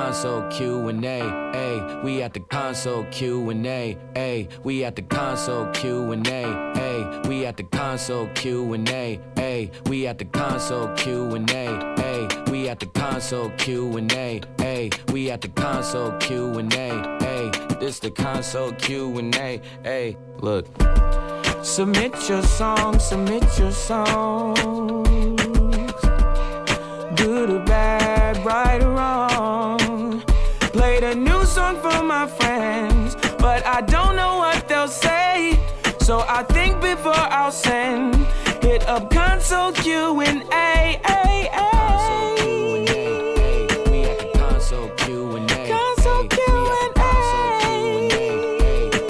console Q&A, ayy. We at the console Q&A, ayy. We at the console Q&A, ayy. We at the console Q&A, ayy. We at the console Q&A, ayy. We at the console Q&A, ayy. We at the console Q&A, ayy. This the console Q&A, ayy. Look. Submit your songs, submit your songs. Good or bad, right or wrong. Played a new song for my friends, but I don't know what they'll say. So I think before I'll send, hit up console Q&A. Console Q&A. Console Q&A.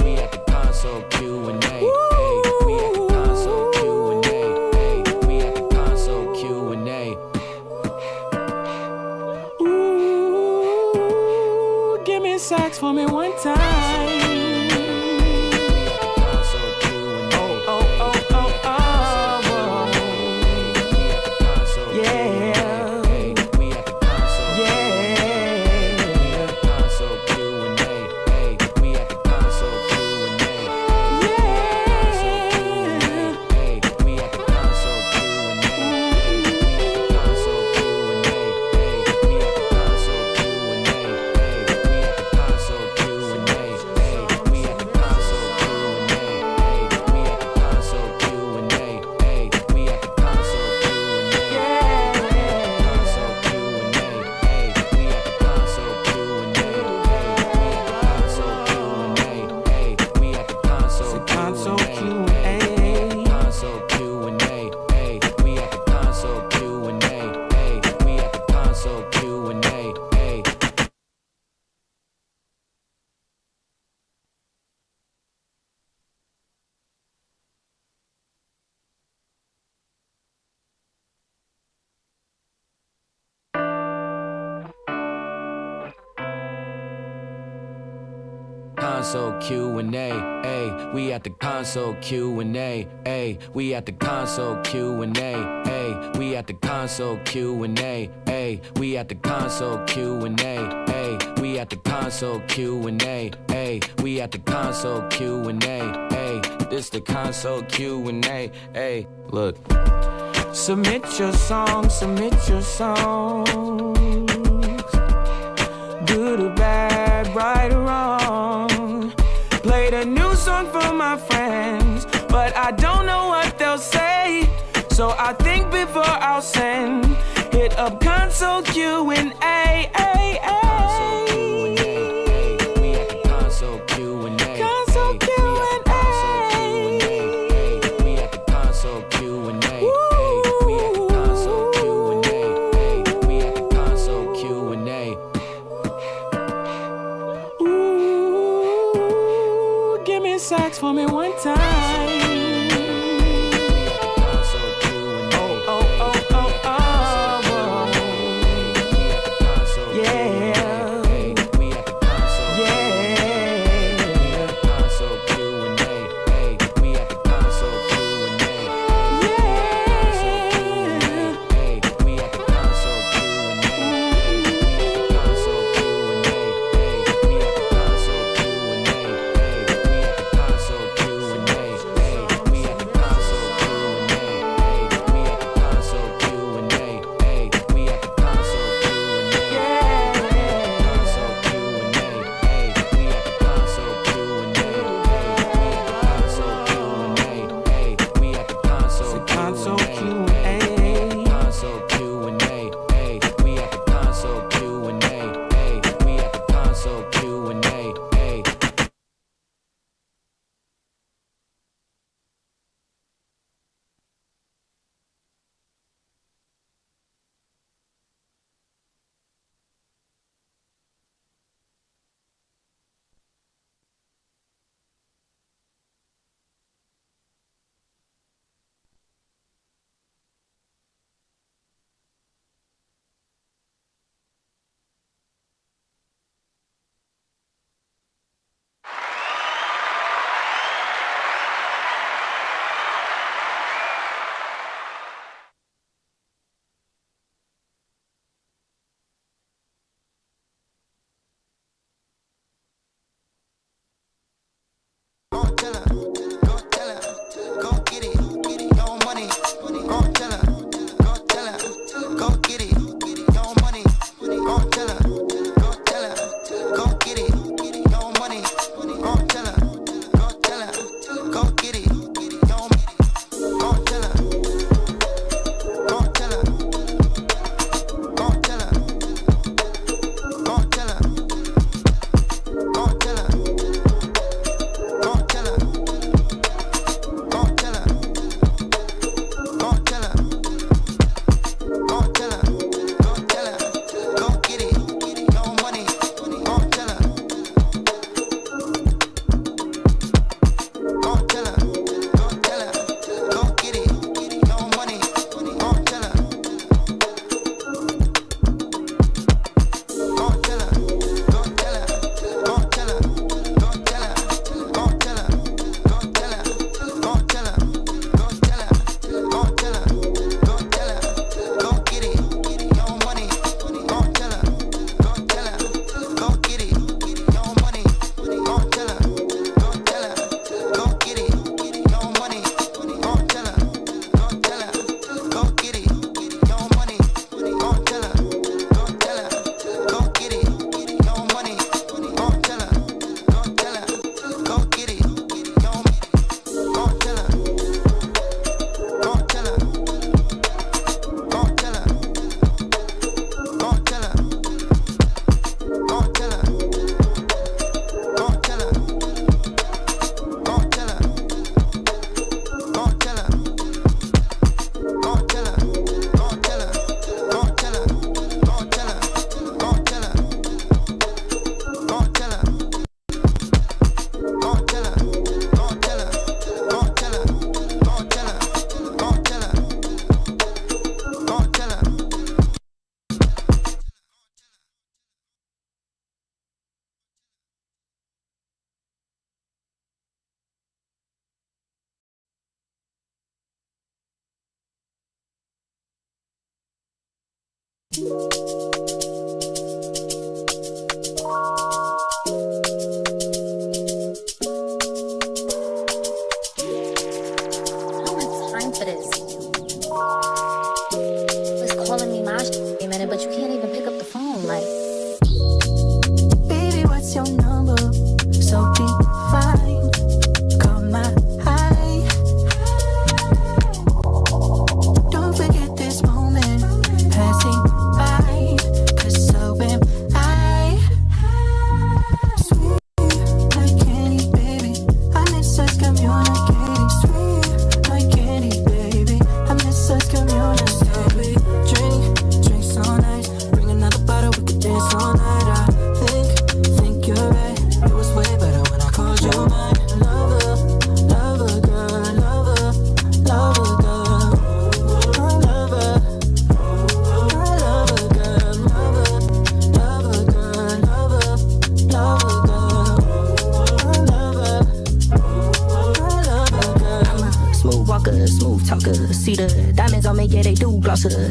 We at the console Q&A. We at the console Q&A. We at the console Q&A. Ooh, give me sax for me one time. Console Q&A, ayy. We at the console Q&A, ayy. We at the console Q&A, ayy. We at the console Q&A, ayy. We at the console Q&A, ayy. We at the console Q&A, ayy. We at the console Q&A, ayy. This the console Q&A, ayy. Look. Submit your songs, submit your songs. Good or bad, right or wrong. Played a new song for my friends, but I don't know what they'll say. So I think before I'll send, hit up console Q&A. We at the console Q&A. Console Q&A. We at the console Q&A. We at the console Q&A. We at the console Q&A. Ooh, give me sax for me one time. Q&A.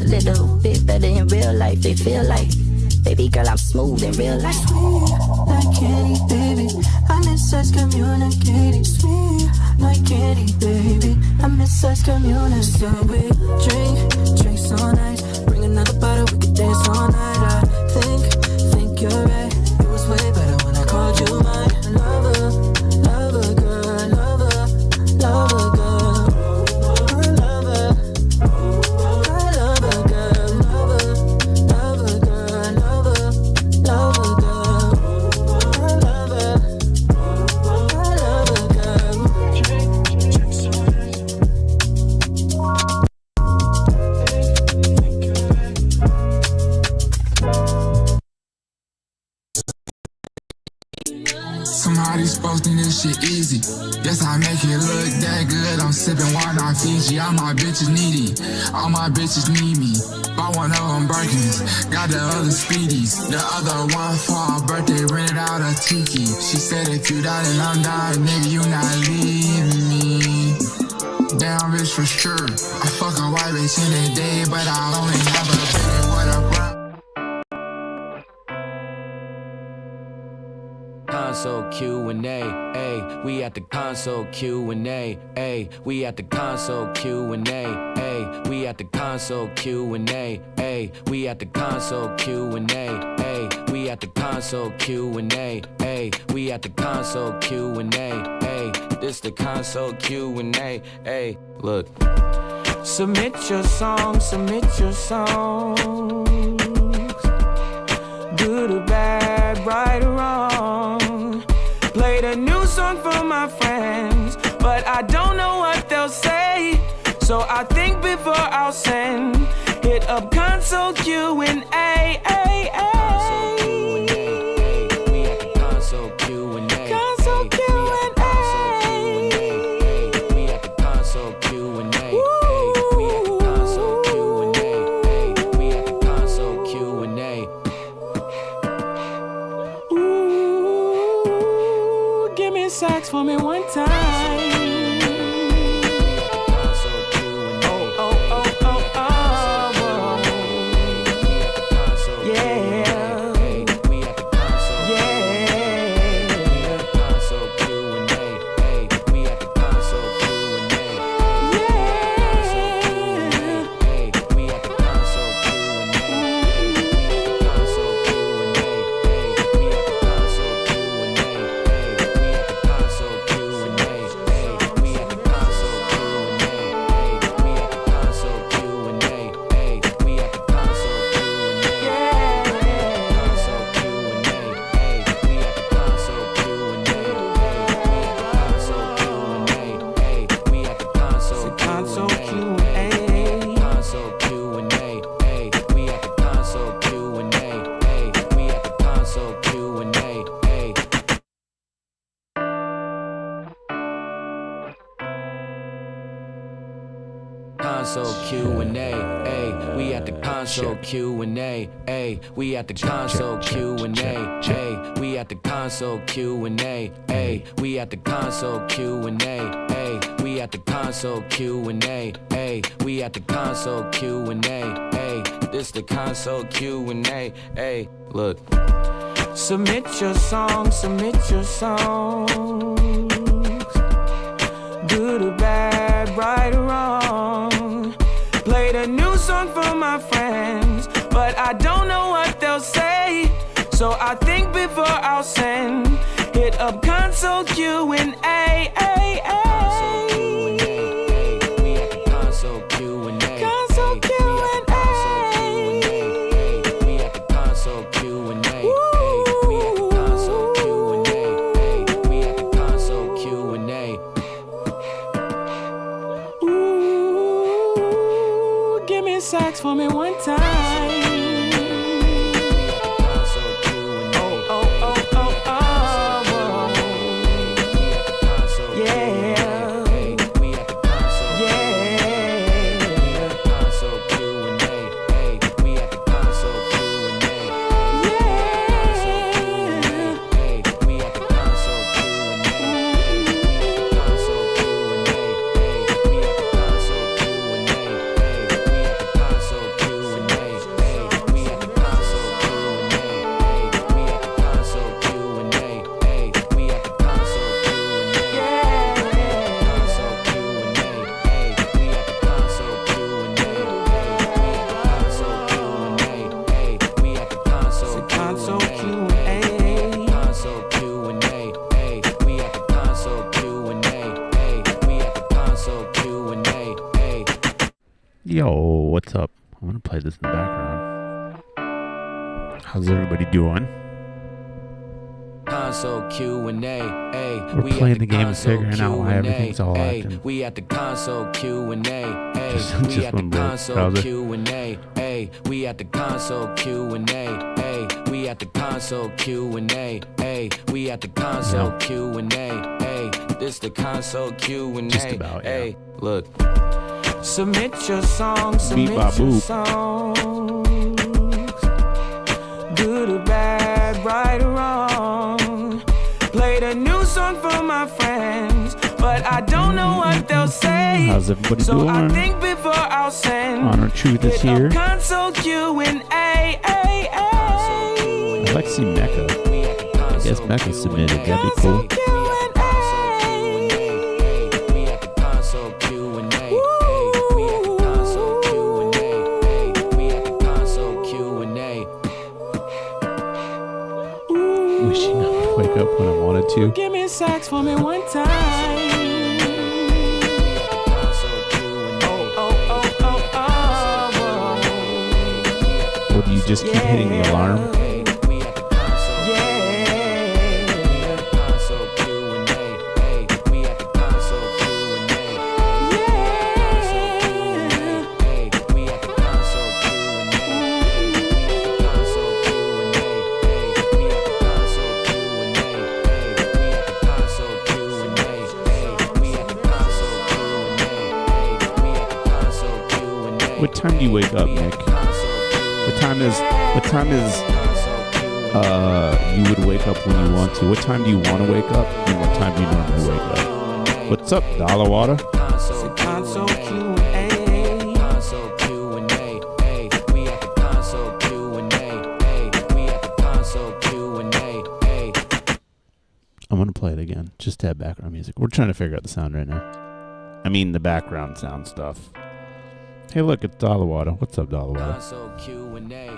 Little bit better in real life, they feel like. Baby girl, I'm smooth in real life. Sweet like candy, baby. I miss us communicating. Sweet like candy, baby. I miss us communicating. So we drinks all night. Bring another bottle, we could dance all night. I think you're right. It was way better when I called you mine. Lover, girl, lover, girl. Posting this shit easy. Yes, I make it look that good. I'm sipping wine on Fiji. All my bitches needy. All my bitches need me. Bought one of them Birkins. Got the other Speedies. The other one for her birthday. Rented out a Tiki. She said if you die then I'm dying. Nigga, you not leaving me. Damn bitch for sure. I fuck a white bitch in a day, but I only have a baby with a brown. Console Q&A, ayy, we at the console Q&A, ayy, we at the console Q&A, ayy, we at the console Q&A, ayy, we at the console Q&A, ayy, we at the console Q&A, ayy, we at the console Q&A, ayy, this the console Q&A, ayy, look. Submit your songs, good or bad, right or wrong. Played a new song for my friends, but I don't know what they'll say. So I think before I'll send, hit up console Q&A. Sax for me one time. Console Q&A, ayy, we at the console Q&A, ayy, we at the console Q&A, ayy, we at the console Q&A, ayy, we at the console Q&A, ayy, we at the console Q&A, ayy, we at the console Q&A, ayy. this the console Q&A. Hey, look. Submit your songs, submit your songs. Good or bad, right or wrong. Played a new song for my friends, but I don't know what they'll say. So I think before I'll send, hit up console Q&A. Sax for me one time. Yo, what's up? I'm gonna play this in the background. How's everybody doing? Console Q&A. We're playing the game of figuring out why everything's all acting. We at the console Q&A. Just We at the one console browser. Q&A. We at the console Q&A. We at the console Q&A. We at the console Q&A. This the console Q&A. Just about, yeah. Look. Submit your songs, submit Beep, bop, your boop. songs. Good or bad, right or wrong. Played a new song for my friends, but I don't know what they'll say. How's everybody so doing? I think before I'll send, Honor Truth is hit up here. console Q&A. I'd like to see Mecca. I guess Mecca submitted. That'd be cool. Wishing I would wake up when I wanted to. Give me sax for me one time. Or do you just keep hitting the alarm? What time do you wake up, Nick? What time is you would wake up when you want to? What time do you want to wake up? And what time do you normally wake up? What's up, Dollar Water? Console Q&A. Console Q&A. We at the console Q&A. We at the console Q&A. I'm going to play it again. Just to have background music. We're trying to figure out the sound right now. I mean the background sound stuff. Hey, look, it's Dollar Water. What's up, Dollar Water? Console Q&A.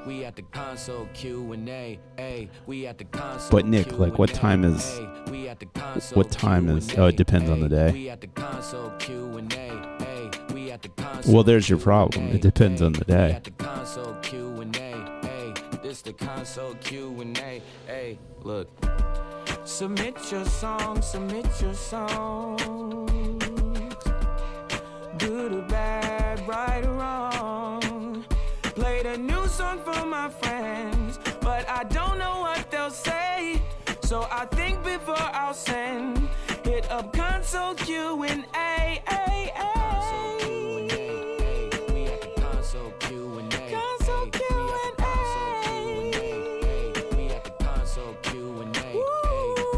We at the console Q&A. We at the console. But Nick, like, what time is? What time is? Oh, it depends on the day. We at the console Q&A. We at the Well, there's your problem. It depends on the We day. at the console Q&A. This the console Q&A. Look. Submit your songs, submit your songs. Good or bad, right or wrong. Played a new song for my friends, but I don't know what they'll say. So I think before I'll send, hit up console Q&A. Console Q&A. Console Q&A. We at the console Q&A.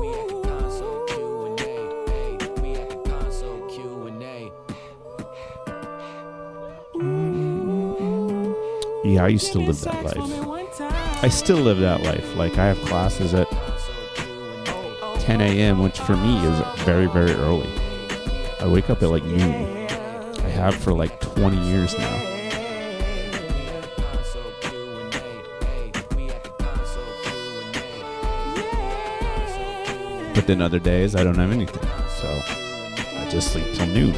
We at the console Q&A. We at the console Q&A. Yeah, I used to live that life. I still live that life. Like, I have classes at 10 a.m., which for me is very, very early. I wake up at like noon. I have for like 20 years now. But then other days I don't have anything, so I just sleep till noon.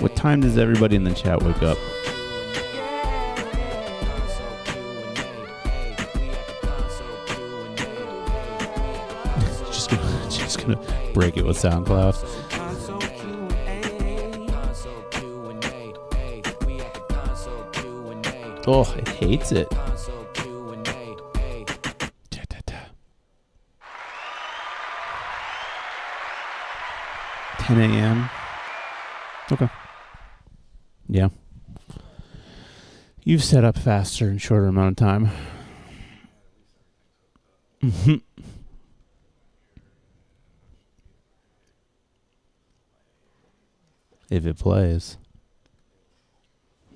What time does everybody in the chat wake up? just gonna break it with SoundCloud. Oh, it hates it. 10 a.m. Okay. Yeah. You've set up faster in shorter amount of time. Mm-hmm. If it plays.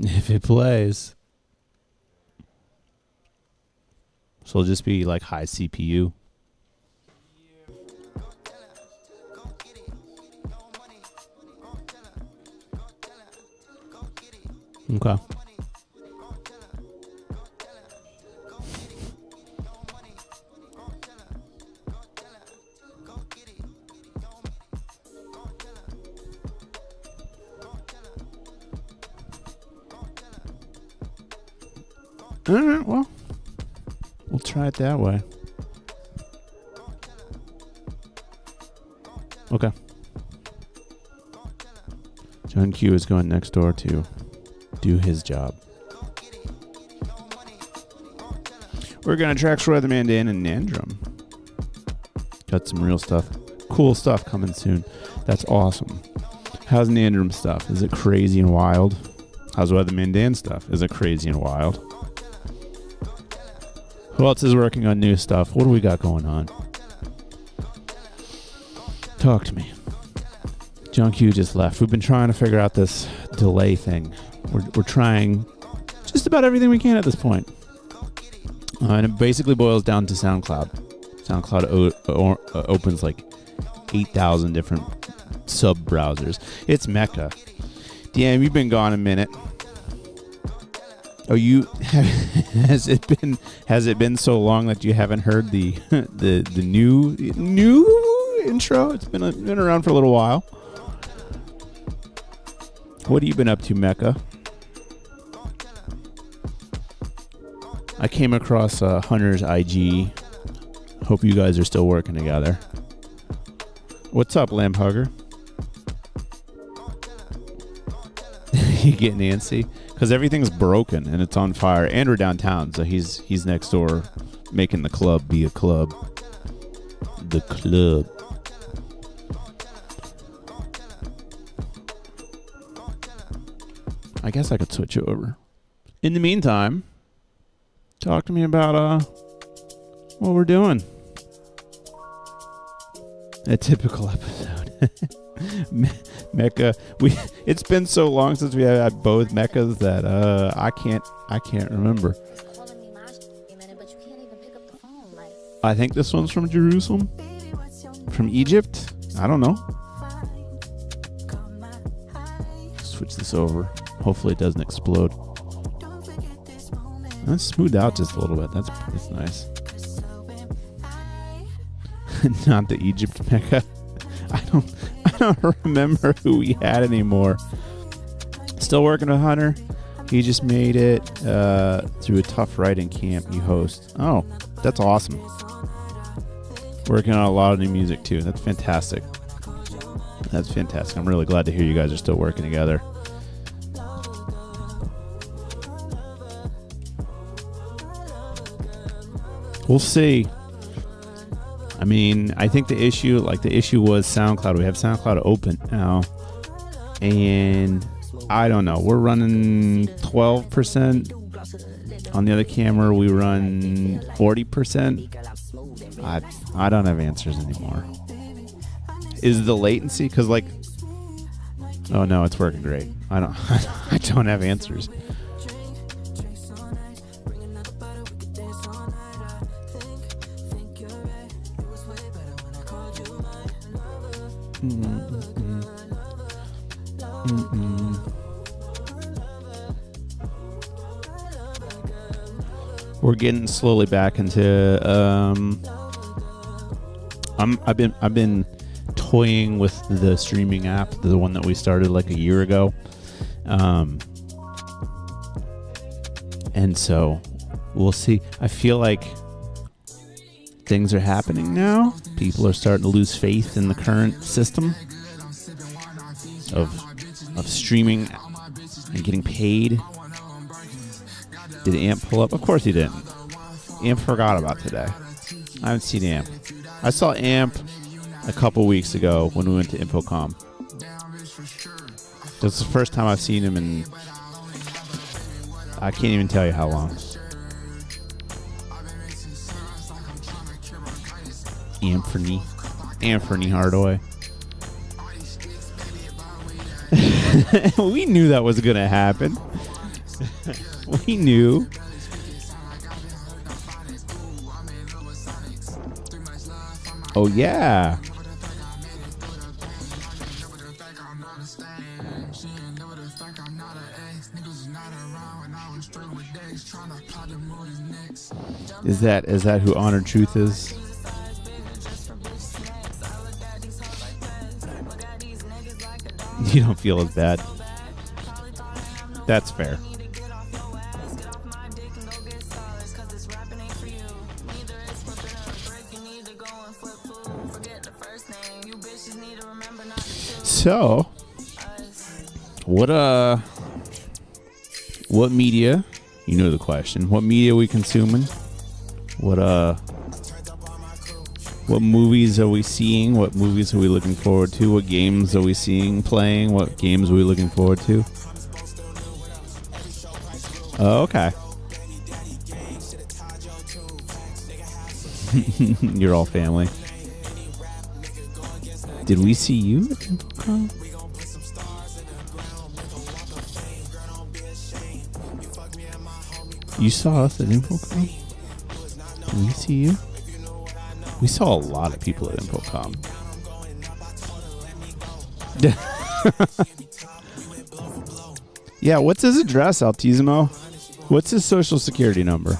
If it plays. So it'll just be like high CPU. Okay. All right, well, we'll try it that way. Okay. John Q is going next door to do his job. We're going to track Weatherman Dan and Nandrum. Got some real stuff. Cool stuff coming soon. That's awesome. How's Nandrum stuff? Is it crazy and wild? How's Weatherman Dan stuff? Is it crazy and wild? Who else is working on new stuff? What do we got going on? Talk to me. John Q just left. We've been trying to figure out this delay thing. We're trying just about everything we can at this point. And it basically boils down to SoundCloud. SoundCloud opens like 8,000 different sub-browsers. It's Mecca. Damn, you've been gone a minute. Oh, has it been so long that you haven't heard the new intro? It's been around for a little while. What have you been up to, Mecca? I came across Hunter's IG. Hope you guys are still working together. What's up, Lamp Hugger? You getting antsy? Because everything's broken and it's on fire. And we're downtown, so he's next door making the club be a club. The club. I guess I could switch over. In the meantime, talk to me about what we're doing. A typical episode. Mecca, it's been so long since we had both Meccas that I can't remember. I think this one's from Jerusalem. From Egypt? I don't know. Switch this over. Hopefully it doesn't explode. Let's smooth out just a little bit. That's nice. Not the Egypt Mecca. I don't remember who we had anymore. Still working with Hunter. He just made it through a tough writing camp you host. Oh, that's awesome. Working on a lot of new music too. That's fantastic. That's fantastic. I'm really glad to hear you guys are still working together. We'll see. I mean, I think the issue was SoundCloud. We have SoundCloud open now. And I don't know. We're running 12%. On the other camera, we run 40%. I don't have answers anymore. Is the latency? Because like, oh no, it's working great. I don't have answers. We're getting slowly back into. I've been toying with the streaming app, the one that we started like a year ago, and so we'll see. I feel like things are happening now. People are starting to lose faith in the current system of streaming and getting paid. Did Amp pull up? Of course he didn't. Amp forgot about today. I haven't seen Amp. I saw Amp a couple weeks ago when we went to Infocom. That's the first time I've seen him in I can't even tell you how long. Anthony Hardaway. We knew that was going to happen. We knew. Oh, yeah. Is that who Honored Truth is? You don't feel as bad. That's fair. So, what media? You know the question. What media are we consuming? What movies are we seeing? What movies are we looking forward to? What games are we seeing playing? What games are we looking forward to? Oh, okay. You're all family. Did we see you at Infocom? You saw us at Infocom? Did we see you? We saw a lot of people at Infocom. Yeah, what's his address, Altisimo? What's his social security number?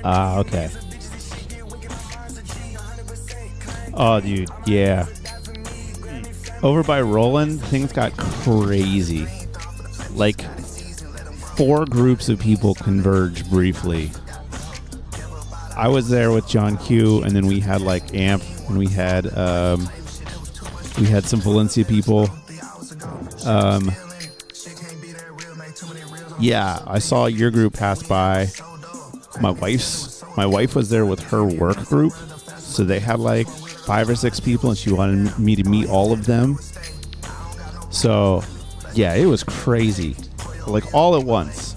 Okay. Oh, dude, yeah. Over by Roland, things got crazy. Like, 4 groups of people converged briefly. I was there with John Q, and then we had like Amp, and we had some Valencia people. Yeah, I saw your group pass by. My wife was there with her work group, so they had like 5 or 6 people, and she wanted me to meet all of them. So, yeah, it was crazy. Like all at once,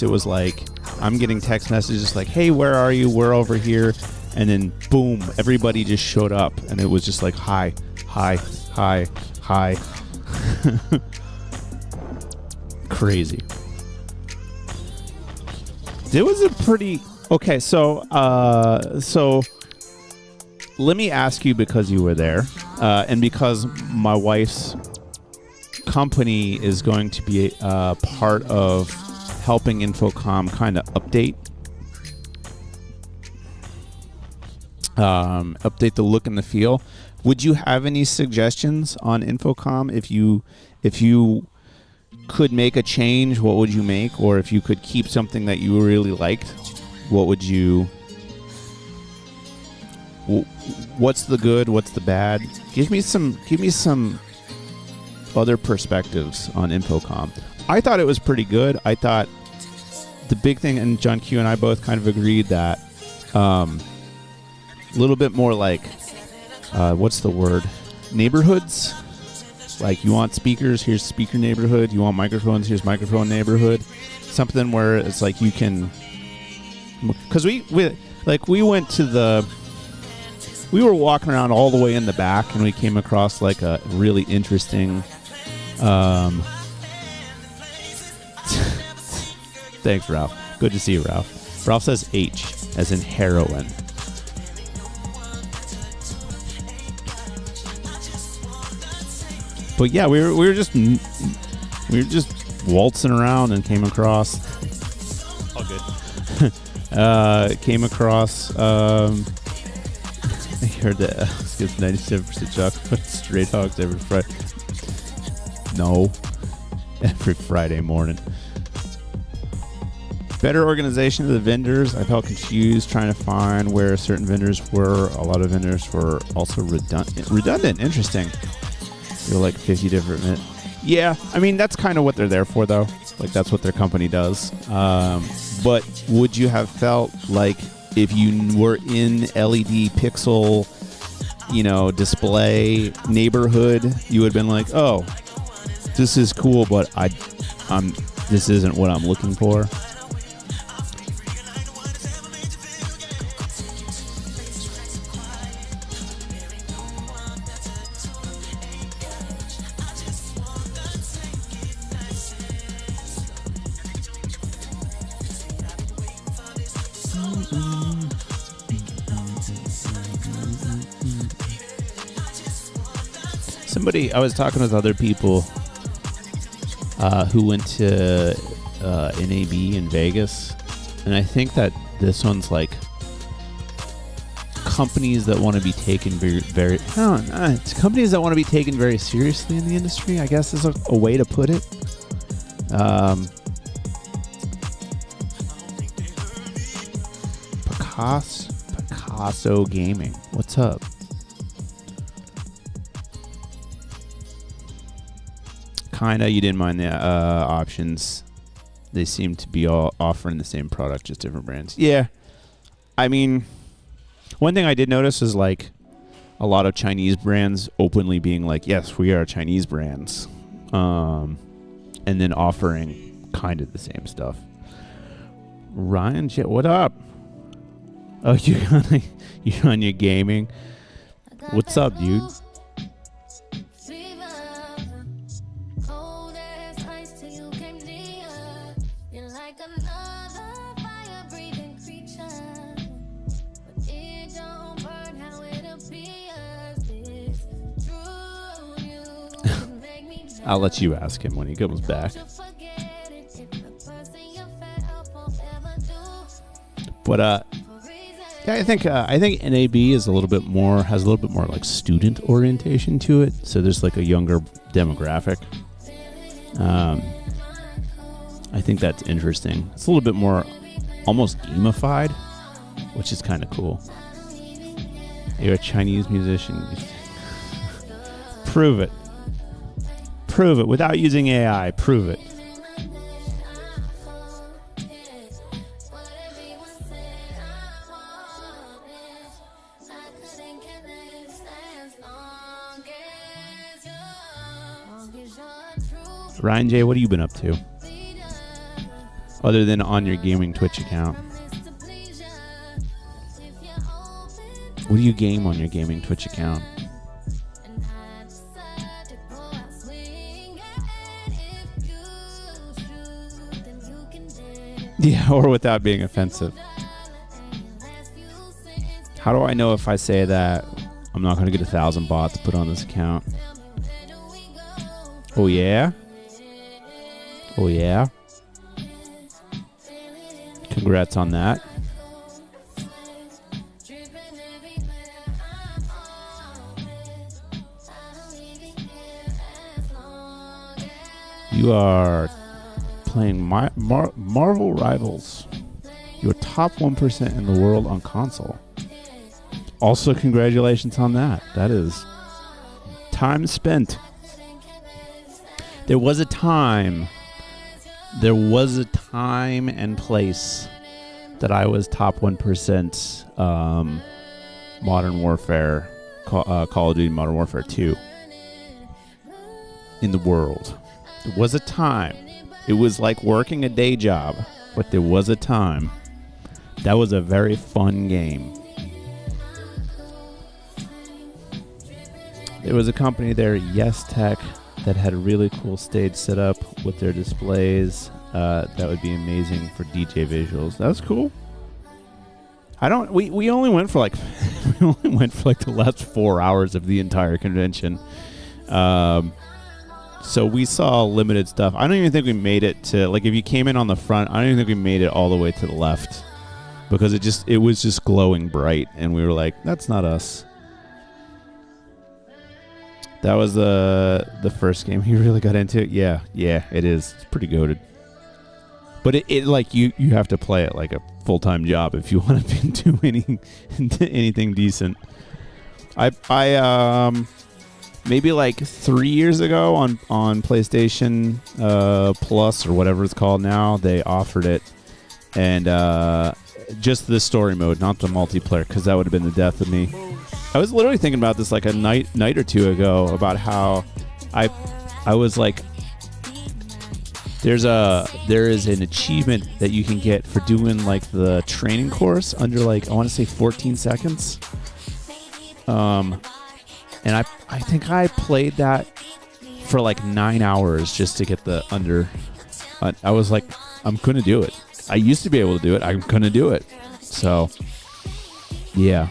it was like I'm getting text messages like, "Hey, where are you? We're over here," and then boom, everybody just showed up, and it was just like, "Hi." Crazy. It was a pretty okay. So let me ask you, because you were there, and because my wife's company is going to be a part of helping Infocom kind of update the look and the feel. Would you have any suggestions on Infocom if you could make a change, what would you make? Or if you could keep something that you really liked, what would you... What's the good? What's the bad? Give me some other perspectives on Infocom. I thought it was pretty good. I thought the big thing, and John Q and I both kind of agreed that a little bit more like, what's the word? Neighborhoods. Like, you want speakers, here's speaker neighborhood. You want microphones, here's microphone neighborhood. Something where it's like you can... Because we went to the... We were walking around all the way in the back, and we came across like a really interesting... Thanks, Ralph. Good to see you, Ralph. Ralph says H, as in heroin. But yeah, we were just waltzing around and came across. All good. Came across. I heard that skips 97% chocolate straight hogs every Friday. No, every Friday morning. Better organization of the vendors. I felt confused trying to find where certain vendors were. A lot of vendors were also redundant. Interesting. You're like 50 different. Yeah, I mean, that's kind of what they're there for, though. Like, that's what their company does. But would you have felt like if you were in LED pixel, display neighborhood, you would have been like, oh, this is cool, but this isn't what I'm looking for? I was talking with other people who went to NAB in Vegas, and I think that this one's like companies that want to be taken very it's companies that want to be taken very seriously in the industry, I guess is a way to put it. Picasso Gaming, what's up? Kinda, you didn't mind the options. They seem to be all offering the same product, just different brands. Yeah, I mean, one thing I did notice is like a lot of Chinese brands openly being like, "Yes, we are Chinese brands," and then offering kind of the same stuff. Ryan, what up? Oh, you're on your gaming. What's up, dude? I'll let you ask him when he comes back. But yeah, I think NAB is has a little bit more like student orientation to it. So there's like a younger demographic. I think that's interesting. It's a little bit more almost gamified, which is kind of cool. You're a Chinese musician. Prove it. Prove it without using AI. Prove it. Ryan J, what have you been up to? Other than on your gaming Twitch account. What do you game on your gaming Twitch account? Yeah, or without being offensive. How do I know if I say that I'm not going to get 1,000 bots put on this account? Oh yeah? Oh yeah? Congrats on that. You You are playing Marvel Rivals. You're top 1% in the world on console. Also, congratulations on that. That is time spent. There was a time and place that I was top 1% Modern Warfare, Call of Duty Modern Warfare 2 in the world. There was a time. It was like working a day job, but there was a time. That was a very fun game. There was a company there, Yes Tech, that had a really cool stage set up with their displays. That would be amazing for DJ visuals. That was cool. We only went for like the last 4 hours of the entire convention. So we saw limited stuff. I don't even think we made it to, like, if you came in on the front, I don't even think we made it all the way to the left because it was just glowing bright, and we were like, that's not us. That was the first game. You really got into it? Yeah, it is. It's pretty goated. But it like you have to play it like a full-time job if you want to do anything decent. I maybe like 3 years ago on PlayStation Plus or whatever it's called now, they offered it, and just the story mode, not the multiplayer, because that would have been the death of me. I was literally thinking about this like a night or two ago about how I was like, there is an achievement that you can get for doing like the training course under like, I want to say 14 seconds. And I think I played that for like 9 hours just to get the under. I was like, I'm gonna do it. I used to be able to do it. I'm gonna do it. So, yeah.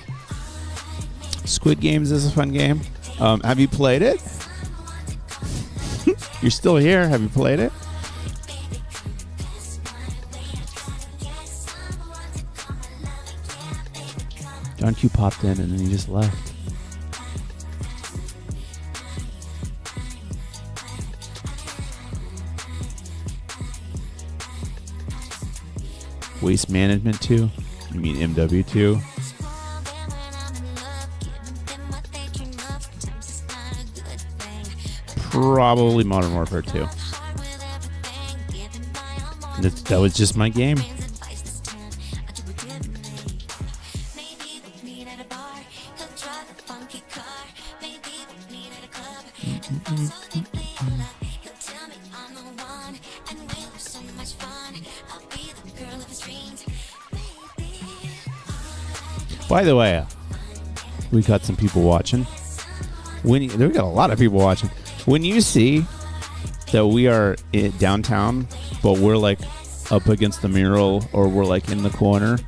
Squid Games is a fun game. Have you played it? You're still here. Have you played it? John Q popped in and then he just left. Waste Management 2? You mean MW2? Probably Modern Warfare 2. That was just my game. By the way, we got some people watching. We got a lot of people watching. When you see that we are downtown, but we're like up against the mural or we're like in the corner,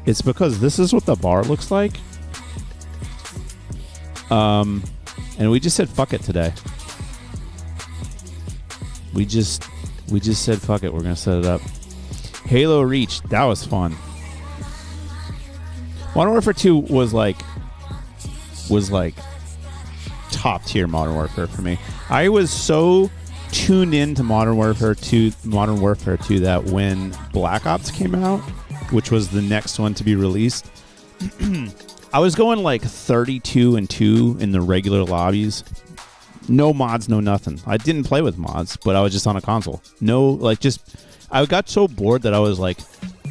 it's because this is what the bar looks like. And we just said fuck it today. We just said fuck it. We're gonna set it up. Halo Reach, that was fun. Modern Warfare 2 was like top tier Modern Warfare for me. I was so tuned into Modern Warfare 2 that when Black Ops came out, which was the next one to be released, I was going like 32-2 in the regular lobbies. No mods, no nothing. I didn't play with mods, but I was just on a console. I got so bored that I was like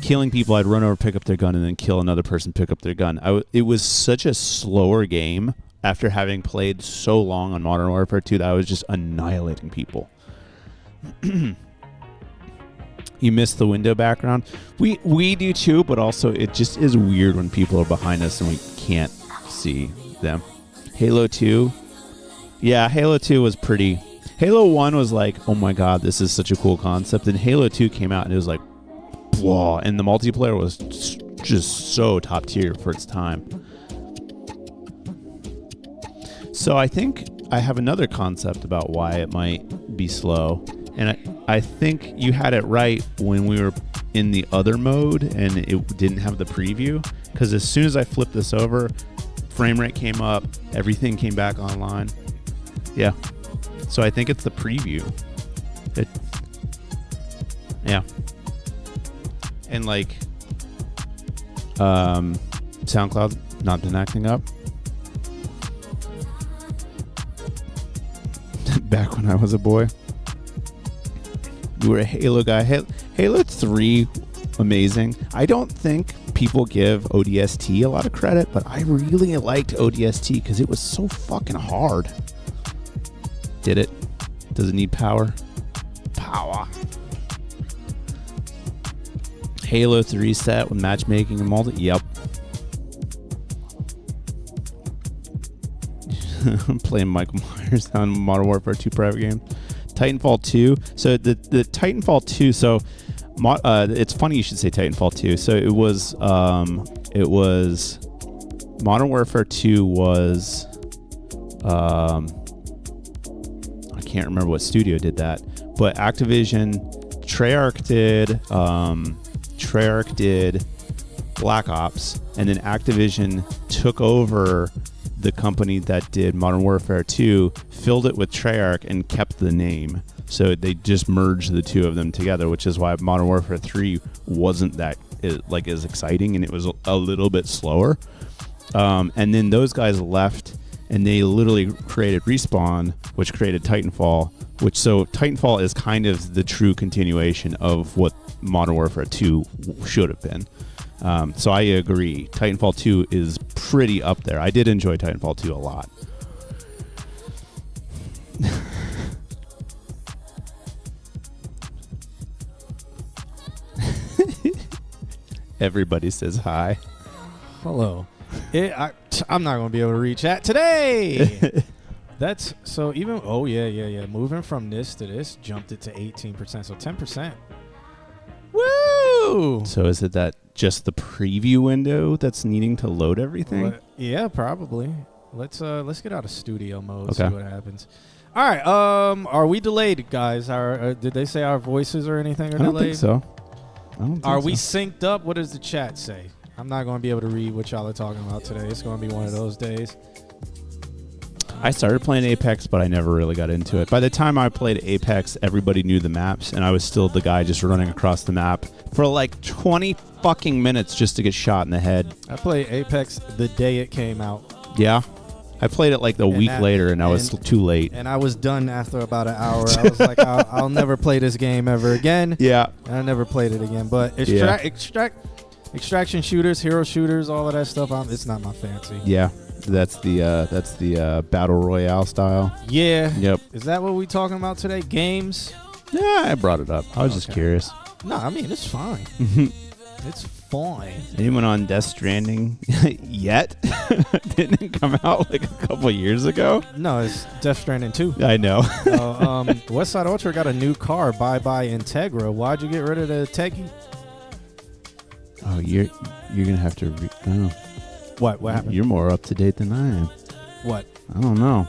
killing people. I'd run over, pick up their gun, and then kill another person, pick up their gun. It was such a slower game after having played so long on Modern Warfare 2 that I was just annihilating people. You missed the window background. We do too, but also it just is weird when people are behind us and we can't see them. Halo 2. Yeah, Halo 2 was pretty. Halo 1 was like, oh my god, this is such a cool concept. And Halo 2 came out and it was like, whoa. And the multiplayer was just so top tier for its time. So I think I have another concept about why it might be slow. And I think you had it right when we were in the other mode and it didn't have the preview. Because as soon as I flipped this over, frame rate came up, everything came back online. Yeah. So I think it's the preview. It, yeah. And like, SoundCloud not been acting up. Back when I was a boy, you were a Halo guy. Halo 3, amazing. I don't think people give ODST a lot of credit, but I really liked ODST because it was so fucking hard. Did it? Does it need power? Power. Halo 3 set with matchmaking and multi. Yep. I'm playing Michael Myers on Modern Warfare 2 private game. Titanfall 2. So the Titanfall 2. So it's funny you should say Titanfall 2. So it was Modern Warfare 2 was I can't remember what studio did that, but Activision, Treyarch did Black Ops, and then Activision took over the company that did Modern Warfare 2, filled it with Treyarch, and kept the name. So they just merged the two of them together, which is why Modern Warfare 3 wasn't that like as exciting, and it was a little bit slower. And then those guys left, and they literally created Respawn, which created Titanfall. So Titanfall is kind of the true continuation of what Modern Warfare 2 should have been. So I agree. Titanfall 2 is pretty up there. I did enjoy Titanfall 2 a lot. Everybody says hi. Hello. I'm not going to be able to read chat today. That's so even. Oh, yeah. Moving from this to this, jumped it to 18%. So 10%. Woo! So is it that just the preview window that's needing to load everything? Yeah, probably. Let's get out of studio mode. Okay. See what happens. All right. Are we delayed, guys? Did they say our voices or anything are I don't delayed? think so. Are we synced up? What does the chat say? I'm not going to be able to read what y'all are talking about today. It's going to be one of those days. I started playing Apex, but I never really got into it. By the time I played Apex, everybody knew the maps, and I was still the guy just running across the map for like 20 fucking minutes just to get shot in the head. I played Apex the day it came out. Yeah. I played it like a week later, and I was too late. And I was done after about an hour. I was like, I'll never play this game ever again. Yeah. And I never played it again. But extraction shooters, hero shooters, all of that stuff, it's not my fancy. Yeah. That's the battle royale style. Yeah. Yep. Is that what we talking about today? Games? Yeah, I brought it up. I was just curious. No, I mean, it's fine. It's fine. Anyone on Death Stranding yet? Didn't it come out like a couple years ago? No, it's Death Stranding 2. I know. West Side Ultra got a new car, bye-bye Integra. Why'd you get rid of the Techie? Oh, you're gonna have to. What happened? You're more up to date than I am. What? I don't know.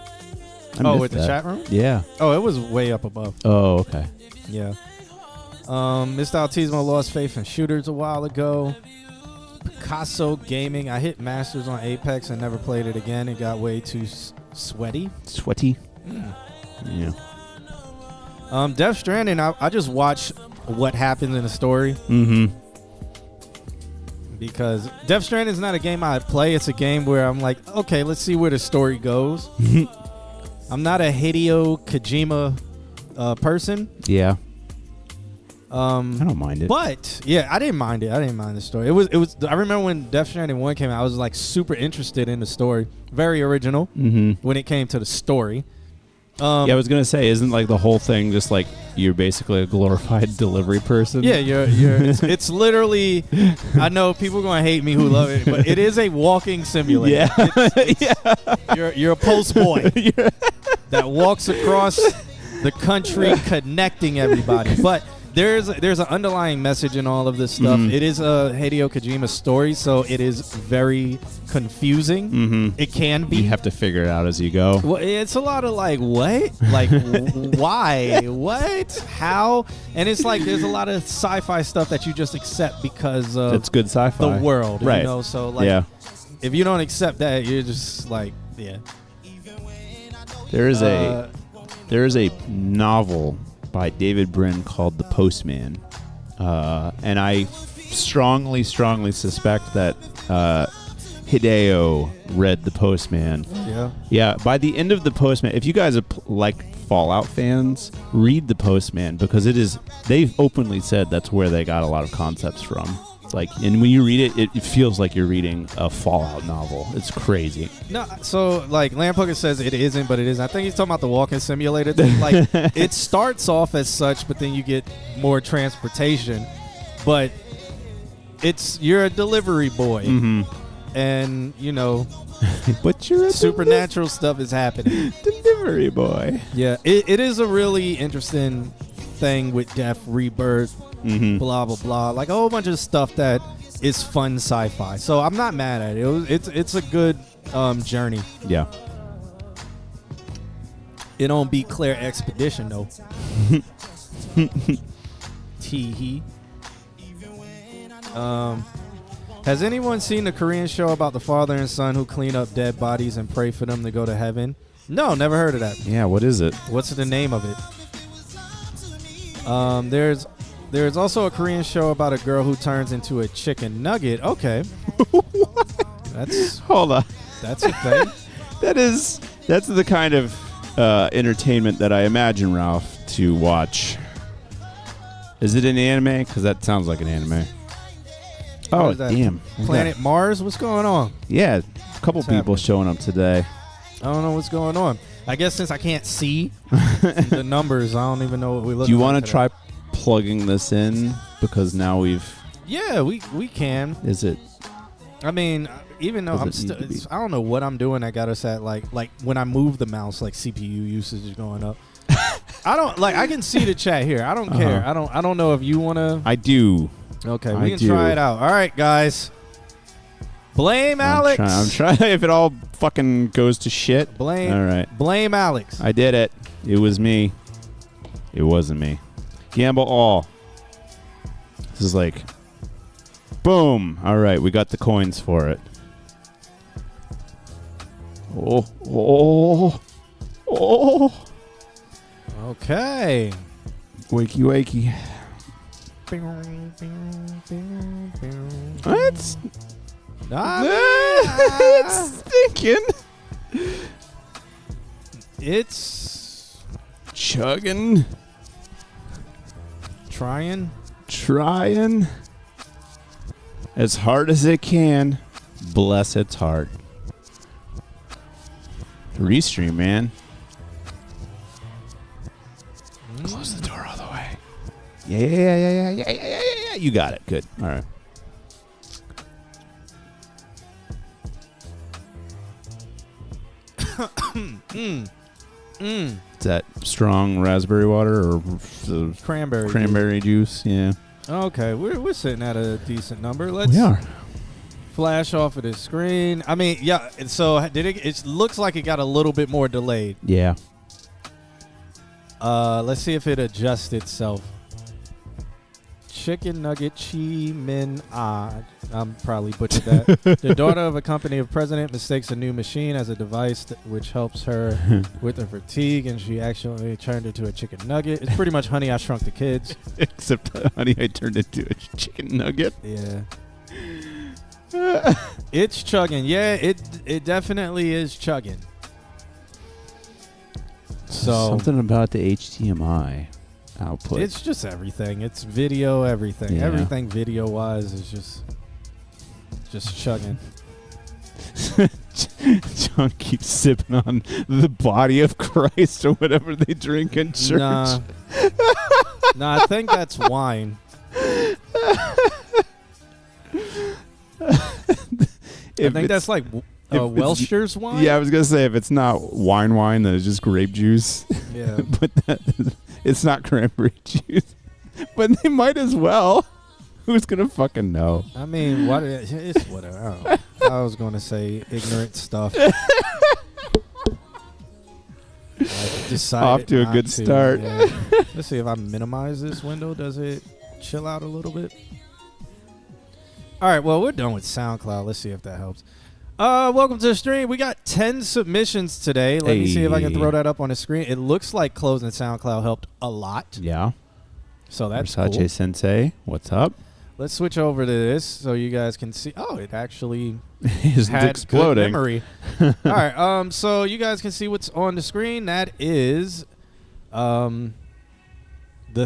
With the chat room? Yeah. Oh, it was way up above. Oh, okay. Yeah. Mr. Altismo lost faith in shooters a while ago. Picasso Gaming. I hit Masters on Apex and never played it again. It got way too sweaty. Sweaty? Yeah. Death Stranding, I just watched what happens in the story. Mm-hmm. Because Death Stranding is not a game I play. It's a game where I'm like, okay, let's see where the story goes. I'm not a Hideo Kojima person. Yeah. I don't mind it. But yeah, I didn't mind it. I didn't mind the story. It was. I remember when Death Stranding 1 came out, I was like super interested in the story. Very original when it came to the story. Yeah, I was gonna say, isn't like the whole thing just like you're basically a glorified delivery person? Yeah, it's literally. I know people are gonna hate me who love it, but it is a walking simulator. Yeah, you're a post boy that walks across the country connecting everybody. But there's an underlying message in all of this stuff. It is a Hideo Kojima story, so it is very confusing. It can be. You have to figure it out as you go. Well, it's a lot of like, what? Like, why? What? How? And it's like there's a lot of sci-fi stuff that you just accept because of it's good sci-fi. The world, right? You know, so like, if you don't accept that, you're just like, yeah. There is a novel by David Brin called The Postman. And I strongly suspect that Hideo read The Postman. Yeah. Yeah, by the end of The Postman, if you guys are like Fallout fans, read The Postman, because they've openly said that's where they got a lot of concepts from. Like, and when you read it, it feels like you're reading a Fallout novel. It's crazy. No, so like Lampucker says it isn't, but it is. I think he's talking about the walking simulator thing. Like, it starts off as such, but then you get more transportation. But you're a delivery boy, and you know, but you're a supernatural stuff is happening. Delivery boy. Yeah, it is a really interesting thing with death, rebirth, blah blah blah, like a whole bunch of stuff that is fun sci-fi. So I'm not mad at it. It's a good journey. Yeah. It don't beat Claire Expedition though. Tee-hee. Has anyone seen the Korean show about the father and son who clean up dead bodies and pray for them to go to heaven? No, never heard of that. Yeah, what is it? What's the name of it? There's also a Korean show about a girl who turns into a chicken nugget. Okay. Hold on. That's a thing. That's the kind of entertainment that I imagine Ralph to watch. Is it an anime? Because that sounds like an anime. Oh, damn. Planet Mars? What's going on? Yeah, a couple people showing up today. I don't know what's going on. I guess since I can't see the numbers, I don't even know what we look like. Do you want to try plugging this in? Because now Yeah, we can. Is it? I mean, even though I'm still... I don't know what I'm doing that got us at, like when I move the mouse, like CPU usage is going up. I can see the chat here. I don't care. I don't know if you want to... I do. Okay, we can try it out. All right, guys. Blame Alex. I'm trying. If it all fucking goes to shit. Blame. All right. Blame Alex. I did it. It was me. It wasn't me. Gamble all. This is like... Boom. All right, we got the coins for it. Oh. Okay. Wakey. That's it's stinking. It's chugging. Trying as hard as it can. Bless its heart. Restream, man. Close the door all the way. Yeah. You got it. Good. All right. Is that strong raspberry water or cranberry juice? Yeah. Okay, we're sitting at a decent number. Let's flash off of the screen. I mean, yeah. So it looks like it got a little bit more delayed. Yeah. Let's see if it adjusts itself. Chicken nugget chi min ah. I'm probably butchered that. The daughter of a company of president mistakes a new machine as a device which helps her with her fatigue, and she actually turned into a chicken nugget. It's pretty much Honey, I Shrunk the Kids. Except Honey, I turned into a chicken nugget. Yeah. It's chugging. Yeah, it definitely is chugging. So something about the HDMI output. It's just everything. It's video, everything. Yeah. Everything video-wise is just chugging. John keeps sipping on the body of Christ or whatever they drink in church. Nah, I think that's wine. I think that's like Welsh's wine. Yeah, I was gonna say if it's not wine, then it's just grape juice. Yeah, but it's not cranberry juice. But they might as well. Who's gonna fucking know? I mean, it's whatever. I don't know. I was gonna say ignorant stuff. Off to a good start. Yeah. Let's see if I minimize this window. Does it chill out a little bit? All right. Well, we're done with SoundCloud. Let's see if that helps. Welcome to the stream. We got 10 submissions today. Let me see if I can throw that up on the screen. It looks like closing SoundCloud helped a lot. Yeah. So that's Versace cool. Sensei, what's up? Let's switch over to this so you guys can see. Oh, it actually It's had exploding. good memory. All right. So you guys can see what's on the screen. That is the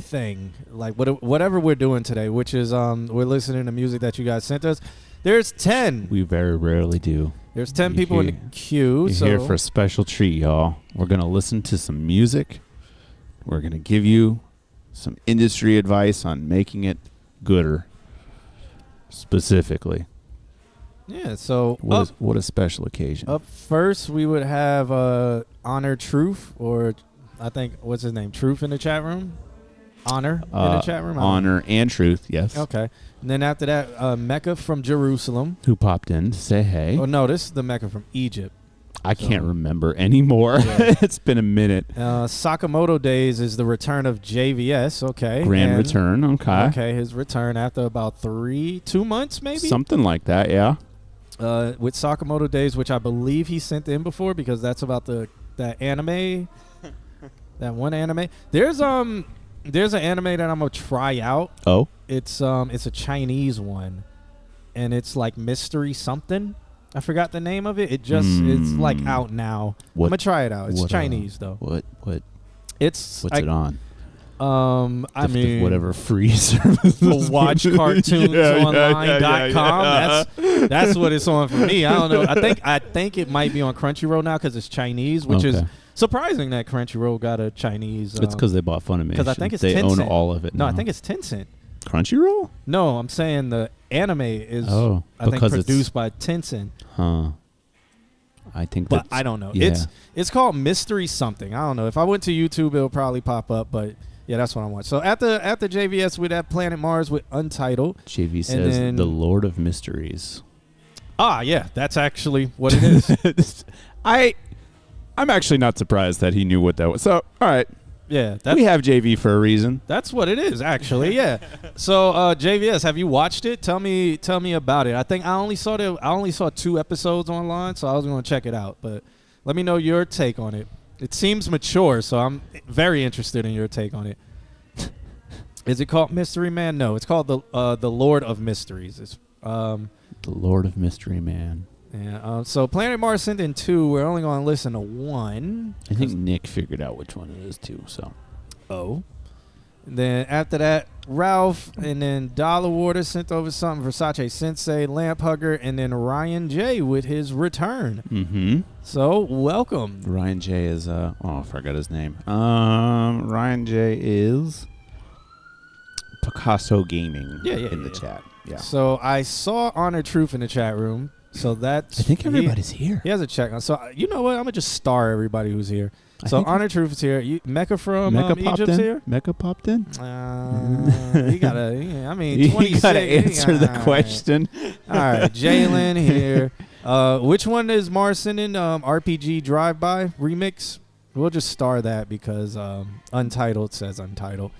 thing. Like whatever we're doing today, which is we're listening to music that you guys sent us. There's 10. We very rarely do. There's 10 people in the queue. You're so here for a special treat, y'all. We're going to listen to some music. We're going to give you some industry advice on making it gooder, specifically. yeah. So What a special occasion. up first, we would have Honor Truth, or I think what's his name, Truth in the chat room. Honor in the chat room. Honor and Truth, yes. Okay. And then after that, Mecca from Jerusalem. Who popped in to say hey. Oh no, this is the Mecca from Egypt. I can't remember anymore. Yeah. It's been a minute. Sakamoto Days is the return of JVS. Okay. Grand And- return. Okay. Okay, his return after about 2 months, maybe. Something like that, yeah. With Sakamoto Days, which I believe he sent in before, because that's about that anime, that one anime. There's an anime that I'm gonna try out. Oh? It's a Chinese one, and it's like mystery something. I forgot the name of it. It's like out now. What- I'm gonna try it out. It's what, Chinese though. What's It's it on? I mean, whatever free service. watchcartoonsonline.com. That's what it's on for me. I don't know. I think it might be on Crunchyroll now because it's Chinese, which is surprising that Crunchyroll got a Chinese. It's because they bought Funimation. 'cause I think it's they own Tencent. all of it. No, now. I think it's Tencent. Crunchyroll. No, I'm saying the anime is I think because it's- produced by Tencent. Huh. I think But that's, I don't know. yeah. It's called Mystery something. I don't know. If I went to YouTube, it'll probably pop up. But yeah, that's what I want. So after JVS, we'd have Planet Mars with Untitled. JV says then- the Lord of Mysteries. Yeah, that's actually what it is. I'm actually not surprised that he knew what that was. So, all right. Yeah, We have JV for a reason. that's what it is, actually. Yeah. So JVS, have you watched it? Tell me about it. I think I only saw 2 episodes online, so I was going to check it out. But let me know your take on it. It seems mature, so I'm very interested in your take on it. Is it called Mystery Man? No, it's called the Lord of Mysteries. It's The Lord of Mystery Man. yeah. So Planet Mars sent in 2. We're only going to listen to 1. I think Nick figured out which one it is too. So. Oh. And then after that, Ralph, and then Dollar Water sent over something. Versace Sensei, Lamp Hugger, and then Ryan J with his return. Mm-hmm. So welcome. Ryan J is I forgot his name. Ryan J is Picasso Gaming. In the chat. Yeah. So I saw Honor Truth in the chat room. So that's I think everybody's here. He has a check on. So you know what? I'm gonna just star everybody who's here. I So think Honor Truth is here. Mecca from Mecca popped Egypt's in. here. Mecca popped in. You gotta. I mean, You 26. gotta answer the All right. question. All right, Jalen here. Which one is Mars sending? RPG Drive-By remix. We'll just star that because Untitled says Untitled.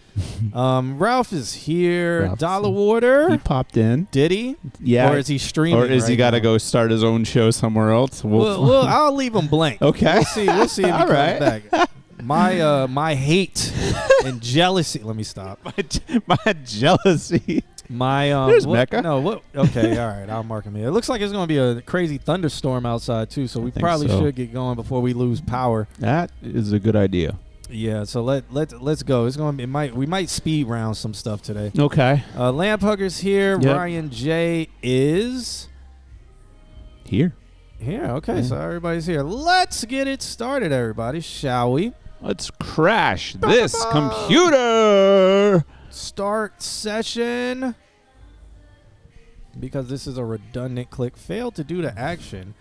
Ralph is here. Ralph's Dollar He Water. popped in. Did he? Yeah. Or is he streaming? Or is he right got to now? go start his own show somewhere else? Well, I'll leave him blank. Okay. We'll see if he All comes right. back. My hate and jealousy. Let me stop. my jealousy. There's Mecca. No, what? Okay, all right. I'll mark him here. It looks like it's going to be a crazy thunderstorm outside too, so we think probably so. should get going before we lose power. That is a good idea. Yeah, so let's go. It's going to be we might speed round some stuff today. Okay. Lamp Hugger's here. Yep. Ryan J is Here. here. Okay, Yeah. so everybody's here. Let's get it started, everybody, shall we? Let's crash this computer. Start session. Because this is a redundant click. Failed to do the action.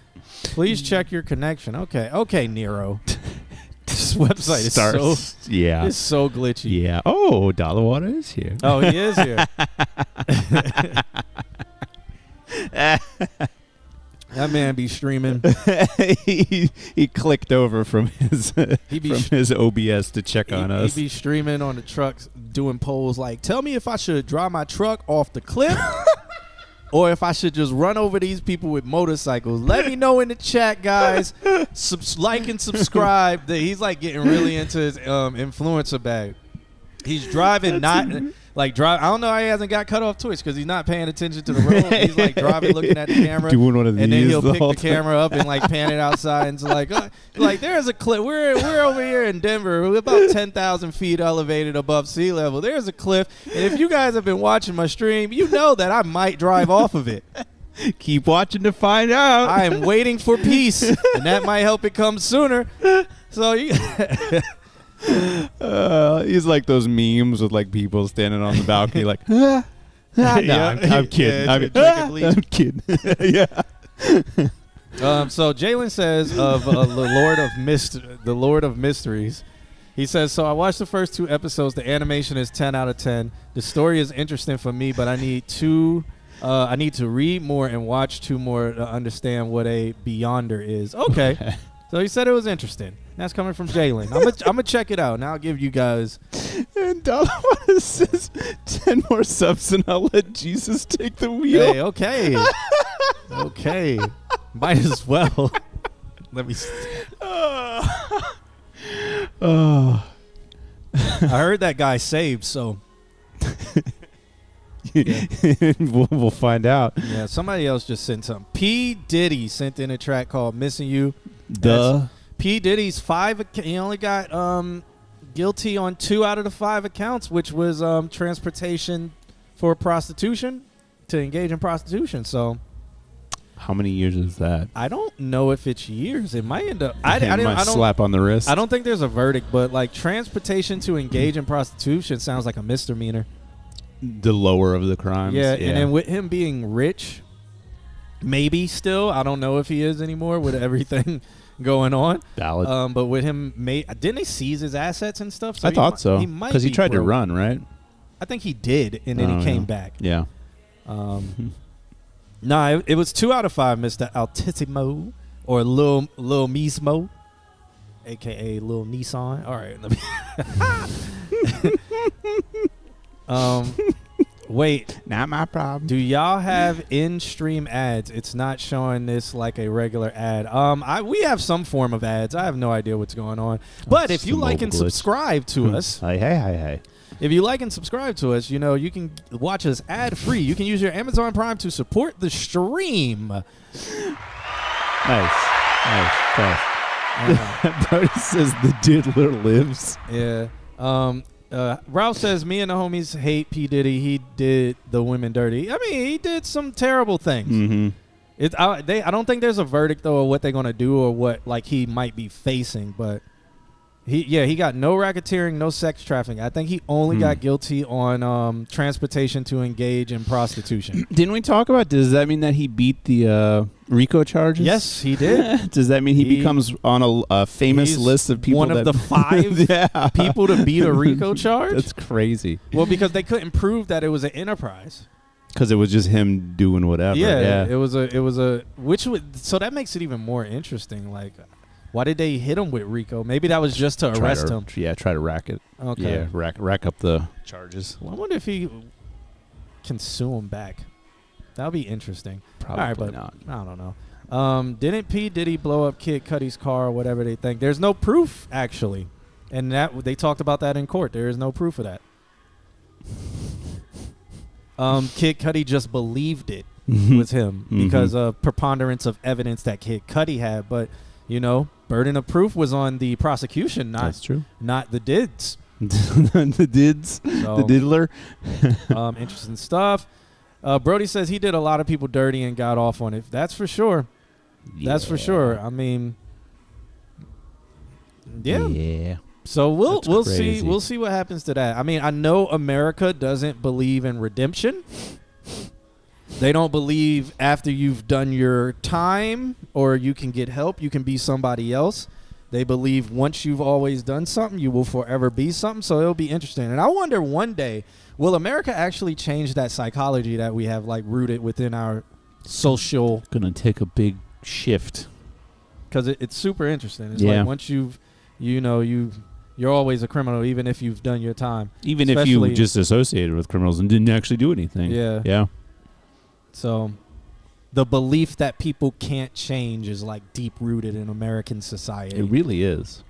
Please check your connection. Okay, Nero. This website is so glitchy. Yeah. Oh, Dollar Water is here. Oh, he is here. That man be streaming. he clicked over from his his OBS to check on us. He be streaming on the trucks, doing polls like, "Tell me if I should drive my truck off the cliff or if I should just run over these people with motorcycles. Let me know in the chat, guys. Like and subscribe. He's like getting really into his influencer bag. He's driving, I don't know how he hasn't got cut off Twitch because he's not paying attention to the road. He's like driving, looking at the camera, doing one of these, and then he'll pick the time. camera up and like pan it outside and it's like there's a cliff. We're over here in Denver. We're about 10,000 feet elevated above sea level. There's a cliff, and if you guys have been watching my stream, you know that I might drive off of it. Keep watching to find out. I am waiting for peace, and that might help it come sooner. So you. He's like those memes with like people standing on the balcony like, no, I'm kidding. I'm kidding. Yeah. So Jalen says of the Lord of Mysteries. He says, so I watched the first 2 episodes. The animation is 10 out of 10. The story is interesting for me, but I need to read more and watch 2 more to understand what a Beyonder is. Okay. So he said it was interesting. That's coming from Jalen. I'm gonna check it out, and I'll give you guys. And Dollar says 10 more subs, and I'll let Jesus take the wheel. Hey, okay, okay, might as well. Let me. Oh, I heard that guy saved, so we'll find out. yeah. Somebody else just sent something. P. Diddy sent in a track called "Missing You." P. Diddy's 5. He only got guilty on 2 out of the 5 accounts, which was transportation for prostitution, to engage in prostitution. So, how many years is that? I don't know if it's years. It might end up. I don't slap on the wrist. I don't think there's a verdict, but like transportation to engage in prostitution sounds like a misdemeanor. The lower of the crimes. Yeah, and then with him being rich, maybe still, I don't know if he is anymore with everything going on. Valid. But with him, didn't they seize his assets and stuff? So I thought so. Because he tried to run, right? I think he did, and then he came back. Yeah. Nah, it was 2 out of 5, Mr. Altissimo, or Lil Mismo, a.k.a. Lil Nissan. All right. Let me wait. Not my problem. Do y'all have in-stream ads? It's not showing this like a regular ad. We have some form of ads. I have no idea what's going on. But if you like and subscribe to us, hey. if you like and subscribe to us, you know you can watch us ad-free. You can use your Amazon Prime to support the stream. Nice. Brody says the diddler lives. Yeah. Ralph says, me and the homies hate P. Diddy. He did the women dirty. I mean, he did some terrible things. Mm-hmm. I don't think there's a verdict, though, of what they're going to do or what like he might be facing. But, he got no racketeering, no sex trafficking. I think he only got guilty on transportation to engage in prostitution. Didn't we talk about, does that mean that he beat the RICO charges? Yes, he did. Does that mean he becomes on a famous list of people? One of the 5 people to beat a RICO charge? That's crazy. Well, because they couldn't prove that it was an enterprise. Because it was just him doing whatever. Yeah. It was so that makes it even more interesting. Like, why did they hit him with RICO? Maybe that was just to arrest him. Yeah, try to rack it. Okay. Yeah, rack up the charges. Well, I wonder if he can sue him back. That would be interesting. Probably not. I don't know. Didn't P. Diddy blow up Kid Cudi's car or whatever they think? There's no proof, actually. And that they talked about that in court. There is no proof of that. Kid Cudi just believed it was him because of preponderance of evidence that Kid Cudi had. But, burden of proof was on the prosecution, That's true. Not the dids. The dids. So, the diddler. Interesting stuff. Brody says he did a lot of people dirty and got off on it. That's for sure. Yeah. That's for sure. I mean, yeah. So we'll see what happens to that. I mean, I know America doesn't believe in redemption. They don't believe after you've done your time or you can get help, you can be somebody else. They believe once you've always done something, you will forever be something. So it'll be interesting. And I wonder one day, will America actually change that psychology that we have like rooted within our social? Gonna take a big shift. Because it's super interesting. It's like once you're always a criminal, even if you've done your time. Even if you just associated with criminals and didn't actually do anything. Yeah. Yeah. So the belief that people can't change is like deep rooted in American society. It really is.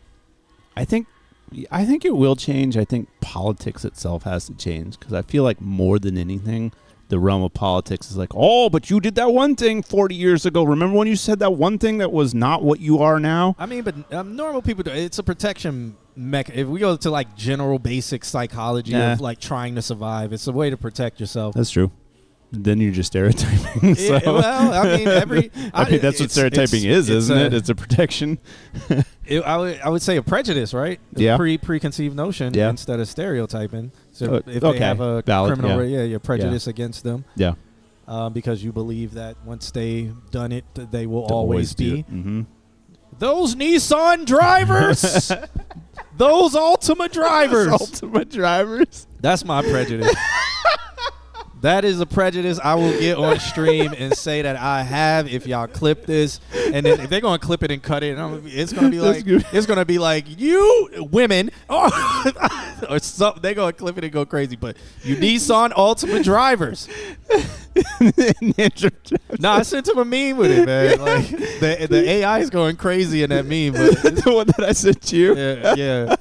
I think it will change. I think politics itself has to change because I feel like more than anything, the realm of politics is like, oh, but you did that one thing 40 years ago. Remember when you said that one thing that was not what you are now? I mean, but normal people do. It's a protection mechanism. If we go to like general basic psychology of like trying to survive, it's a way to protect yourself. That's true. Then you're just stereotyping. So. Well, I mean, that's what stereotyping is, isn't it? It's a protection. I would say a prejudice, right? Yeah. Preconceived notion instead of stereotyping. So if okay. they have a Valid, criminal, you're prejudiced against them. Yeah. Because you believe that once they've done it, they will always be. Mm-hmm. Those Nissan drivers, those Ultima drivers. That's my prejudice. That is a prejudice I will get on stream and say that I have if y'all clip this. And then if they're going to clip it and cut it, it's going to be like you women or something. They're going to clip it and go crazy. But you Nissan Ultima drivers. No, I sent him a meme with it, man. Like the AI is going crazy in that meme. But the one that I sent you? Yeah.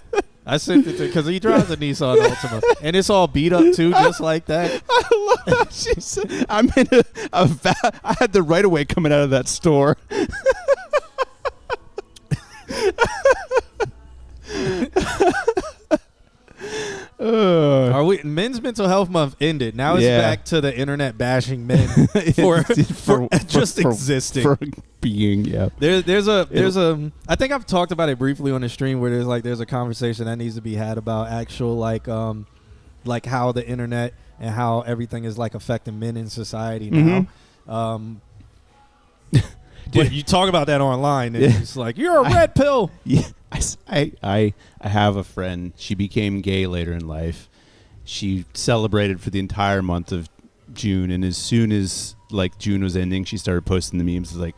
I sent it to because he drives a Nissan Altima, and it's all beat up too, just like that. I love how she said, I'm in I had the right of way coming out of that store. Are we? Men's Mental Health Month ended. Now it's back to the internet bashing men for existing. For being, There's a. I think I've talked about it briefly on the stream where there's a conversation that needs to be had about actual like how the internet and how everything is like affecting men in society now. But you talk about that online, and it's like you're a red pill. Yeah, I have a friend. She became gay later in life. She celebrated for the entire month of June, and as soon as like June was ending, she started posting the memes like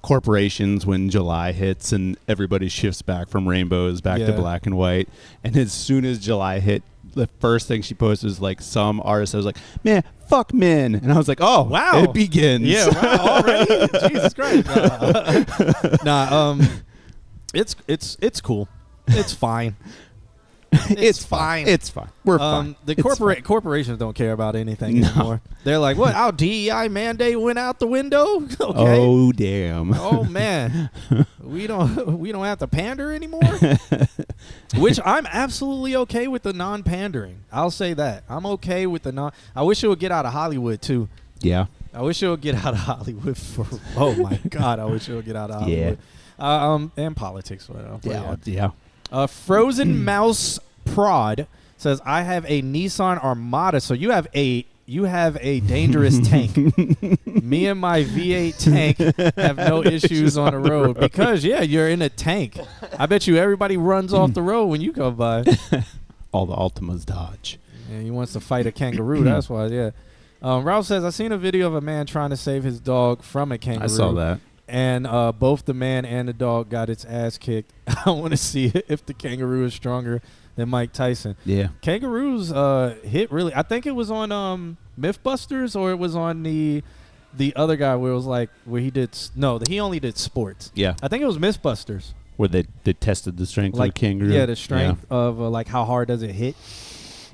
corporations when July hits and everybody shifts back from rainbows back to black and white. And as soon as July hit, the first thing she posted was like some artist. I was like, man, fuck men. And I was like, oh, wow, it begins. Yeah, wow, already? Jesus Christ. It's cool. It's fine. It's fine. It's fine. We're fine. The corporations don't care about anything anymore. They're like, what? Our DEI mandate went out the window? Okay. Oh, damn. Oh, man. we don't have to pander anymore? Which I'm absolutely okay with the non-pandering. I'll say that. I'm okay with the non. I wish it would get out of Hollywood too. Yeah. I wish it would get out of Hollywood for. Oh my God! I wish it would get out of Hollywood. Yeah. And politics. Yeah. Frozen Mouse Prod says, "I have a Nissan Armada, so you have a dangerous tank. Me and my V8 tank have no issues on the road because you're in a tank. I bet you everybody runs off the road when you come by. All the Ultimas dodge. Yeah, he wants to fight a kangaroo. That's why. Yeah." Ralph says, "I seen a video of a man trying to save his dog from a kangaroo. I saw that. And both the man and the dog got its ass kicked. I want to see if the kangaroo is stronger than Mike Tyson." Yeah. Kangaroos hit really. I think it was on Mythbusters or it was on the other guy where it was like where he did he only did sports. Yeah. I think it was Mythbusters. Where they tested the strength like, of the kangaroo. Yeah, the strength of like how hard does it hit.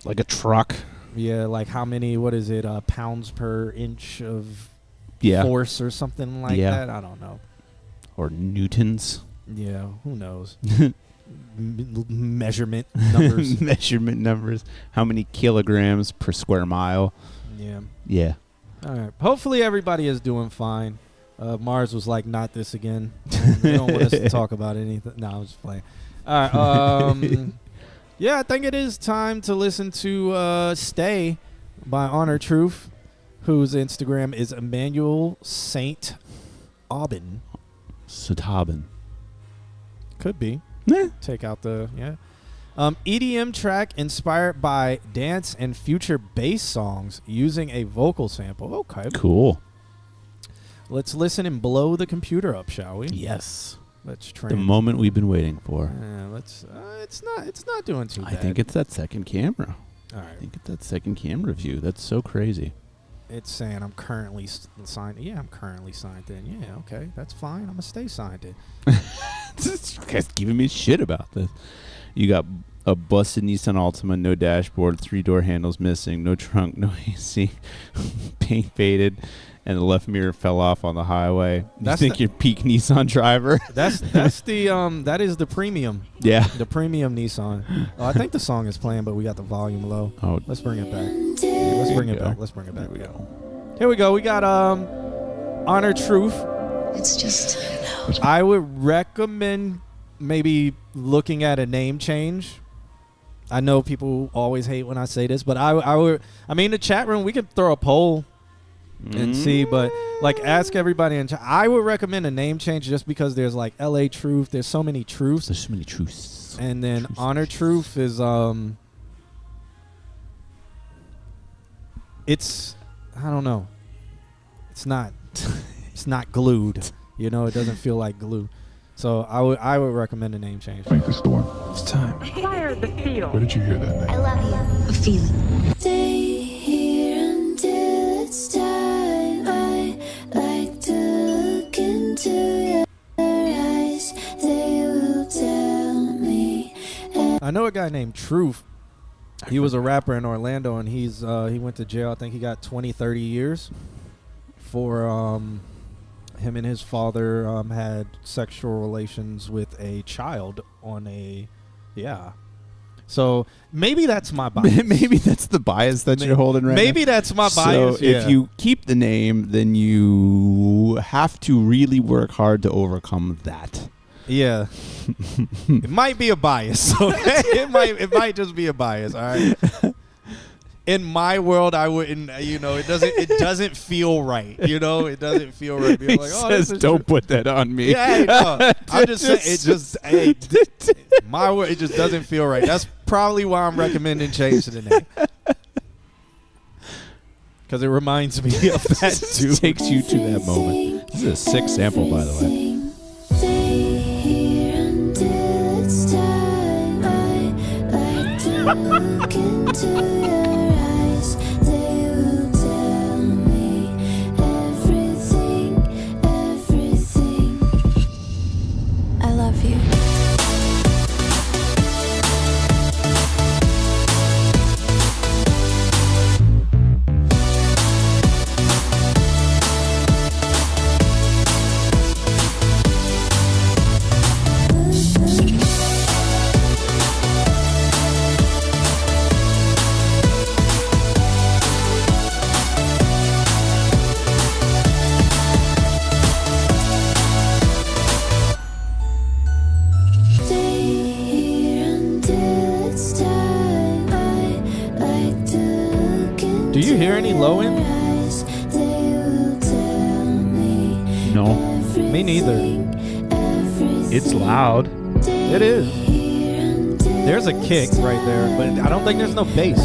Like a truck. Yeah, like how many, pounds per inch of force or something like that. I don't know. Or newtons. Yeah, who knows? Measurement numbers. Measurement numbers. How many kilograms per square mile? Yeah. Yeah. All right. Hopefully everybody is doing fine. Mars was like, not this again. They don't want us to talk about anything. No, I was just playing. All right. Yeah, I think it is time to listen to Stay by Honor Truth, whose Instagram is Emmanuel Saint Aubin. Satabin. Could be. Yeah. Take out the, EDM track inspired by dance and future bass songs using a vocal sample. Okay. Cool. Let's listen and blow the computer up, shall we? Yes. Let's try. The moment we've been waiting for. Let's. It's not doing too bad. I think it's that second camera. All right. I think it's that second camera view. That's so crazy. it's saying I'm currently signed. Yeah, I'm currently signed in. Yeah, okay, that's fine. I'm gonna stay signed in. This guy's giving me shit about this. You got a busted Nissan Altima, no dashboard, 3-door handles missing, no trunk, no AC, paint faded, and the left mirror fell off on the highway. You think you're peak Nissan driver? That's the that is the premium. Yeah, the premium Nissan. Oh, I think the song is playing, but we got the volume low. Oh, let's bring it back. Yeah, let's bring it back. Let's bring it back. Here we go. Here we go. We got Honor Truth. It's just. I would recommend maybe looking at a name change. I know people always hate when I say this, but I would. I mean, the chat room, we could throw a poll and see, but like ask everybody in chat. I would recommend a name change just because there's like LA Truth. There's so many truths. There's so many truths. And then Honor Truth is it's I don't know. It's not glued. You know, it doesn't feel like glue. So I would recommend a name change. I think this is the one. It's time. Fire the field. Where did you hear that name? I love you. A feeling. Stay here until it's time. I like to look into your eyes. They will tell me. I know a guy named Truth. He was a rapper in Orlando, and he went to jail. I think he got 20, 30 years for him and his father had sexual relations with a child on a, yeah. So maybe that's my bias. Maybe that's the bias that you're holding right Maybe now. that's my So bias. if you keep the name, then you have to really work hard to overcome that. Yeah. It might be a bias. Okay? It might just be a bias. All right. In my world, I wouldn't. You know, it doesn't feel right. You know, it doesn't feel right. Being like, oh, says, don't put that on me. Yeah, no. I'm just saying. It just my word. It just doesn't feel right. That's probably why I'm recommending change to the name. Because it reminds me of that too. Takes you to that moment. This is a sick sample, by the way. Stay here until it's time. I like to look into your eyes. They will tell me everything, everything. I love you. Do you hear any low end? No. Me neither. It's loud. It is. There's a kick right there, but I don't think there's no bass.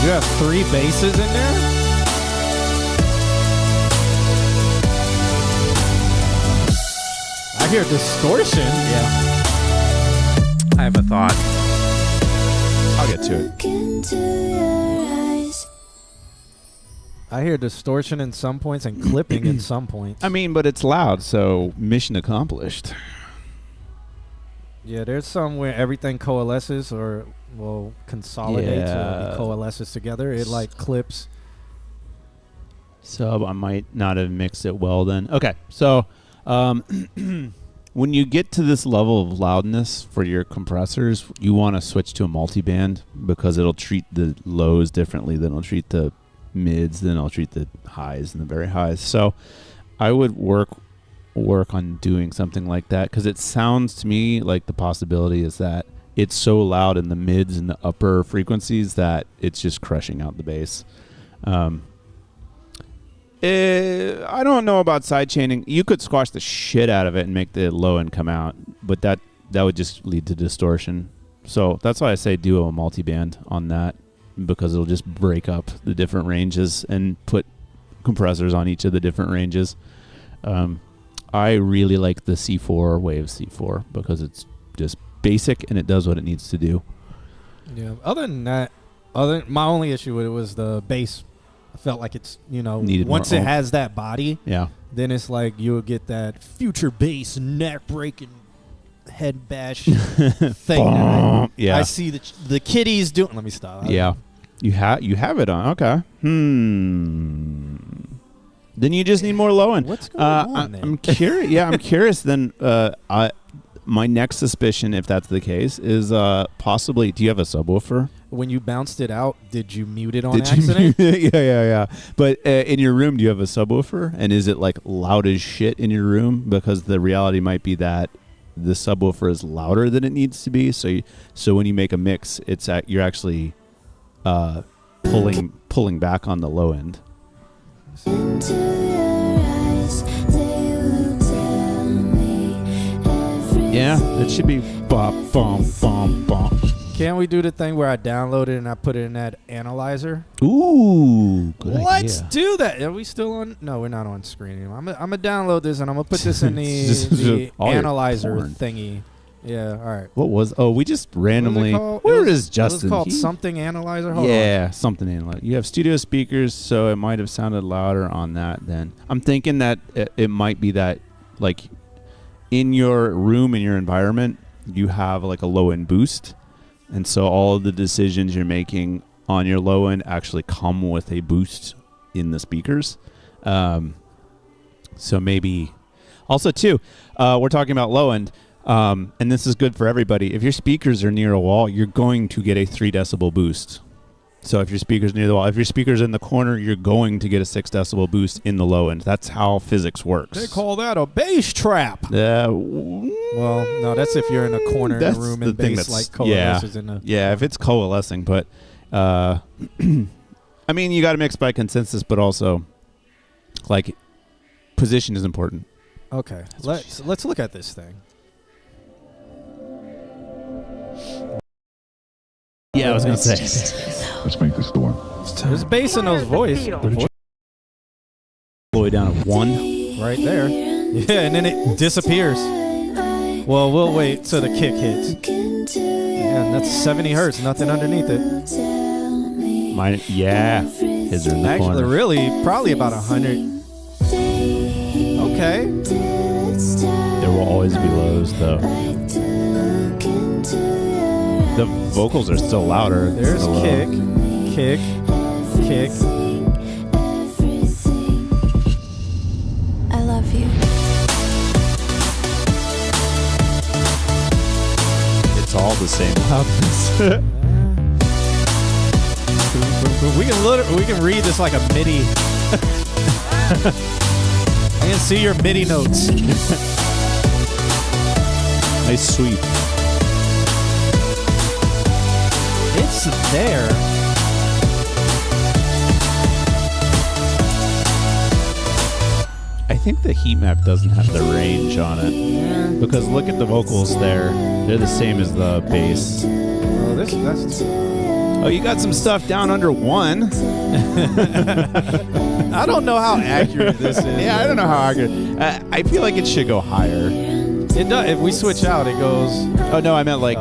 You have 3 basses in there? I hear distortion. Yeah. I have a thought. I'll get to it. I hear distortion in some points and clipping in some points. I mean, but it's loud, so mission accomplished. Yeah, there's some where everything coalesces or consolidates or it coalesces together. It like clips. So I might not have mixed it well then. Okay, so when you get to this level of loudness for your compressors, you want to switch to a multiband because it'll treat the lows differently than it'll treat the mids, then it'll treat the highs and the very highs. So I would work on doing something like that because it sounds to me like the possibility is that it's so loud in the mids and the upper frequencies that it's just crushing out the bass. I don't know about side chaining. You could squash the shit out of it and make the low end come out, but that would just lead to distortion. So that's why I say do a multi-band on that, because it'll just break up the different ranges and put compressors on each of the different ranges. I really like the C4 Waves C4 because it's just basic and it does what it needs to do. Yeah. Other than that, my only issue with it was the bass. I felt like it's, Needed once more it oomph. has that body, Yeah. then it's like you'll get that future bass neck breaking head bash thing. that Yeah. I see the kiddies doing. Let me stop. Yeah. You have it on. Okay. Then you just need more low end. What's going on then? I'm curious. Yeah, I'm curious. Then my next suspicion, if that's the case, is possibly. Do you have a subwoofer? When you bounced it out, did you mute it on Did you accident? mute it? Yeah. But in your room, do you have a subwoofer? And is it like loud as shit in your room? Because the reality might be that the subwoofer is louder than it needs to be. So when you make a mix, you're actually pulling back on the low end. Into your eyes, they will tell me everything. Yeah, it should be bop, bom, bom, bom. Can we do the thing where I download it and I put it in that analyzer? Ooh, good Let's idea. do that. Are we still on? No, we're not on screen anymore. I'm gonna download this and I'm gonna put this in Just the all your analyzer porn. thingy. Yeah, all right. What was? Oh, we just randomly. Where is Justin? It was called He- something analyzer. Hold Yeah, something analyzer. You have studio speakers, so it might have sounded louder on that. Then I'm thinking that it might be that, like, in your room, in your environment, you have like a low end boost, and so all of the decisions you're making on your low end actually come with a boost in the speakers. So maybe also too, we're talking about low end. And this is good for everybody. If your speakers are near a wall, you're going to get a 3 decibel boost. So if your speaker's near the wall, if your speaker's in the corner, you're going to get a 6 decibel boost in the low end. That's how physics works. They call that a bass trap. Well, no, that's if you're in a corner in a That's room the and thing bass that's- like coalesces in a. Yeah, if it's coalescing, but I mean, you got to mix by consensus, but also like position is important. Okay, let's look at this thing. Yeah, I was gonna say. Let's make this the one. There's bass in those voice. All the way down to 1. Right there. Yeah, and then it disappears. Well, we'll wait till the kick hits. Yeah, and that's 70 hertz, nothing underneath it. Mine, yeah. His are in the Actually, corner. really, probably about 100. Okay. There will always be lows, though. The vocals are still louder. There's the low. kick. I love you. It's all the same loudness. We can read this like a MIDI. I can see your MIDI notes. Nice sweep. It's there. I think the heat map doesn't have the range on it. Because look at the vocals there. They're the same as the bass. Oh, that's. Oh, you got some stuff down under 1. I don't know how accurate this is. Yeah, I don't know how accurate. I feel like it should go higher. It does. If we switch out, it goes. Oh no, I meant like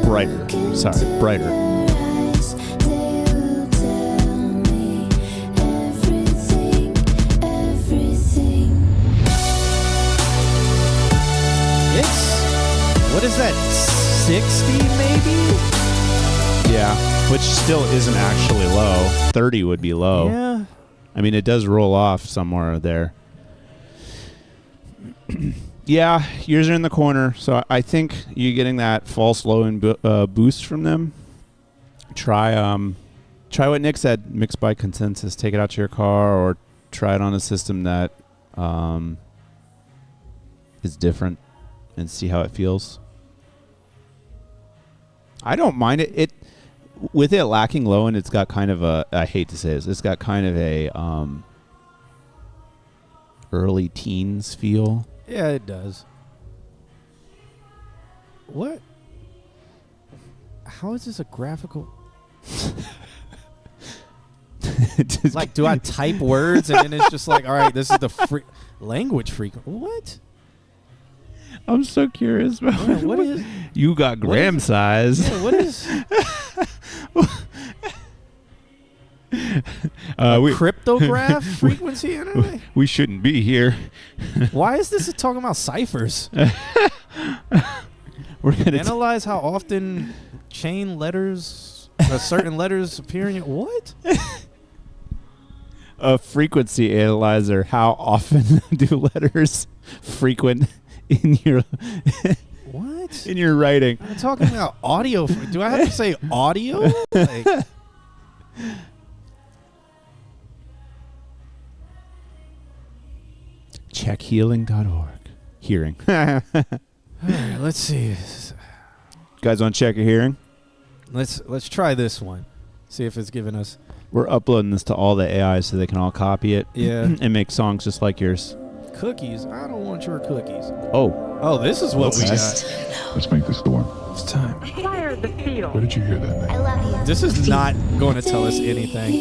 brighter. Sorry, brighter. What is that? 60 maybe? Yeah, which still isn't actually low. 30 would be low. Yeah. I mean, it does roll off somewhere there. Yeah, yours are in the corner, so I think you're getting that false low and boost from them. Try what Nick said, mix by consensus. Take it out to your car, or try it on a system that is different, and see how it feels. I don't mind it. It with it lacking low, and it's got kind of a. I hate to say this. It's got kind of a early teens feel. Yeah, it does. What? How is this a graphical? Like, do I type words and then it's just like, all right, this is the language frequency? What? I'm so curious about what is. You got gram size. Yeah, what is. Cryptograph frequency anyway? We shouldn't be here. Why is this talking about ciphers? We're gonna analyze how often chain letters, certain letters appear in your what? A frequency analyzer. How often do letters frequent in your what in your writing? I'm talking about audio. Do I have to say audio? Like, checkhealing.org. Hearing. all right, let's see. You guys want to check your hearing? Let's try this one. See if it's giving us. We're uploading this to all the AIs so they can all copy it. Yeah. And make songs just like yours. Cookies. I don't want your cookies. Oh, this is what we got. Let's make this the one. It's time. Fire the field. Where did you hear that name? I love you. This is not going to tell us anything.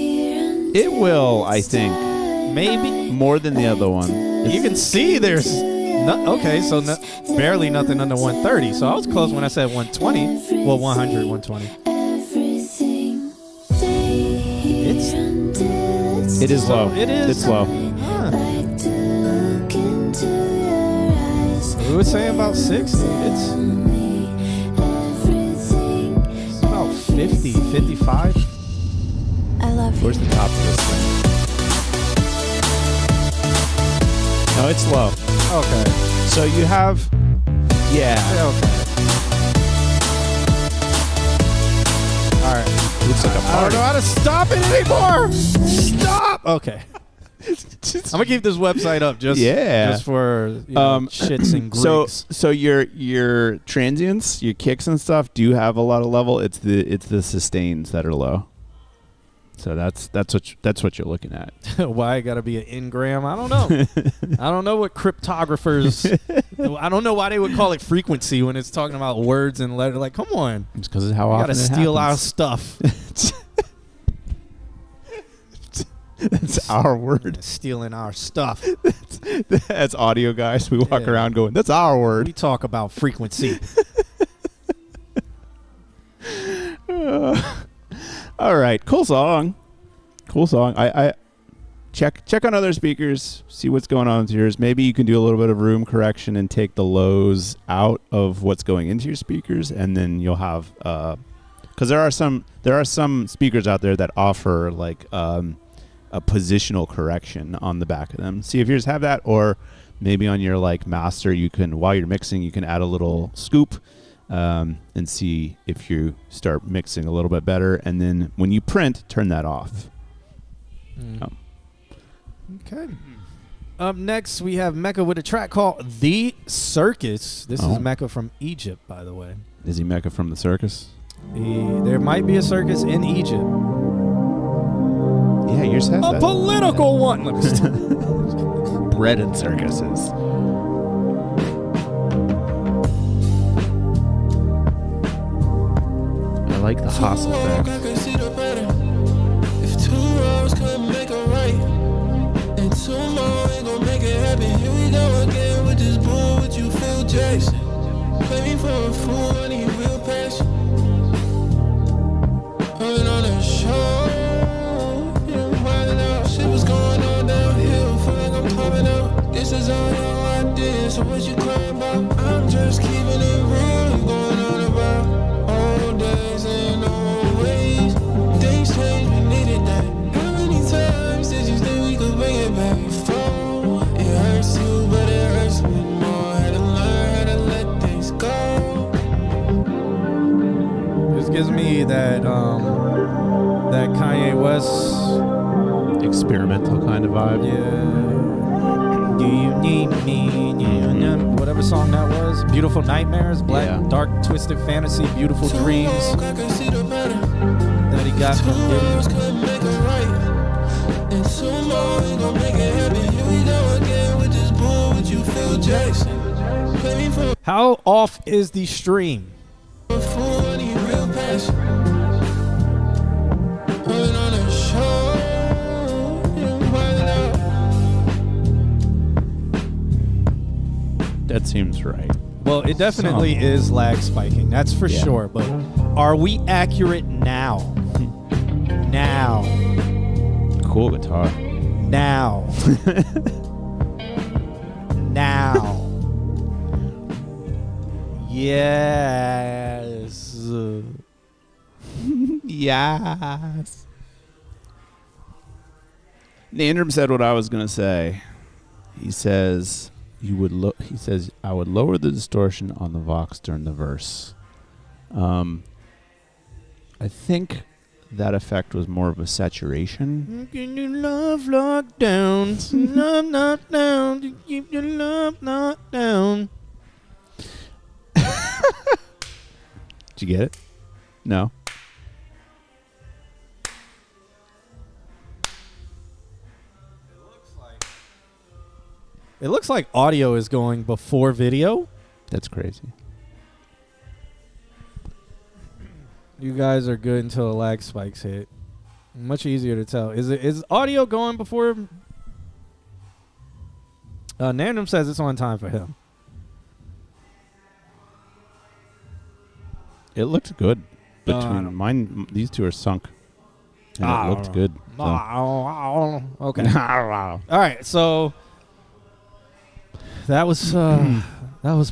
it will, I think, Maybe. more than the other one. You can see there's okay, so barely nothing under 130. So I was close when I said 120. Well, 100, 120. It is low. It is. It's low. Huh. We were saying about 60. It's about 50, 55. I love you. Where's the top of this thing? No, it's low. Okay. So you have, yeah. Okay. All right. Looks like a I don't party. know how to stop it anymore. Stop. Okay. I'm gonna keep this website up just for shits and Greeks. So your transients, your kicks and stuff do have a lot of level. It's the sustains that are low. So that's what you're looking at. Why it gotta be an engram? I don't know. I don't know what cryptographers. I don't know why they would call it frequency when it's talking about words and letters. Like, come on, It's because of how you often gotta it steal our happens. stuff. That's our word. Stealing our stuff. As audio guys, we walk Yeah. around going, "That's our We word." talk about frequency. All right, cool song. I check on other speakers, see what's going on with yours. Maybe you can do a little bit of room correction and take the lows out of what's going into your speakers, and then you'll have because there are some speakers out there that offer like a positional correction on the back of them. See if yours have that, or maybe on your like master, you can, while you're mixing, you can add a little scoop and see if you start mixing a little bit better. And then when you print, turn that off. Okay. Up next, we have Mecca with a track called "The Circus." This is Mecca from Egypt, by the way. Is he Mecca from the circus? There might be a circus in Egypt. Yeah, yours has A that. political one. Let me stop. Bread and circuses. I like the Haas effect. If two wrongs couldn't make a right, and two more ain't gonna make it happen. Here we go again with this bull with you, Phil Jackson. Play me for a fool, I need real passion. I've been on a show, wildin' out. Shit was going on downhill, feel like I'm popping out. This is all your idea, so what you crying about? I'm just keeping it real, going on about old days and old ways. Things change, we needed that. How many times did you think we could bring it back before? It hurts you, but it hurts me more. Had to learn how to let things go. This gives me that Kanye West Experimental kind of vibe. Do you need me? Whatever song that was. Beautiful Nightmares, Black, Dark, Twisted Fantasy, Beautiful Dreams that he got from Diddy. And two more ain't gonna make it happen. Here we go again with How off is the stream? That seems right. Well, it definitely is lag spiking. That's for sure. But are we accurate now? Now. Cool guitar. Now. Now. Yes. Yes. Nandrum said what I was gonna say. He says I would lower the distortion on the Vox during the verse. I think that effect was more of a saturation. Can you love locked down? Love not down. To keep your love not down. Did you get it? No. It looks like audio is going before video. That's crazy. You guys are good until the lag spikes hit. Much easier to tell. Is audio going before? Nandum says it's on time for him. It looked good. Between mine, these two are sunk. And it looked good. So. Okay. All right. So that was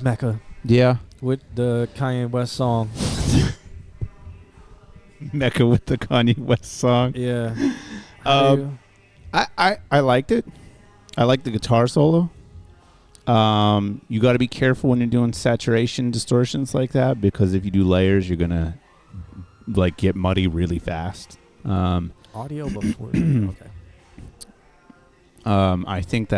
Mecca Yeah. with the Kanye West song. Mecca with the Kanye West song. Yeah. I liked it. I liked the guitar solo. You got to be careful when you're doing saturation distortions like that, because if you do layers, you're gonna like get muddy really fast. Audio before. Okay. I think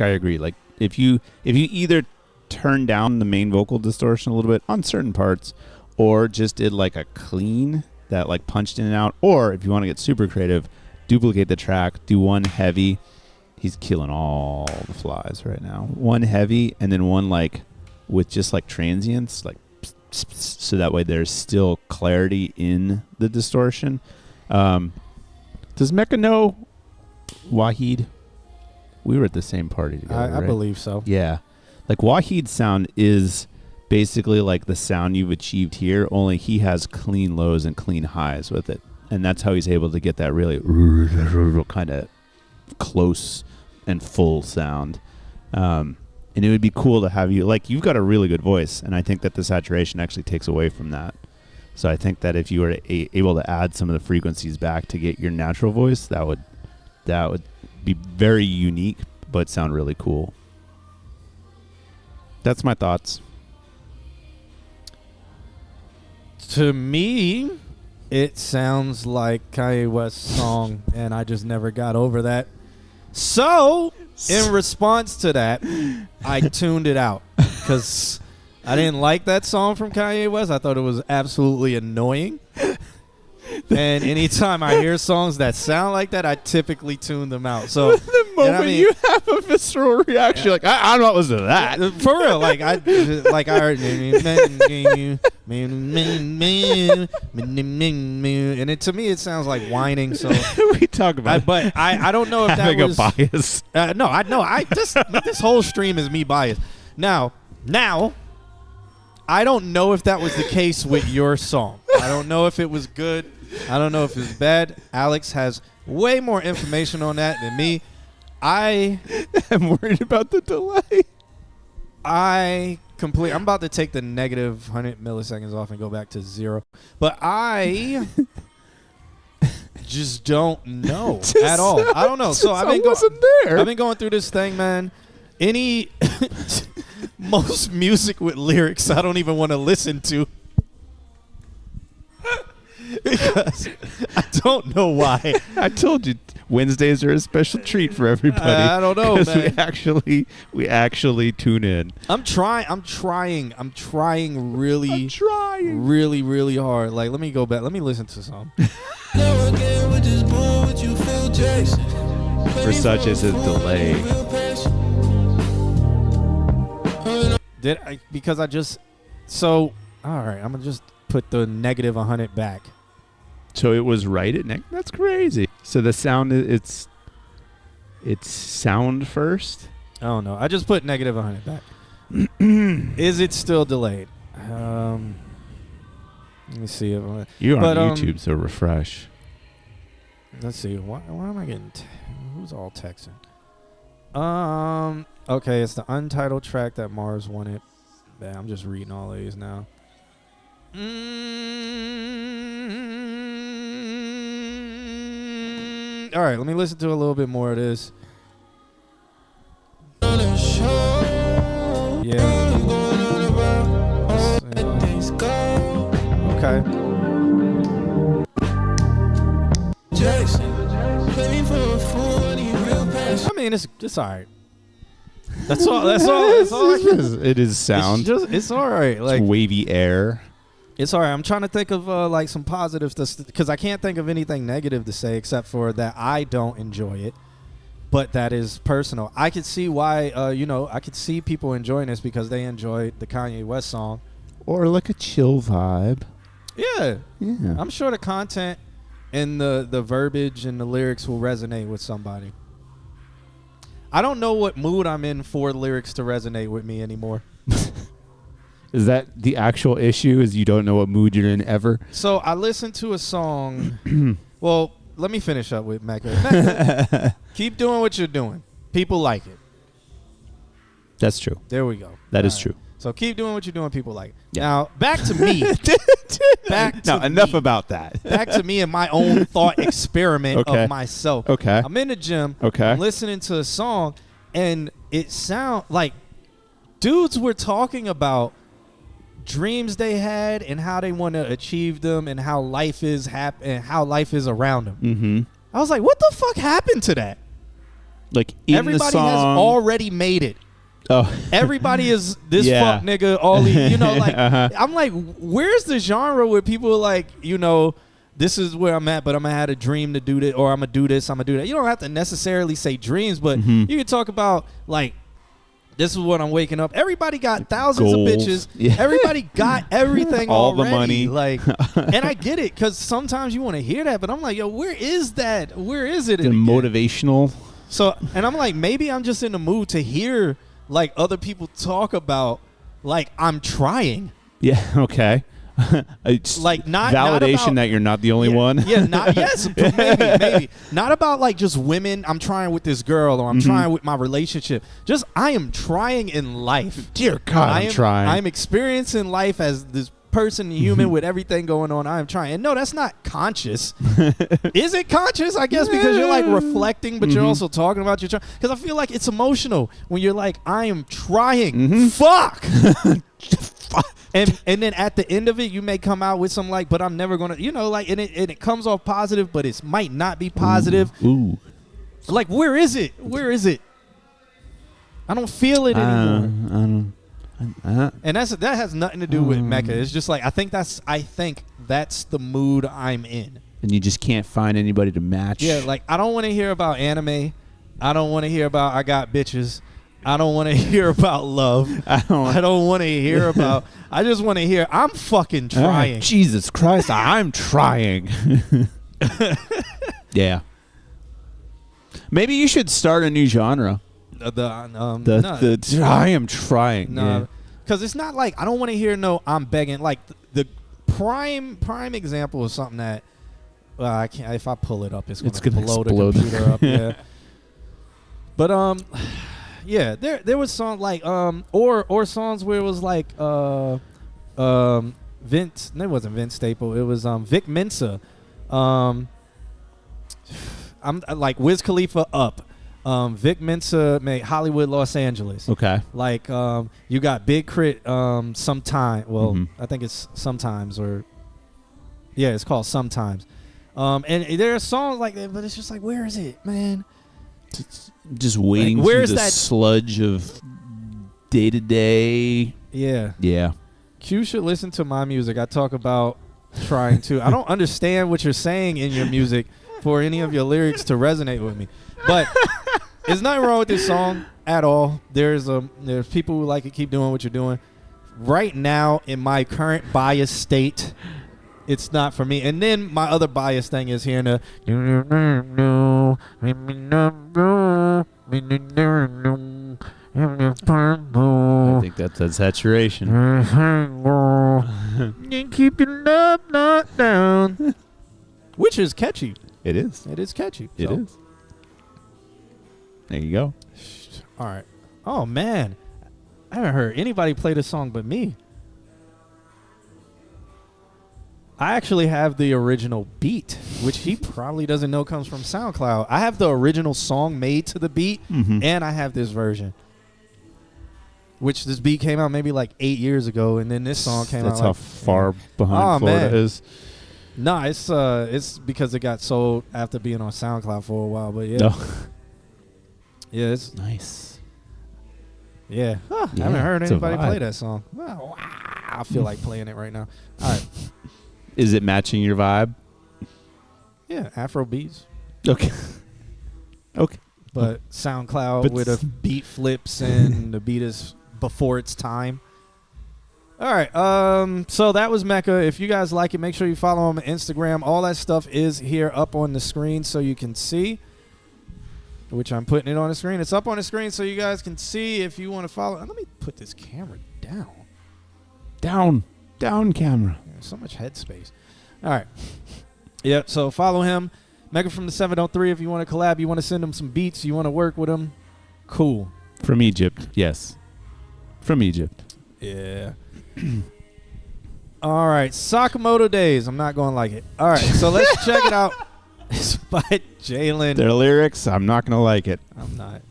I agree. Like if you either turn down the main vocal distortion a little bit on certain parts, or just did like a clean that like punched in and out, or if you want to get super creative, duplicate the track, do one heavy. He's killing all the flies right now. One heavy and then one like with just like transients, like pss, pss, pss, so that way there's still clarity in the distortion. Does Mecca know Wahid? We were at the same party together. I right? believe so. Yeah. Like Wahid's sound is basically like the sound you've achieved here, only he has clean lows and clean highs with it. And that's how he's able to get that really kind of close and full sound. And it would be cool to have you, like, you've got a really good voice, and I think that the saturation actually takes away from that. So I think that if you were able to add some of the frequencies back to get your natural voice, that would be very unique, but sound really cool. That's my thoughts. To me, it sounds like Kanye West's song, and I just never got over that. So, in response to that, I tuned it out because I didn't like that song from Kanye West. I thought it was absolutely annoying. And anytime I hear songs that sound like that, I typically tune them out. So The moment you have a visceral reaction, like, I'm not listening to that. For real, like I heard, and to me it sounds like whining. So We talk about but I don't know if that having was a bias. no, I know. This whole stream is me biased. Now, I don't know if that was the case with your song. I don't know if it was good. I don't know if it's bad. Alex has way more information on that than me. I'm worried about the delay. I'm about to take the negative 100 milliseconds off and go back to 0. But I just don't know at all. I don't know. So I've been going through this thing, man. Most music with lyrics I don't even want to listen to. Because I don't know why. I told you Wednesdays are a special treat for everybody. I don't know, man. We actually tune in. I'm trying really hard. Like, let me go back. Let me listen to some. For such is a delay. Because I just all right. I'm gonna just put the negative 100 back. So it was right at That's crazy. So the sound it's sound first. I don't know. I just put negative 100 back. Is it still delayed? Let me see. You're on YouTube, so refresh. Let's see. Why am I getting? Who's all texting? Okay, it's the untitled track that Mars wanted. Man, I'm just reading all of these now. All right, let me listen to a little bit more of this. Yeah. Okay. I mean, it's all right. That's all. That's all. It is sound. It's all right. Like it's wavy air. It's all right. I'm trying to think of like some positives because I can't think of anything negative to say except for that I don't enjoy it, but that is personal. I could see why. I could see people enjoying this because they enjoyed the Kanye West song, or like a chill vibe. Yeah. Yeah. I'm sure the content and the verbiage and the lyrics will resonate with somebody. I don't know what mood I'm in for lyrics to resonate with me anymore. Is that the actual issue? Is you don't know what mood you're in ever? So I listened to a song. Well, let me finish up with Mecca. Keep doing what you're doing. People like it. That's true. There we go. That is true. So keep doing what you're doing. People like it. Yeah. Now, back to me. Enough about that. Back to me and my own thought experiment Okay. of myself. Okay. I'm in the gym. Okay. I'm listening to a song, and it sounds like dudes were talking about dreams they had and how they want to achieve them and how life is and how life is around them. Mm-hmm. I was like, what the fuck happened to that? Like in Everybody the song, has already made it. Oh, Everybody is this Yeah. fuck nigga. All the, like I'm like, where's the genre where people are like, this is where I'm at, but I'm gonna have a dream to do this, or I'm gonna do this, I'm gonna do that. You don't have to necessarily say dreams, but you can talk about like, this is what I'm waking up. Everybody got thousands Goals. of bitches. Yeah. Everybody got everything All the already. money. Like, and I get it because sometimes you want to hear that, but I'm like, yo, where is that? Where is it? the again? motivational. So, and I'm like, maybe I'm just in the mood to hear like other people talk about like I'm trying. Yeah. Okay. It's Like not validation about, that you're not the only one. Yeah, not yes, maybe not about like just women. I'm trying with this girl, or I'm trying with my relationship. Just I am trying in life. Dear God, I'm trying. I'm experiencing life as this person, human with everything going on. I am trying, and no, that's not conscious. Is it conscious? I guess because you're like reflecting, but you're also talking about your trying. Because I feel like it's emotional when you're like, I am trying. Fuck. And then at the end of it, you may come out with some like, but I'm never gonna, like, and it comes off positive, but it might not be positive. Ooh. Like, where is it? Where is it? I don't feel it anymore. And that has nothing to do with Mecca. It's just like I think that's the mood I'm in. And you just can't find anybody to match. Yeah, like I don't want to hear about anime. I don't want to hear about I got bitches. I don't want to hear about love. I don't want to hear about. I just want to hear I'm fucking trying. Jesus Christ, I'm trying. Yeah. Maybe you should start a new genre. I am trying. No, because it's not like I don't want to hear I'm begging. Like the prime example of something that I can't. If I pull it up, it's gonna blow explode. the computer up. Yeah. But yeah, there was songs like or songs where it was like Vince. No, it wasn't Vince Staple. It was Vic Mensa. I'm like Wiz Khalifa Up. Vic Mensa made Hollywood, Los Angeles. Okay. Like you got Big Crit Sometime. Well, I think it's Sometimes or yeah, it's called Sometimes. And there are songs like that, but it's just like, where is it, man? Just waiting like, where's through the that sludge of day to day. Yeah. Yeah. Q should listen to my music. I talk about trying to. I don't understand what you're saying in your music for any of your lyrics to resonate with me. But there's nothing wrong with this song. at all. There's people who like to keep doing what you're doing. Right now, in my current bias state, it's not for me. And then my other bias thing is hearing the. I think that's that saturation. Keep your love not down. Which is catchy. It is. It is catchy. It is. There you go. All right. Oh, man. I haven't heard anybody play this song but me. I actually have the original beat, which he probably doesn't know comes from SoundCloud. I have the original song made to the beat, and I have this version. Which this beat came out maybe like 8 years ago, and then this song came That's out. how far behind Florida is. No, it's because it got sold after being on SoundCloud for a while. But yeah, yeah, it's nice. Yeah, I haven't heard anybody play that song. Wow, I feel like playing it right now. All right, is it matching your vibe? Yeah, Afro beats. Okay. Okay. But SoundCloud with a beat flips and the beat is before its time. All right. So that was Mecca. If you guys like it, make sure you follow him on Instagram. All that stuff is here up on the screen so you can see. Which I'm putting it on the screen. It's up on the screen so you guys can see if you want to follow. Let me put this camera down. Down camera. There's so much headspace. All right. Yeah, so follow him. Mecca from the 703. If you want to collab, you want to send him some beats, you want to work with him, cool. From Egypt, yes. From Egypt. Yeah. All right, Sakamoto Days. I'm not going to like it. All right, so let's check it out. It's by Jalen. Their lyrics, I'm not going to like it. I'm not.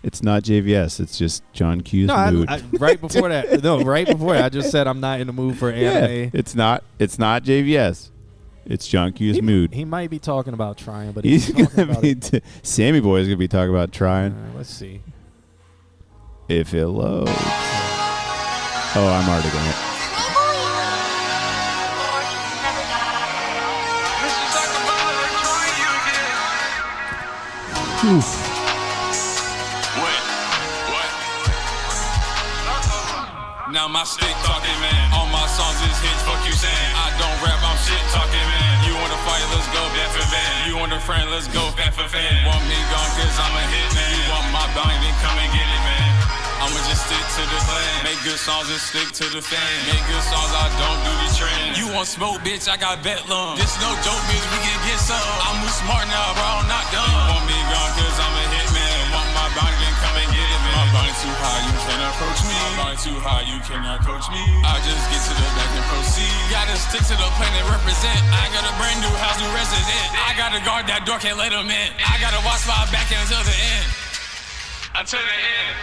It's not JVS. It's just John Q's mood. Right before that. No, right before that. I just said I'm not in the mood for anime. It's not JVS. It's John Q's mood. He might be talking about trying, but he's going to be... Sammy Boy is going to be talking about trying. Let's see. If it loads. Oh, I'm already going to... Oof. Now my stick talking, man. All my songs is hits, fuck you saying. I don't rap, I'm shit talking, man. You want to fight, let's go, fan for fan. You want a friend, let's go, fan for fan. Want me gone, cause I'm a hit, man. You want my bang, then come and get it, man. I'ma just stick to the plan. Make good songs and stick to the fan. Make good songs, I don't do the trend. You want smoke, bitch, I got bet lung. This no joke, bitch, we can get some. I move smart now, bro, I'm not dumb. You want me gone, cause I'm a hit, man. Want my bang, then come and get it, man. My bang too high, you cannot approach me. My bang too high, you cannot coach me. I just get to the back and proceed. Gotta stick to the plan and represent. I got a brand new house, new resident. I gotta guard that door, can't let them in. I gotta watch my back until the end. Until the end.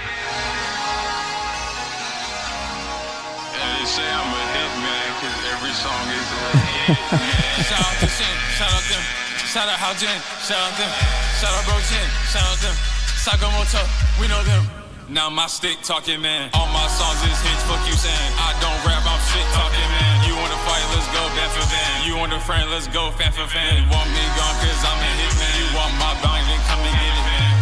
They say I'm a hit man, cause every song is a hit man. Shout out to Shin, shout out them, shout out Haojin, shout out them, shout out Bro Jin, shout out them, Sakamoto, we know them. Now my stick talking, man. All my songs is hits, fuck you saying. I don't rap, I'm shit talking, man. You wanna fight, let's go, fan for fan. You want a friend, let's go, fan for fan. You want me gone, cause I'm a hit man. You want my bang, then come and get it, man.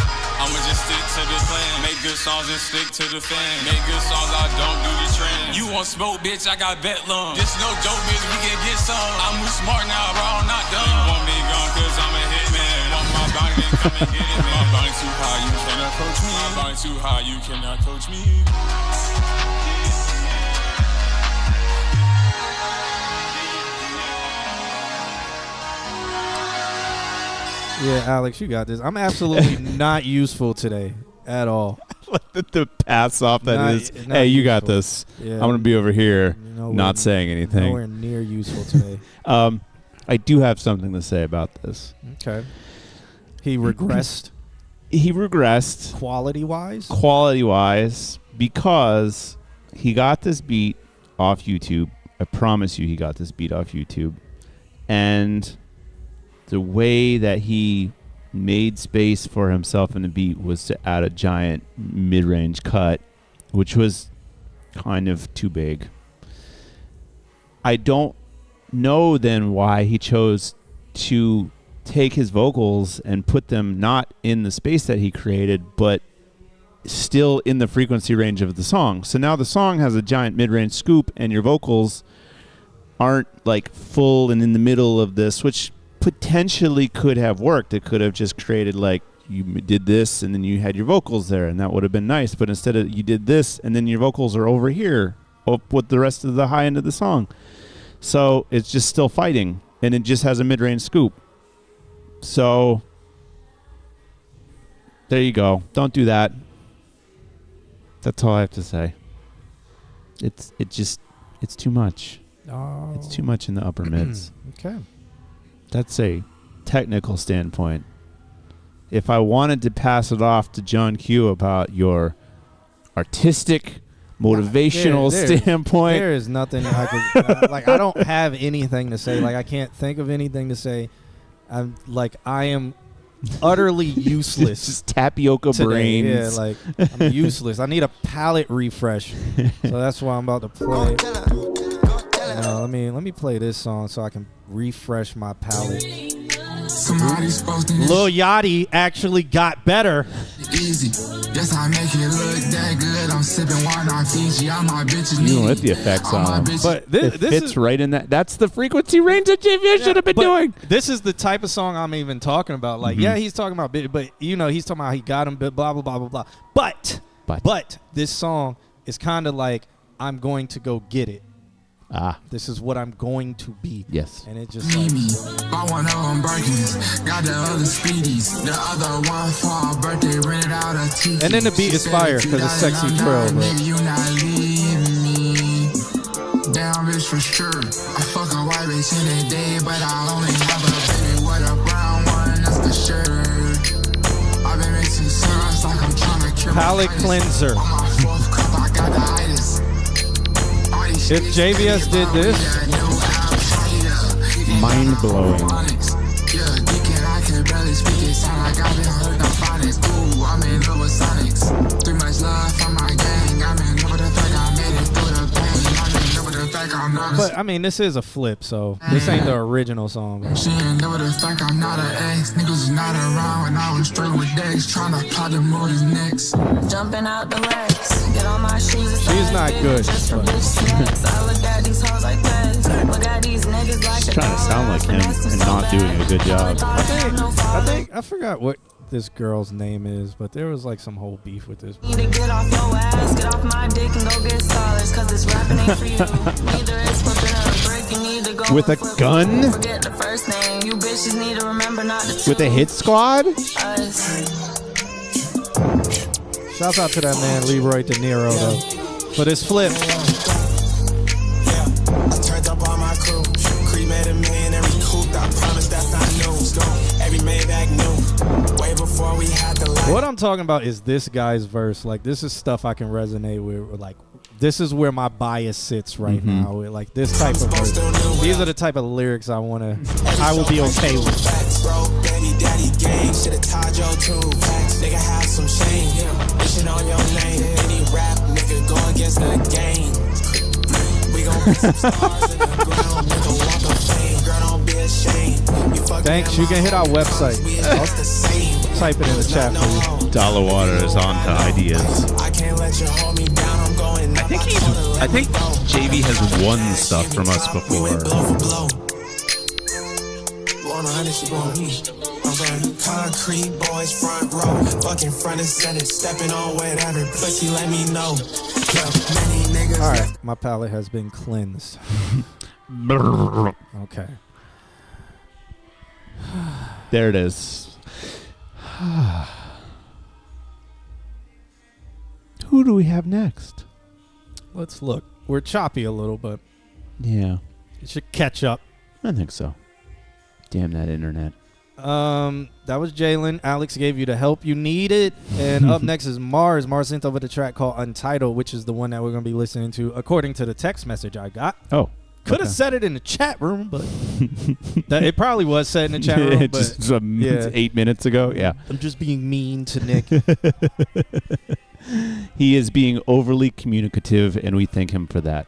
I'ma just stick to the plan. Make good songs and stick to the fan. Make good songs, I don't do the trend. You want smoke, bitch, I got bet lung. This no joke, bitch, we can get some. I move smart now, bro, I'm not dumb. You want me gone, cause I'm a hit man. Want my bang, then come and get it, man. My bang too high, you cannot coach me. My bang too high, you cannot coach me. Yeah, Alex, you got this. I'm absolutely not useful today at all. The pass off that is. Hey, you got this. Yeah. I'm going to be over here not saying anything. Nowhere near useful today. I do have something to say about this. Okay. He regressed. He regressed. Quality-wise? Quality-wise, because he got this beat off YouTube. I promise you he got this beat off YouTube. And the way that he made space for himself in the beat was to add a giant mid-range cut, which was kind of too big. I don't know then why he chose to take his vocals and put them not in the space that he created, but still in the frequency range of the song. So now the song has a giant mid-range scoop, and your vocals aren't like full and in the middle of this, which potentially could have worked. It could have just created like you did this and then you had your vocals there, and that would have been nice. But instead of you did this and then your vocals are over here up with the rest of the high end of the song. So it's just still fighting, and it just has a mid-range scoop. So there you go. Don't do that. That's all I have to say. It's too much. Oh. It's too much in the upper mids. Okay. That's a technical standpoint. If I wanted to pass it off to John Q about your artistic, motivational standpoint, there is nothing I could like. I don't have anything to say. Like, I can't think of anything to say. I am utterly useless. Just tapioca today. brains. Yeah, like I'm useless. I need a palate refresh. So that's why I'm about to play. Let me play this song so I can refresh my palate. Somebody's supposed to Lil Yachty actually got better. easy. Yes, I make it look that good. I'm sipping wine on Fiji. All my bitches You need don't let the effects on them. But It this fits is right in that. That's the frequency range that JVS should have been but doing. This is the type of song I'm even talking about. Like, yeah, he's talking about, but he's talking about he got him, blah blah blah blah blah. But this song is kind of like I'm going to go get it. This is what I'm going to be. Yes. And it just like, me. I want to on Birkins. Got the other speedies. The other one for our birthday. Rented out a ticket. and then the beat is fire because it's sexy trill. Nigga, you not leaving me. Down bitch for sure. I fuck a white bitch in a day, but I only have a baby with a brown one. That's the shirt. I've been mixing syrups like I'm trying to cure Palate my itis. cleanser. On my fourth cup, I got the itis. If JVS did this, Mind blowing. Yeah, deacon, I can barely speak it. Sound like I've been hurt on phonics. Ooh, I'm in love with Sonics. Too much love from my gang. I'm in love with the fact I made it through the pain. I'm in love with the fact I'm not but I mean, this is a flip, so this ain't the original song. She ain't know the fact I'm not an ex. Niggas was not around when I was straight with Dex. Tryna plot the movies next. Jumping out the wax, get on my shoes. She's not good. I look at these hoes like this. Look at these niggas like She's trying to sound like him and not doing a good job. I forgot what this girl's name is, but there was like some whole beef with this. Need to get off your ass, get off my dick and go get solids, cause this rapping ain't for you. Neither is flipping a brick, you need to go With a flip. gun? Forget the first name, you bitches need to remember not to With a hit squad? Shouts out to that man Leroy De Niro though for this flip. Turned up all my crew. Creed made $1 million every coupe. I promise that's not news. Every Maybach new. Way before we had the light. What I'm talking about is this guy's verse. Like, this is stuff I can resonate with. Like, this is where my bias sits right now. With, like, this type of verse. These are the type of lyrics I will be okay with. Facts, bro. Baby daddy gang. Should've tied your too. Facts. Nigga have some shame. This shit on your name. Any rap nigga go against the game. We gon' put some stars in the ground. Nigga walk of fame. Girl, don't be ashamed. Thanks. You can hit our website. I'll type it in the chat for you. Dollar Water is on to ideas. I can't let you hold me down. I'm going up. I think JV has won stuff from us before. Blow for blow. 100, she want me. Okay. Concrete boys front row. Fucking front and center. Stepping on whatever. Pussy, let me know. Many niggas. All right. My palate has been cleansed. Okay. There it is. Who do we have next? Let's look. We're choppy a little, but Yeah, it should catch up. I think so. Damn that internet. That was Jalen. Alex gave you the help you needed. And up next is Mars. Mars sent over the track called Untitled, which is the one that we're going to be listening to according to the text message I got. Oh. Could have said it in the chat room, but it probably was said in the chat room. But Just 8 minutes ago. Yeah. I'm just being mean to Nick. He is being overly communicative, and we thank him for that.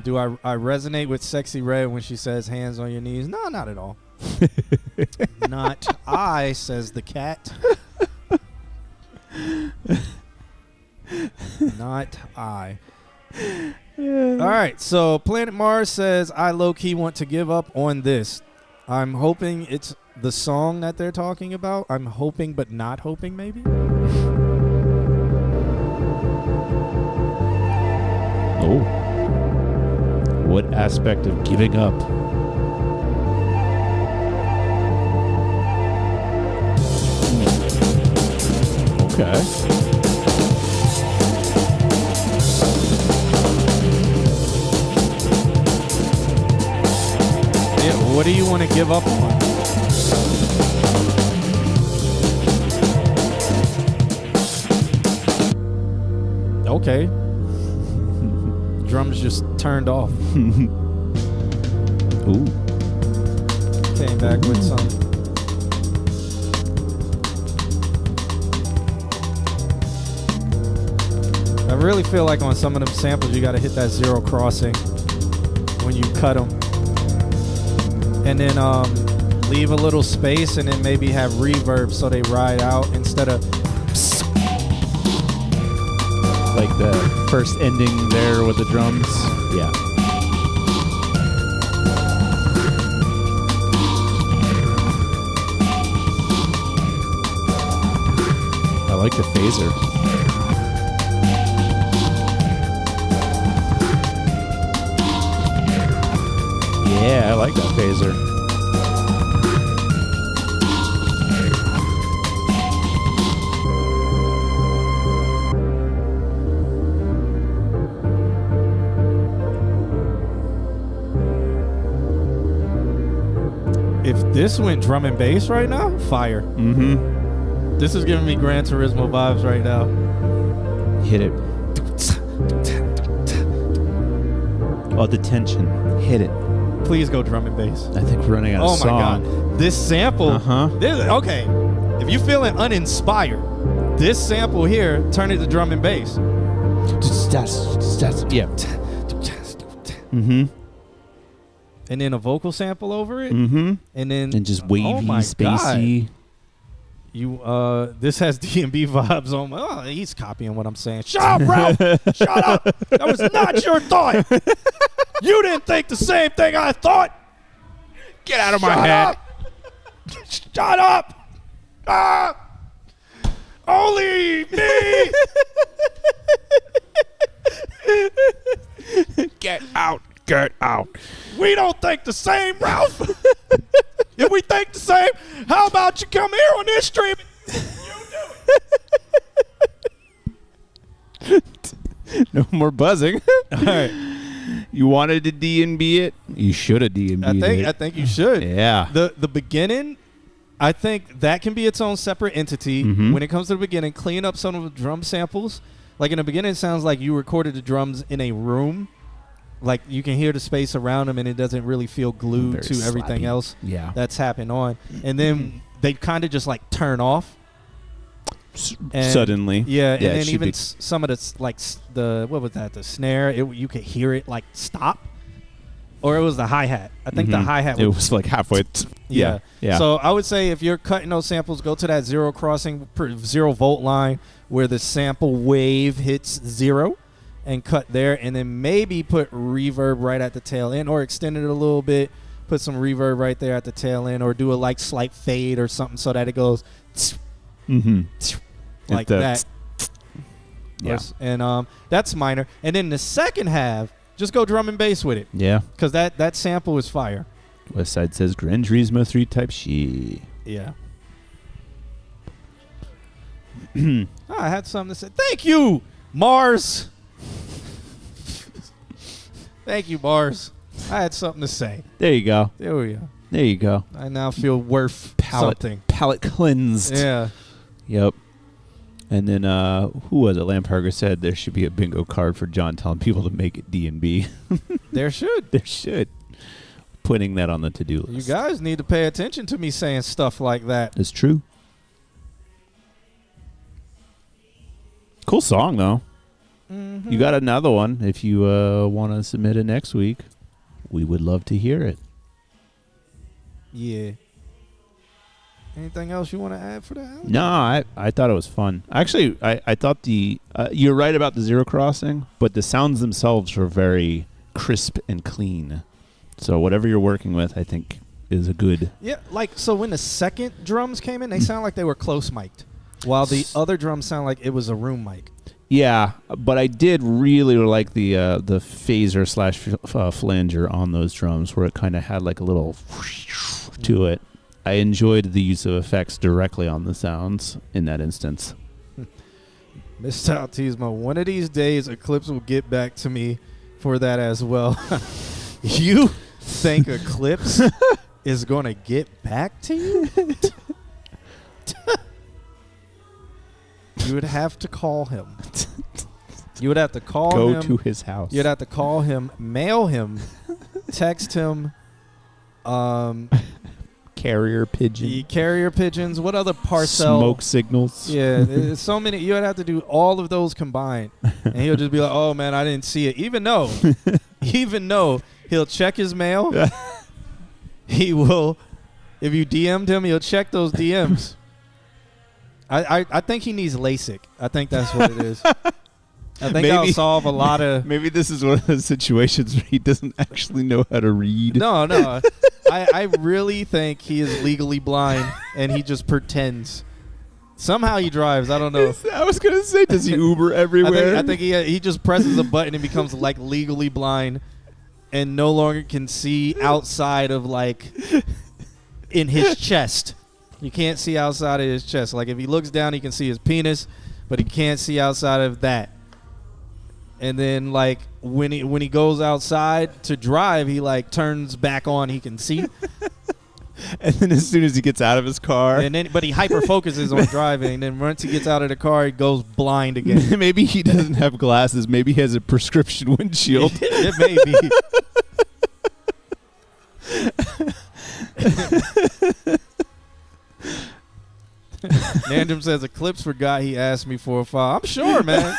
Do I resonate with Sexy Red when she says hands on your knees? No, not at all. Not I, says the cat. Not I. All right, so Planet Mars says, I low-key want to give up on this. I'm hoping it's the song that they're talking about. I'm hoping but not hoping, maybe? Oh. What aspect of giving up? Okay. Yeah, what do you want to give up on? Okay. Drums just turned off. Ooh. Came back with some. I really feel like on some of them samples you got to hit that zero crossing when you cut them. And then leave a little space and then maybe have reverb so they ride out instead of like the first ending there with the drums. Yeah. I like the phaser. Yeah, I like that phaser. If this went drum and bass right now, fire. Mm-hmm. This is giving me Gran Turismo vibes right now. Hit it. Oh, the tension. Hit it. Please go drum and bass. I think we're running out of song. Oh my god. This sample. Okay. If you're feeling uninspired, this sample here, turn it to drum and bass. Yeah. Mm-hmm. And then a vocal sample over it. Mm-hmm. And then just wavy, oh my spacey. God. You this has D&B vibes on my he's copying what I'm saying. Shut up, Ralph! Shut up! That was not your thought. You didn't think the same thing I thought. Get out of my head. Shut up! Ah! Only me! Get out. Get out. We don't think the same, Ralph. If we think the same, how about you come here on this stream? You do it. No more buzzing. All right. You wanted to D&B it? You should have D&B it. I think you should. Yeah. The beginning, I think that can be its own separate entity. Mm-hmm. When it comes to the beginning, clean up some of the drum samples. Like in the beginning, it sounds like you recorded the drums in a room. Like you can hear the space around them and it doesn't really feel glued to everything else that's happened on. And then they kind of just like turn off. Suddenly. Yeah, and then even some of the, like the, what was that, the snare, you could hear it like stop. Or it was the hi-hat. I think the hi-hat was like halfway. Yeah. So I would say if you're cutting those samples, go to that zero crossing, 0 volt line where the sample wave hits 0 and cut there, and then maybe put reverb right at the tail end or extend it a little bit, put some reverb right there at the tail end or do a like slight fade or something so that it goes like that. Yeah. And that's minor. And then the second half, just go drum and bass with it. Yeah. Because that sample is fire. West Side says Gran Turismo 3 type she. Yeah. I had something to say. Thank you, Mars. Thank you, Mars. I had something to say. There you go. There we go. There you go. I now feel worth something. Palate cleansed. Yeah. Yep. And then who was it? Lamparger said there should be a bingo card for John telling people to make it D&B. There should. There should. Putting that on the to-do list. You guys need to pay attention to me saying stuff like that. It's true. Cool song, though. Mm-hmm. You got another one. If you want to submit it next week, we would love to hear it. Yeah. Anything else you want to add for that? No, I thought it was fun. Actually, I thought you're right about the zero crossing, but the sounds themselves were very crisp and clean. So whatever you're working with, I think, is a good. Yeah, like, so when the second drums came in, they sound like they were close mic'd, while the other drums sound like it was a room mic. Yeah, but I did really like the phaser / flanger on those drums, where it kind of had like a little to it. I enjoyed the use of effects directly on the sounds in that instance. Mr. Autismo, one of these days Eclipse will get back to me for that as well. You think Eclipse is going to get back to you? You would have to call him. You would have to call him. Go to his house. You'd have to call him, mail him, text him. Carrier pigeon. Carrier pigeons. What other parcel? Smoke signals. Yeah, there's so many. You would have to do all of those combined. And he'll just be like, oh, man, I didn't see it. Even though he'll check his mail. He will. If you DM'd him, he'll check those DMs. I think he needs LASIK. I think that's what it is. I think that'll solve a lot of. Maybe this is one of those situations where he doesn't actually know how to read. No. I really think he is legally blind and he just pretends. Somehow he drives. I don't know. I was gonna say, does he Uber everywhere? I think he just presses a button and becomes like legally blind and no longer can see outside of like in his chest. You can't see outside of his chest. Like if he looks down, he can see his penis, but he can't see outside of that. And then like when he goes outside to drive, he like turns back on. He can see. And then as soon as he gets out of his car, but he hyper focuses on driving. And then once he gets out of the car, he goes blind again. Maybe he doesn't have glasses. Maybe he has a prescription windshield. It may be. Nandrum says Eclipse forgot he asked me for a file. I'm sure, man.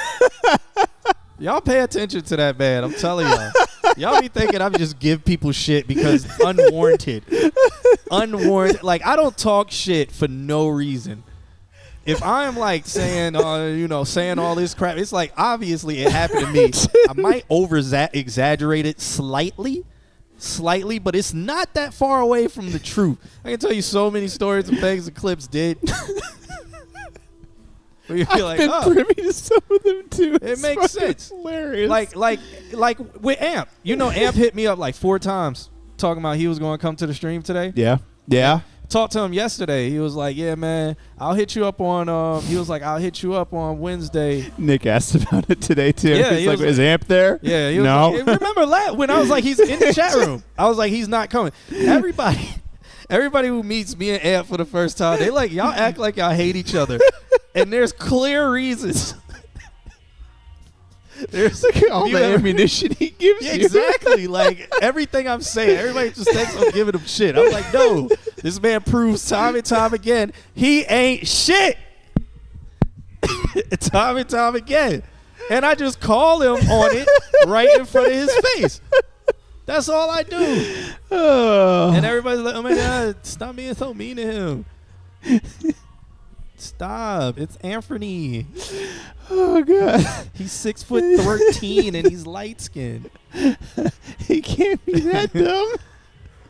Y'all pay attention to that man. I'm telling y'all. Y'all be thinking I'm just give people shit because unwarranted. Like, I don't talk shit for no reason. If I'm like saying, saying all this crap, it's like obviously it happened to me. I might exaggerate it slightly, but it's not that far away from the truth. I can tell you so many stories of things Eclipse did. Where you're I've been privy to some of them too. It makes sense. Hilarious. Like with Amp. Amp hit me up like 4 times talking about he was going to come to the stream today. Yeah. Talked to him yesterday. He was like, "Yeah, man, I'll hit you up on." He was like, "I'll hit you up on Wednesday." Nick asked about it today too. Yeah, he's like, "Is Amp there?" Yeah, he was no. Like, remember when I was like, "He's in the chat room." I was like, "He's not coming." Everybody who meets me and Amp for the first time, they like y'all act like y'all hate each other, and there's clear reasons. There's like all the ammunition he gives you. Exactly. Like everything I'm saying, everybody just thinks I'm giving him shit. I'm like, no, this man proves time and time again he ain't shit. Time and time again. And I just call him on it right in front of his face. That's all I do. And everybody's like, oh my God, stop being so mean to him. Stop. It's Anthony. Oh, God. He's 6'13" and he's light skinned. He can't be that dumb.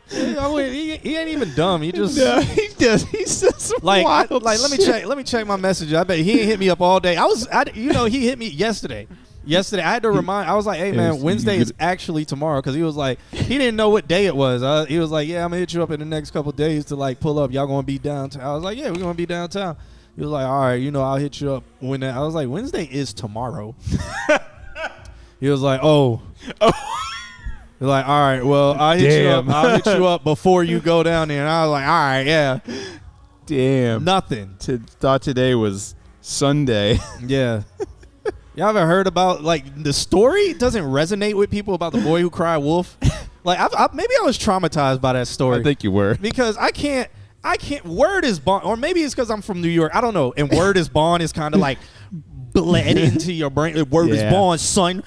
He ain't even dumb. He just he does. He's just wild let me check my message. I bet he ain't hit me up all day. He hit me yesterday. Yesterday, I had to remind. I was like, "Hey man, Wednesday is actually tomorrow," because he was like, he didn't know what day it was. He was like, "Yeah, I'm gonna hit you up in the next couple of days to like pull up. Y'all gonna be downtown?" I was like, "Yeah, we're gonna be downtown." He was like, "All right, I'll hit you up when." I was like, "Wednesday is tomorrow." He was like, "Oh." He's like, "All right, well, I'll hit you up. I'll hit you up before you go down there." And I was like, "All right, yeah." Damn. Nothing. Thought today was Sunday. Yeah. Y'all ever heard about like the story doesn't resonate with people about the boy who cried wolf? Like maybe I was traumatized by that story. I think you were. Because I can't word is bond, or maybe it's because I'm from New York. I don't know. And word is bond is kind of like bled into your brain. The word is Yeah. born, son.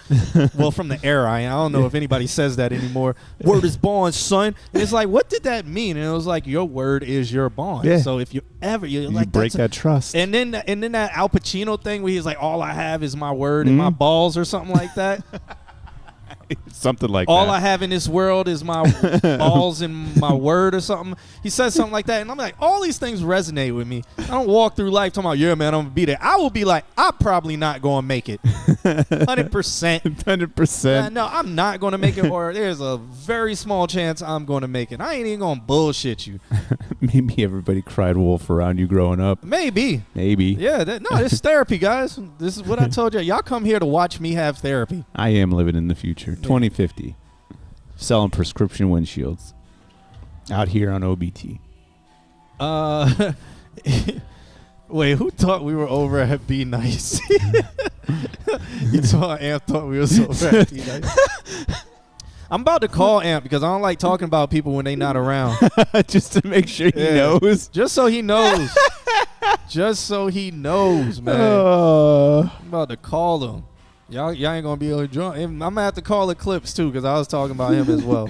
Well, from the era, I don't know if anybody says that anymore. Word is born, son. And it's like, what did that mean? And it was like, your word is your bond. Yeah. So if you You like break that's that trust. and then that Al Pacino thing where he's like, all I have is my word and my balls or something like that. Something like All that. I have in this world is my balls and my word or something. He says something like that. And I'm like, all these things resonate with me. I don't walk through life talking about, yeah, man, I'm going to be there. I will be like, I'm probably not going to make it. 100%. 100%. No, I'm not going to make it, or there's a very small chance I'm going to make it. I ain't even going to bullshit you. Maybe everybody cried wolf around you growing up. Maybe. Yeah, This is therapy, guys. This is what I told you. Y'all come here to watch me have therapy. I am living in the future. 2050. Selling prescription windshields. Out here on OBT. Wait, who thought we were over at Be Nice? You thought Amp thought we was over at Be Nice. I'm about to call Amp because I don't like talking about people when they not around. Just to make sure he knows. Just so he knows. Just so he knows, man. I'm about to call him. Y'all ain't gonna be able to join. I'm gonna have to call Eclipse too because I was talking about him as well.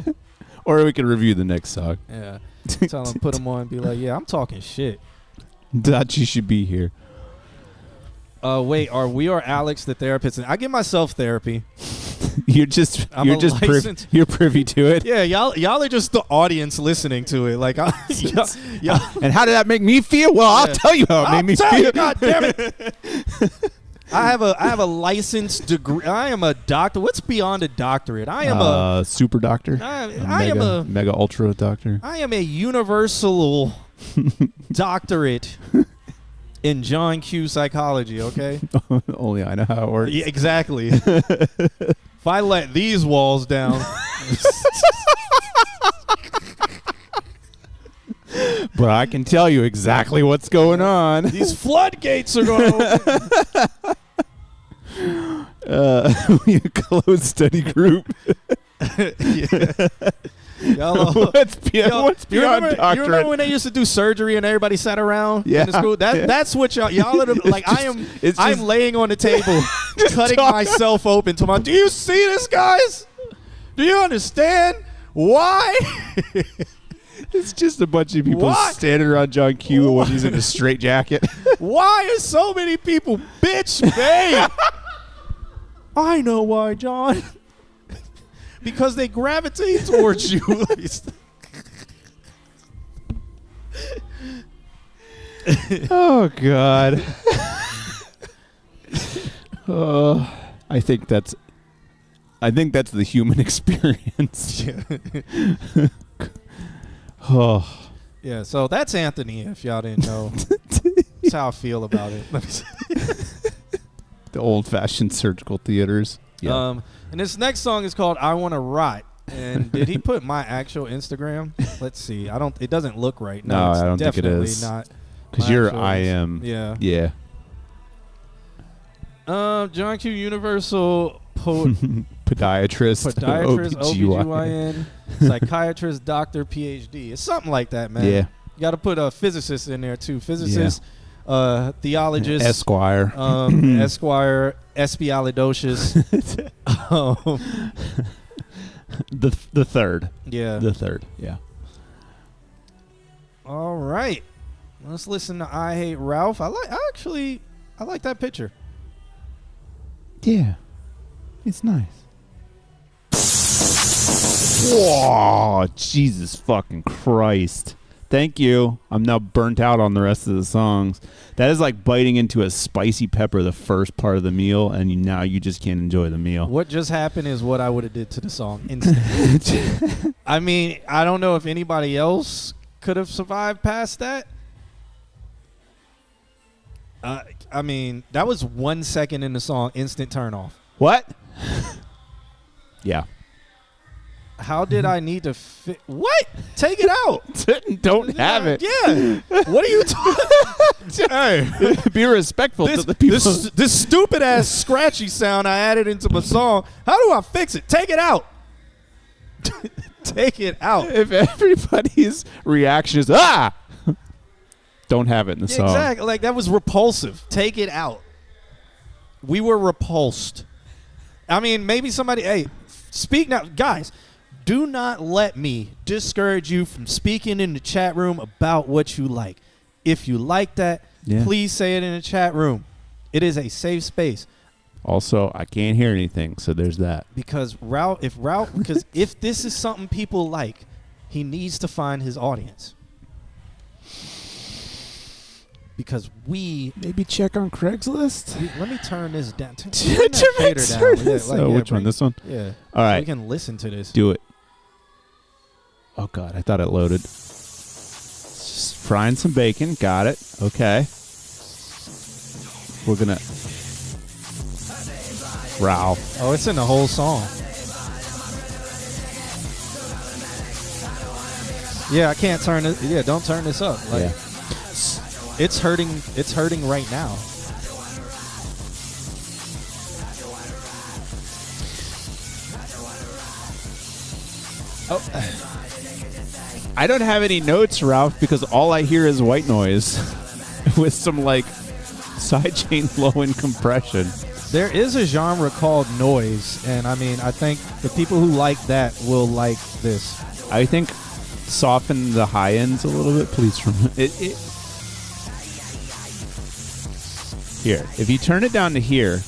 Or we can review the next song. Yeah, tell him put him on and be like, yeah, I'm talking shit. Dachi should be here. Wait, we are Alex the therapist? And I give myself therapy. You're privy to it. Yeah, y'all are just the audience listening to it. Like, y'all. And how did that make me feel? Well, I'll tell you how it made me feel. God damn it. I have a licensed degree. I am a doctor. What's beyond a doctorate? I am a super doctor. I am a mega ultra doctor. I am a universal doctorate in John Q psychology. Okay. Only I know how it works. Yeah, exactly. If I let these walls down. But I can tell you exactly what's going on. These floodgates are going to open. We a closed study group. What's beyond you doctorate? remember when they used to do surgery and everybody sat around in the school? That's what y'all are like. I'm laying on the table, cutting myself open. To do you see this, guys? Do you understand why? It's just a bunch of people standing around John Q when he's in a straight jacket. Why are so many people bitch me? I know why, John. Because they gravitate towards you. Oh God. I think that's the human experience. Oh. Yeah, so that's Anthony, if y'all didn't know. That's how I feel about it. Let me see. The old-fashioned surgical theaters. Yeah. And this next song is called I Wanna Rot. And did he put my actual Instagram? Let's see. It doesn't look right. No, it's I don't think it definitely is. Not. Because you're IM. Yeah. Yeah. John Q Universal Podiatrist, OBGYN, psychiatrist, doctor, PhD. It's something like that, man. Yeah. You got to put a physicist in there too. Physicist, theologist, Esquire, Esquire, espialidocious. The third. Yeah. The third. Yeah. All right. Let's listen to I Hate Ralph. I like that picture. Yeah. It's nice. Whoa, Jesus fucking Christ. Thank you. I'm now burnt out on the rest of the songs. That is like biting into a spicy pepper the first part of the meal, and now you just can't enjoy the meal. What just happened is what I would have did to the song instantly. I mean, I don't know if anybody else could have survived past that. I mean, that was 1 second in the song, instant turn off. What? Yeah. How did I need to fit? What? Take it out. Don't have it. Yeah. What are you talking? Hey, be respectful to the people. This stupid ass scratchy sound I added into my song. How do I fix it? Take it out. Take it out. If everybody's reaction is don't have it in the song. Exactly. Like that was repulsive. Take it out. we were repulsed. I mean, maybe somebody, hey, speak now. Guys, do not let me discourage you from speaking in the chat room about what you like. If you like that, please say it in the chat room. It is a safe space. Also, I can't hear anything, so there's that. Because because if this is something people like, he needs to find his audience. Because maybe check on Craigslist. Let me turn this down. Turn that fader down. Which one? This one? Yeah. All right. So we can listen to this. Do it. Oh God, I thought it loaded. Just frying some bacon. Got it. Okay. We're gonna. Ralph. Oh, it's in the whole song. Yeah, I can't turn it. Yeah, don't turn this up. Like, yeah. It's hurting. It's hurting right now. Oh, I don't have any notes, Ralph, because all I hear is white noise with some like sidechain low end compression. There is a genre called noise, and I mean, I think the people who like that will like this. I think soften the high ends a little bit, please. From it. Here, if you turn it down to here,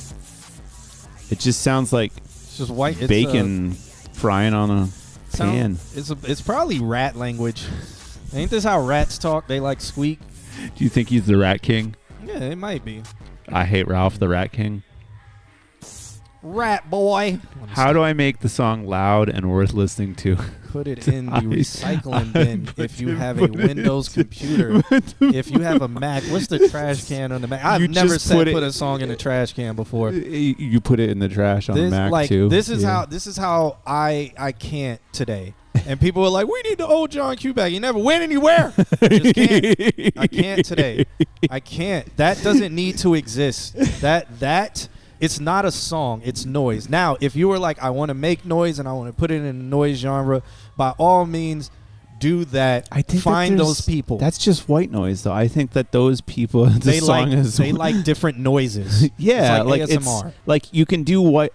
it just sounds like it's just white bacon frying on a pan. It's probably rat language. Ain't this how rats talk? They like squeak. Do you think he's the Rat King? Yeah, it might be. I hate Ralph the Rat King. Rat boy. How do I make the song loud and worth listening to? Put it in the recycling bin if you have a Windows computer. If you have a Mac, what's the trash can on the Mac? I've never said put a song in the trash can before. You put it in the trash on the Mac too. This is how I can't today. And people were like, we need the old John Q back. You never went anywhere. I just can't. I can't today. I can't. That doesn't need to exist. That it's not a song. It's noise. Now, if you were like, I want to make noise and I want to put it in a noise genre, by all means, do that. I think find those people. That's just white noise, though. I think that those people, they like different noises. Yeah, it's like ASMR. It's like you can do what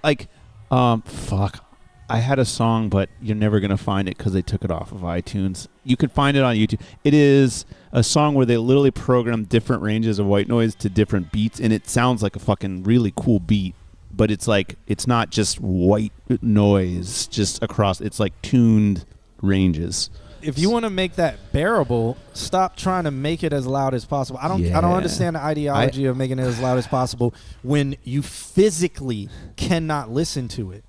fuck. I had a song, but you're never going to find it because they took it off of iTunes. You can find it on YouTube. It is a song where they literally program different ranges of white noise to different beats, and it sounds like a fucking really cool beat, but it's like, it's not just white noise just across, it's like tuned ranges. If you want to make that bearable, stop trying to make it as loud as possible. I don't understand the ideology of making it as loud as possible when you physically cannot listen to it.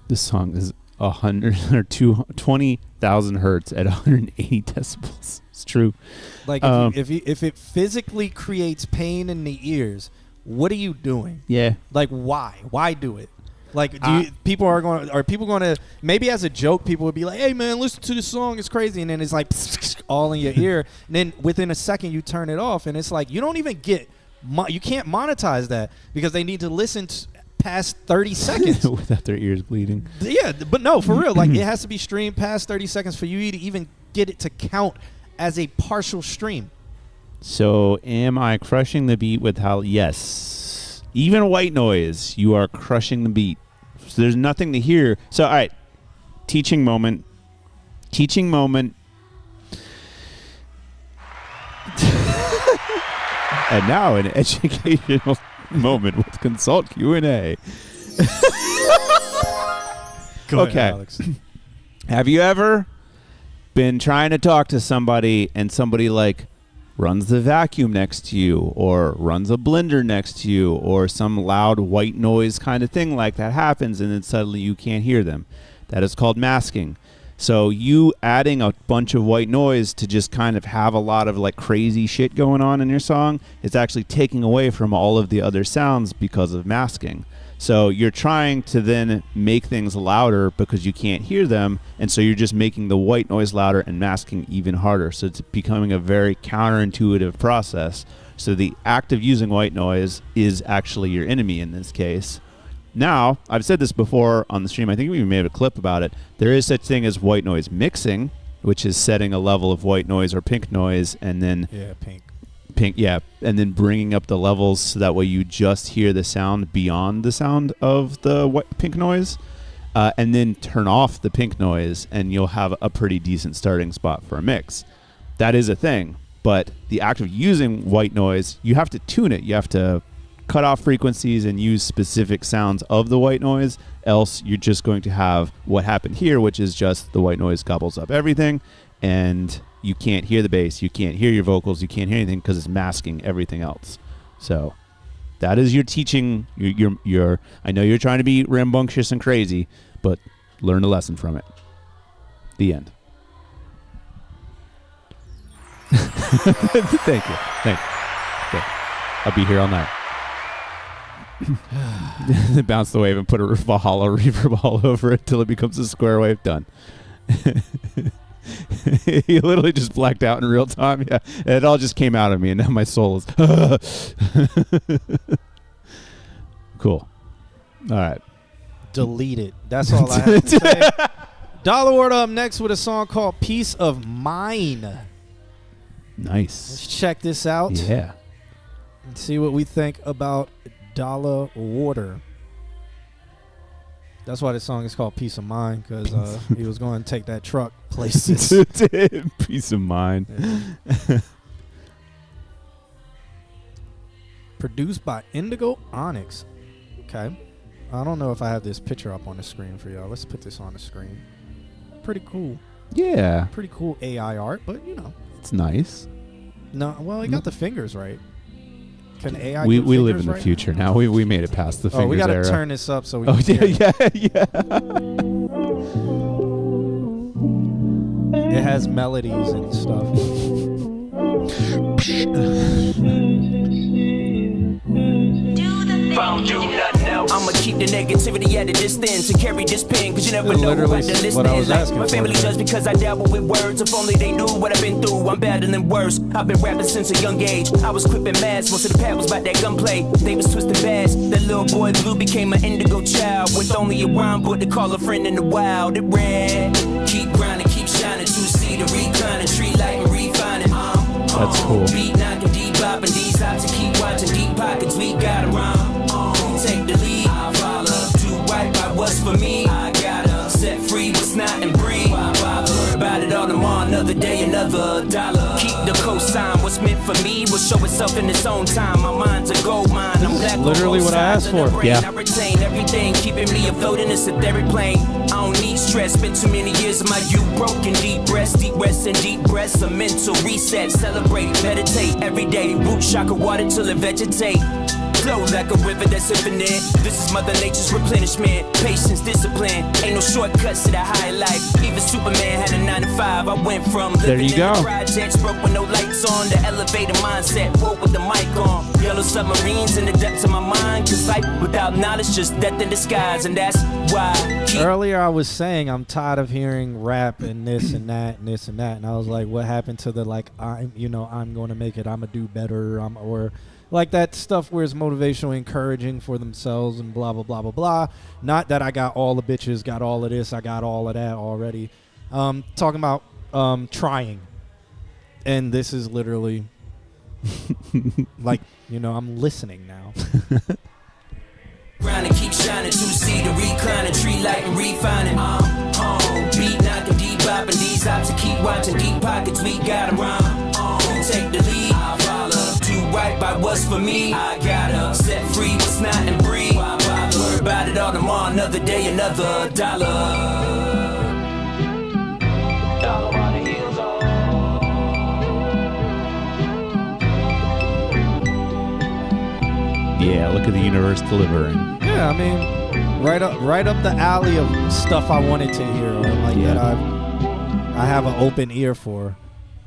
This song is 100 or 20,000 hertz at 180 decibels. It's true. Like if it physically creates pain in the ears, what are you doing? Yeah. Like why? Why do it? Like are people going to maybe as a joke people would be like, "Hey man, listen to this song, it's crazy." And then it's like all in your ear. And then within a second you turn it off and it's like you don't even get you can't monetize that because they need to listen past 30 seconds without their ears bleeding. Yeah, but no, for real, like it has to be streamed past 30 seconds for you to even get it to count as a partial stream. So am I crushing the beat with how? Yes, even white noise, you are crushing the beat. So there's nothing to hear. So all right, teaching moment and now an educational moment with Consult Q&A. Go okay. ahead, Alex. Have you ever been trying to talk to somebody and somebody like runs the vacuum next to you or runs a blender next to you or some loud white noise kind of thing like that happens and then suddenly you can't hear them? That is called masking. So you adding a bunch of white noise to just kind of have a lot of like crazy shit going on in your song is actually taking away from all of the other sounds because of masking. So you're trying to then make things louder because you can't hear them, and so you're just making the white noise louder and masking even harder. So it's becoming a very counterintuitive process. So the act of using white noise is actually your enemy in this case. Now, I've said this before on the stream, I think we even made a clip about it. There is such thing as white noise mixing, which is setting a level of white noise or pink noise and then pink, yeah, and then bringing up the levels so that way you just hear the sound beyond the sound of the pink noise, and then turn off the pink noise, and you'll have a pretty decent starting spot for a mix. That is a thing, but the act of using white noise, you have to tune it. You have to cut off frequencies and use specific sounds of the white noise, else you're just going to have what happened here, which is just the white noise gobbles up everything, and you can't hear the bass, you can't hear your vocals, you can't hear anything because it's masking everything else. So that is your teaching. You're I know you're trying to be rambunctious and crazy, but learn a lesson from it. The end. Thank you. Okay. I'll be here all night. Bounce the wave and put a hollow reverb all over it till it becomes a square wave. Done. He literally just blacked out in real time. Yeah, it all just came out of me, and now my soul is cool. All right, delete it. That's all I have to say. Dollar Word up next with a song called "Peace of Mind." Nice. Let's check this out. Yeah, and see what we think about Dollar Water. That's why this song is called Peace of Mind, because he was going to take that truck places. Peace of Mind. Yeah. Produced by Indigo Onyx. Okay. I don't know if I have this picture up on the screen for y'all. Let's put this on the screen. Pretty cool. Yeah. Pretty cool AI art, but you know. It's nice. No, well, he got the fingers right. Can AI we do live in the right future now. We made it past the fingers we gotta era. Turn this up so we can hear yeah. It has melodies and stuff. I'ma keep the negativity at a distance and carry this pen, cause you never know who out there listening. Like my family judged because I dabble with words. If only they knew what I've been through, I'm battling worse. I've been rapping since a young age. I was quipping mass, most of the pad was about that gunplay. They was twisting bass. That little boy Blue became an indigo child with only a rhyme book to call a friend in the wild. It read, keep grinding, keep shining, 2C to reclining, tree light and refining. That's cool. Beat knocking, deep bopping, these ops to keep watching, deep pockets, we got 'em wrong. Take the lead, I follow. Do right by what's for me. I gotta set free what's not and breathe. Why bother? Worry about it all tomorrow, another day, another dollar. Keep the cosign. What's meant for me will show itself in its own time. My mind's a gold mine. I'm black. Literally what I asked for. Yeah. I retain everything, keeping me afloat in this etheric plane. I don't need stress. Spent too many years of my youth broken. Deep rest and deep breaths. A mental reset. Celebrate, meditate every day. Root chakra water till it vegetate. Flow like a river that's infinite. This is Mother Nature's replenishment. Patience, discipline. Ain't no shortcuts to the high life. Even Superman had a 9 to 5. I went from living in the projects, broke with no lights on, to elevator mindset, woke with the mic on. Yellow submarines in the depths of my mind. Cause life without knowledge, just death in disguise. And that's why. Earlier I was saying I'm tired of hearing rap and this and that and this and that. And I was like, what happened to the I'm going to make it. I'm going to do better. Or like that stuff where it's motivational, encouraging for themselves and blah, blah, blah, blah, blah. Not that I got all the bitches, got all of this, I got all of that already. Talking about trying. And this is literally like, I'm listening now. Grinding, keep shining, 2C to reclining, tree light and refining. Beat knocking, deep bopping, these ops to keep watching, deep pockets, we got 'em wrong. Take the lead, I follow. Do right by what's for me. I gotta set free what's not and breathe. Why bother? Worry about it all tomorrow, another day, another dollar. Dollar on the heels on. Yeah, look at the universe delivering. Yeah, I mean, right up the alley of stuff I wanted to hear, or like that I have an open ear for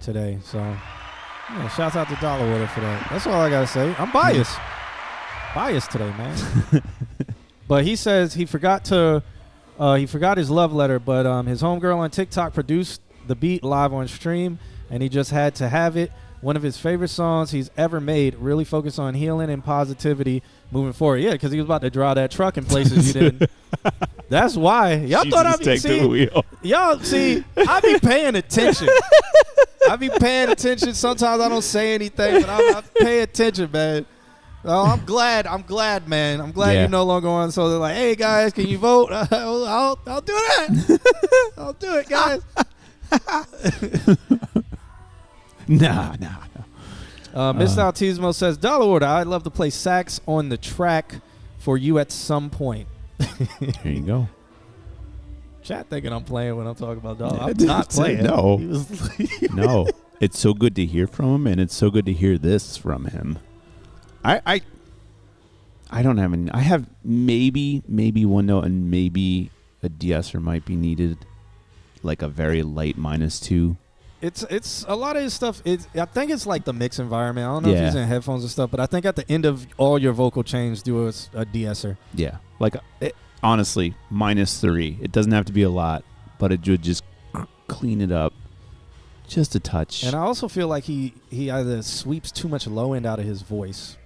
today. So, yeah, shouts out to Dollar Water for that. That's all I gotta say. I'm biased today, man. But he says he forgot his love letter, but his homegirl on TikTok produced the beat live on stream, and he just had to have it. One of his favorite songs he's ever made, really focused on healing and positivity moving forward. Yeah, because he was about to draw that truck in places you didn't. That's why. Y'all thought I'd be the wheel. Y'all see, I be paying attention. I be paying attention. Sometimes I don't say anything, but I pay attention, man. Oh, I'm glad, man. I'm glad you're no longer on. So they're like, hey, guys, can you vote? I'll do that. I'll do it, guys. Nah. Miss Altismo says, Dollar Order, I'd love to play sax on the track for you at some point. Here you go. Chat thinking I'm playing when I'm talking about Dollar. I'm not playing. No. No. It's so good to hear from him, and it's so good to hear this from him. I don't have any. I have maybe one note, and maybe a de-esser might be needed, like a very light -2. It's a lot of his stuff. I think it's like the mix environment. I don't know if he's in headphones and stuff, but I think at the end of all your vocal change, do a de-esser. Yeah, like honestly, -3. It doesn't have to be a lot, but it would just clean it up just a touch. And I also feel like he either sweeps too much low end out of his voice.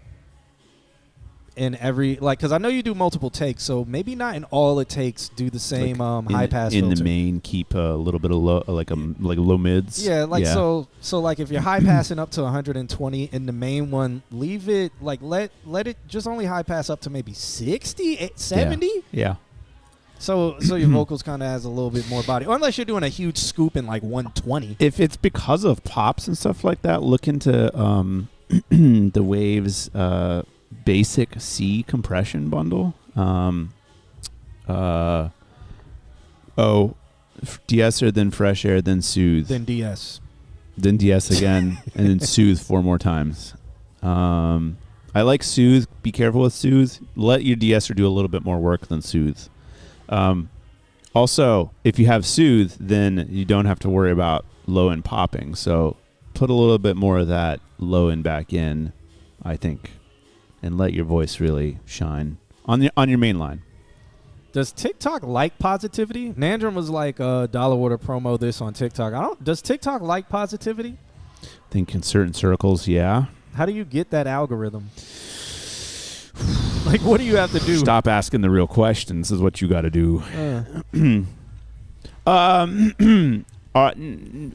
In every, like, because I know you do multiple takes, so maybe not in all it takes do the same high pass in filter. the main. Keep a little bit of low, like low mids. Yeah, like so like if you're high passing up to 120 in the main one, leave it like let it just only high pass up to maybe 60, 70. Yeah. So your vocals kind of has a little bit more body, or unless you're doing a huge scoop in like 120. If it's because of pops and stuff like that, look into the Waves basic C compression bundle. De-esser, then fresh air, then soothe, Then DS. then de-ess again, and then soothe 4 more times. I like soothe. Be careful with soothe. Let your de-esser do a little bit more work than soothe. Also, if you have soothe, then you don't have to worry about low end popping. So put a little bit more of that low end back in, I think, and let your voice really shine on your main line. Does TikTok like positivity? Nandram was like Dollar Order promo this on TikTok. Does TikTok like positivity? I think in certain circles, yeah. How do you get that algorithm? Like, what do you have to do? Stop asking the real questions is what you got to do.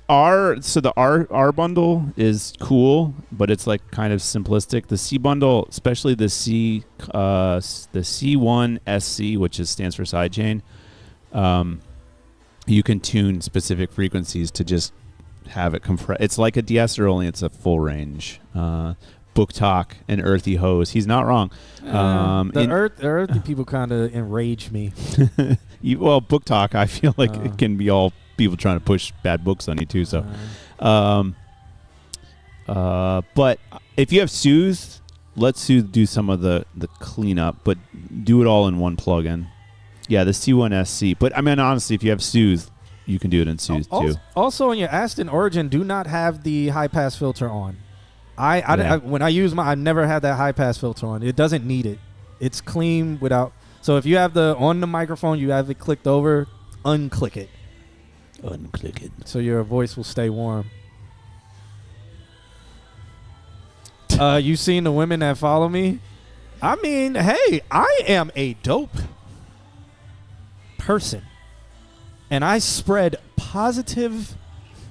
R bundle is cool, but it's like kind of simplistic. The C bundle, especially the C1 SC, which stands for sidechain, you can tune specific frequencies to just have it compress. It's like a de-esser, only it's a full range. Book Talk and Earthy Hose. He's not wrong. The earthy people kind of enrage me. Book Talk, I feel like it can be all people trying to push bad books on you too. So, but if you have Soothe, let Soothe do some of the cleanup, but do it all in one plugin. Yeah, the C1 SC. But I mean, honestly, if you have Soothe, you can do it in Soothe too. Also, in your Aston Origin, do not have the high pass filter on. When I use I never had that high pass filter on. It doesn't need it. It's clean without. So if you have on the microphone, you have it clicked over, unclick it. Unclick it. So your voice will stay warm. You seen the women that follow me? I mean, hey, I am a dope person. And I spread positive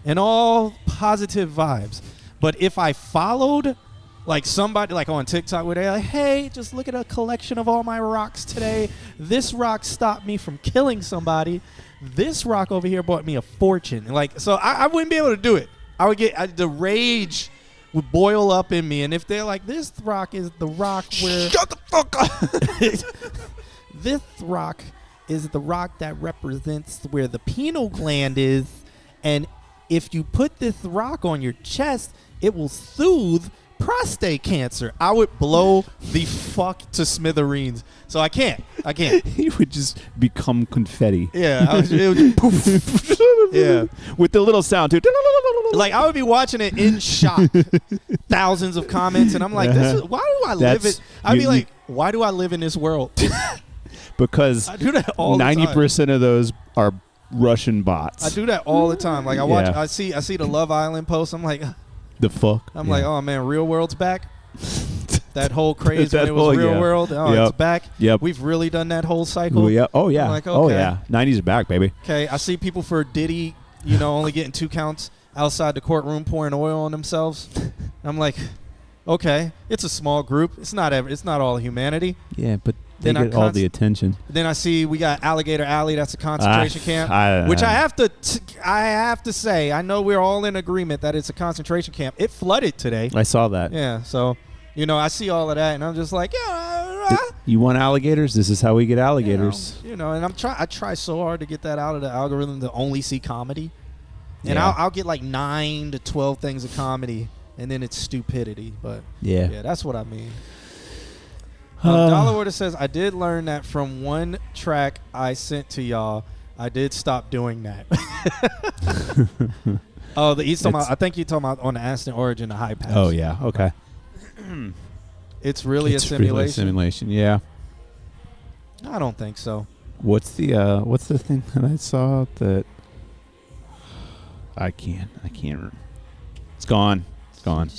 and all positive vibes. But if I followed like somebody like on TikTok where they're like, hey, just look at a collection of all my rocks today. This rock stopped me from killing somebody. This rock over here bought me a fortune. Like, so I wouldn't be able to do it. I would get the rage would boil up in me. And if they're like, this rock is the rock where shut the fuck up. This rock is the rock that represents where the pineal gland is, and if you put this rock on your chest, it will soothe prostate cancer. I would blow the fuck to smithereens. So I can't. He would just become confetti. Yeah. It would just poof. Yeah. With the little sound too. Like, I would be watching it in shock. Thousands of comments, and I'm like, why do I live it? I'd be like, why do I live in this world? Because I do that all the time. 90% of those are Russian bots. I do that all the time. Like, I see the Love Island post. I'm like, the fuck? I'm like, oh man, Real World's back. That whole craze when it was Real World. Oh, it's back. Yep. We've really done that whole cycle. Yeah. Oh yeah. I'm like, okay. Oh yeah. 90s are back, baby. Okay. I see people for Diddy only getting 2 counts outside the courtroom pouring oil on themselves. I'm like, okay, it's a small group. It's not all humanity. Yeah, but they get all the attention. Then I see we got Alligator Alley. That's a concentration camp, which I have to say, I know we're all in agreement that it's a concentration camp. It flooded today. I saw that. Yeah, so I see all of that, and I'm just like, you want alligators? This is how we get alligators. And I try so hard to get that out of the algorithm to only see comedy, and Yeah. I'll get like 9 to 12 things of comedy, and then it's stupidity. But Yeah, that's what I mean. Dollar Order says, I did learn that from one track I sent to y'all. I did stop doing that. He's talking about, I think you're talking about on the Aston Origin, the high pass. Oh, yeah. Okay. It's really a simulation. Really a simulation, yeah. I don't think so. What's the thing that I saw that I can't. It's gone. It's gone.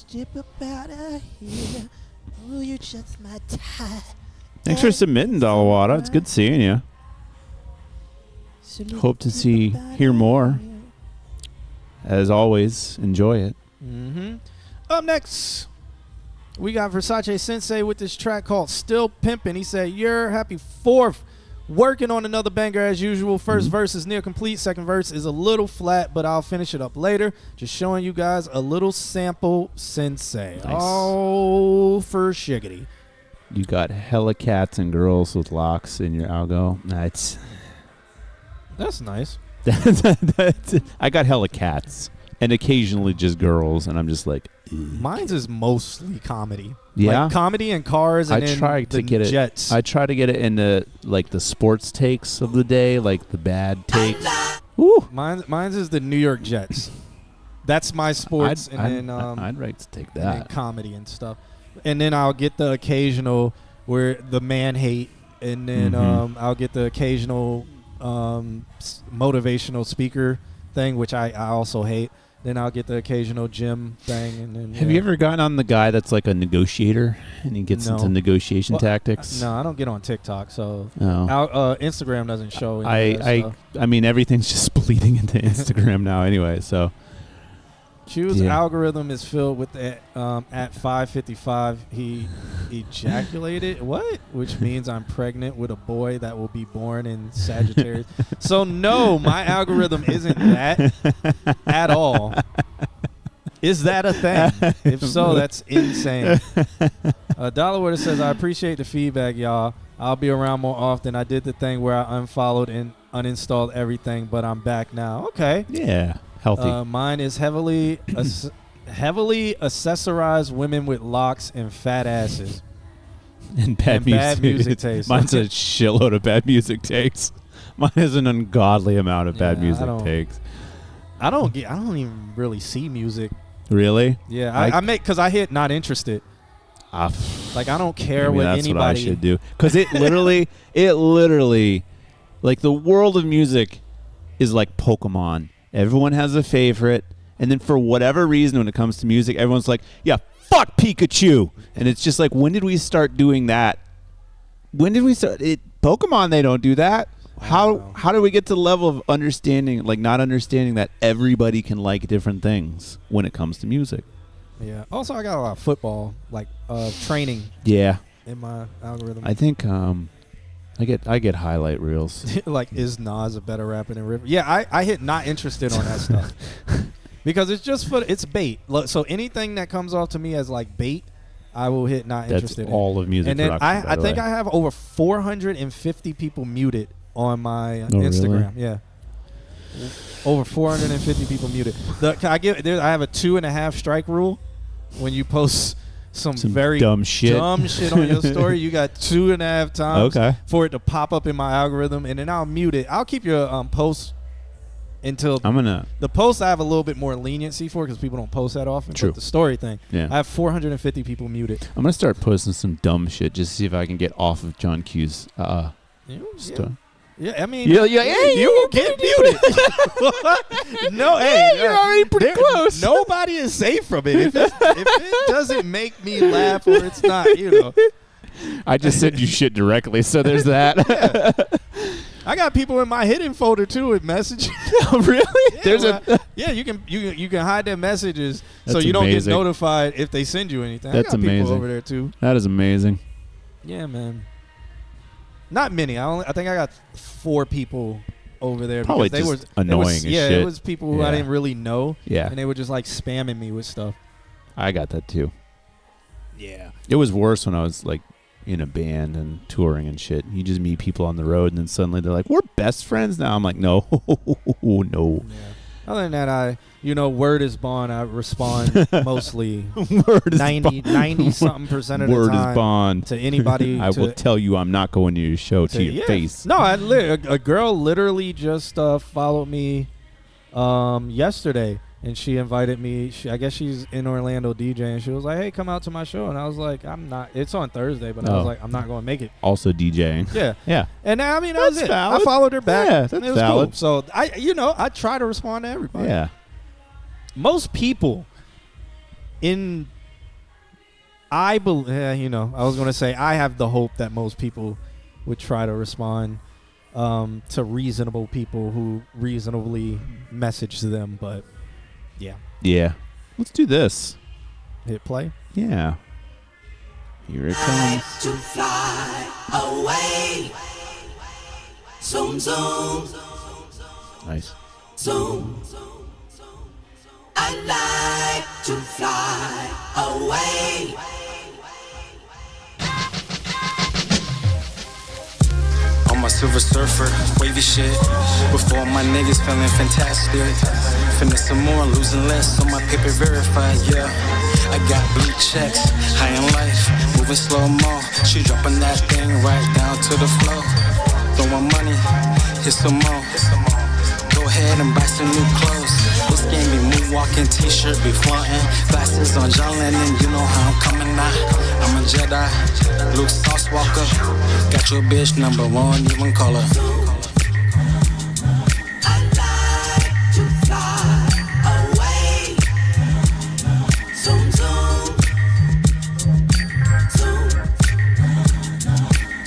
Thanks for submitting, Dalawada. It's good seeing you. Hope to hear more. As always, enjoy it. Mm-hmm. Up next, we got Versace Sensei with this track called Still Pimpin'. He said, happy 4th. Working on another banger as usual. First verse is near complete. Second verse is a little flat, but I'll finish it up later. Just showing you guys a little sample, Sensei. Nice. Oh, for shiggity. You got hella cats and girls with locks in your algo. That's nice. I got hella cats and occasionally just girls, and I'm just like, mine's is mostly comedy. Yeah, like comedy and cars. And I try to get jets. I try to get it into like the sports takes of the day, like the bad takes. Woo. Mine's is the New York Jets. That's my sports, I'd like to take that. And comedy and stuff, and then I'll get the occasional where the man hate, and then I'll get the occasional motivational speaker thing, which I also hate. Then I'll get the occasional gym thing. And then, Have you ever gotten on the guy that's like a negotiator and he gets into negotiation tactics? No, I don't get on TikTok, so Instagram doesn't show. I mean, everything's just bleeding into Instagram now anyway, so. Q's algorithm is filled with at 5:55 he ejaculated. What? Which means I'm pregnant with a boy that will be born in Sagittarius. So no, my algorithm isn't that at all. Is that a thing? If so, that's insane. Dollar Water says, I appreciate the feedback, y'all. I'll be around more often. I did the thing where I unfollowed and uninstalled everything, but I'm back now. Okay. Yeah. Healthy. Mine is heavily accessorized women with locks and fat asses. And bad music taste. Mine's a shitload of bad music takes. Mine is an ungodly amount of bad music takes. I don't even really see music. Really? Yeah, I make because I hit not interested. Like I don't care what that's anybody. What I should do, because it literally, like the world of music is like Pokemon. Everyone has a favorite, and then for whatever reason, when it comes to music, everyone's like, "Yeah, fuck Pikachu," and it's just like, when did we start doing that? When did we start? Pokemon, they don't do that. How do we get to the level of understanding, like not understanding that everybody can like different things when it comes to music? Yeah. Also, I got a lot of football, like training. Yeah. In my algorithm. I think I get highlight reels. Like, is Nas a better rapper than River? Yeah, I hit not interested on that stuff because it's just it's bait. So anything that comes off to me as like bait, I will hit not interested. That's all of music. And then production, I think I have over 450 people muted on my Instagram. Really? Yeah. Over 450 people muted. I have a 2.5 strike rule. When you post some very dumb shit on your story, you got 2.5 times for it to pop up in my algorithm, and then I'll mute it. I'll keep your post until the post I have a little bit more leniency for because people don't post that often. True. But the story thing, yeah. I have 450 people muted. I'm gonna start posting some dumb shit just to see if I can get off of John Q's stuff. Yeah, I mean, you will get muted. No, hey, you're already pretty close. Nobody is safe from it. If it doesn't make me laugh or it's not, I just send you shit directly, so there's that. I got people in my hidden folder too with messages. Oh, really? Yeah, There's you can hide their messages so That's you don't get amazing. notified if they send you anything. That's I got amazing. people over there too. That is amazing. Yeah, man. Not many. I think I got 4 people over there. Probably because just annoying as shit. it was people who I Yeah. didn't really know. Yeah. And they were just like spamming me with stuff. I got that too. Yeah. It was worse when I was like in a band and touring and shit. You just meet people on the road and then suddenly they're like, we're best friends now. I'm like, no, no. Yeah. Other than that, word is bond. I respond mostly Word is 90 something percent of the Word time is bond. to anybody. I will tell you I'm not going to your show to your face. No, a girl literally just followed me yesterday, and she invited me. I guess she's in Orlando DJing. She was like, "Hey, come out to my show," and I was like, "I'm not." It's on Thursday, but I was like, "I'm not going to make it." Also DJing. Yeah, Yeah. and I mean, that was That's it. valid. I followed her back. Yeah, that's and it was valid. cool. So I try to respond to everybody. Yeah. Most people I was going to say I have the hope that most people would try to respond to reasonable people who reasonably message them, but yeah. Yeah. Let's do this. Hit play. Yeah. Here it comes. To fly away. Zoom, zoom, Nice. zoom. I like to fly away. I'm a silver surfer, wavy shit. With all my niggas feeling fantastic. Finesse some more, losing less on my paper verified, yeah. I got blue checks, high in life, moving slow-mo. She dropping that thing right down to the floor. Throwing money, hit some more. Go ahead and buy some new clothes. This game be moonwalking, t-shirt be flaunting. Glasses on John Lennon, you know how I'm coming out. I'm a Jedi, Luke Sauce Walker. Got your bitch number 1, even call her. I like to fly away. Zoom, zoom, zoom.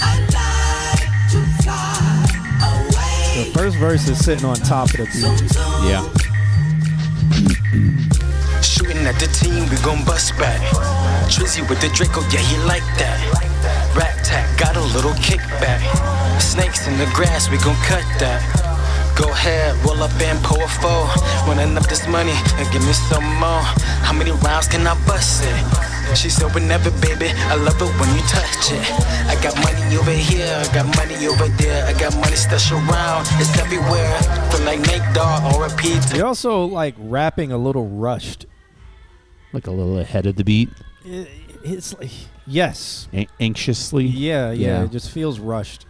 I like to fly away. The first verse is sitting on top of the beat. Yeah. Shooting at the team, we gon' bust back. Trizzy with the Draco, yeah, he like that. Rat tat, got a little kickback. Snakes in the grass, we gon' cut that. Go ahead, roll up and pour a four. Running up this money and give me some more. How many rounds can I bust it? She said whenever, baby, I love it when you touch it. I got money over here, I got money over there. I got money stashed around, it's everywhere. Feel like Nate Dogg or repeat. You're also like rapping a little rushed. Like a little ahead of the beat. It's like, yes. Anxiously. Yeah, it just feels rushed.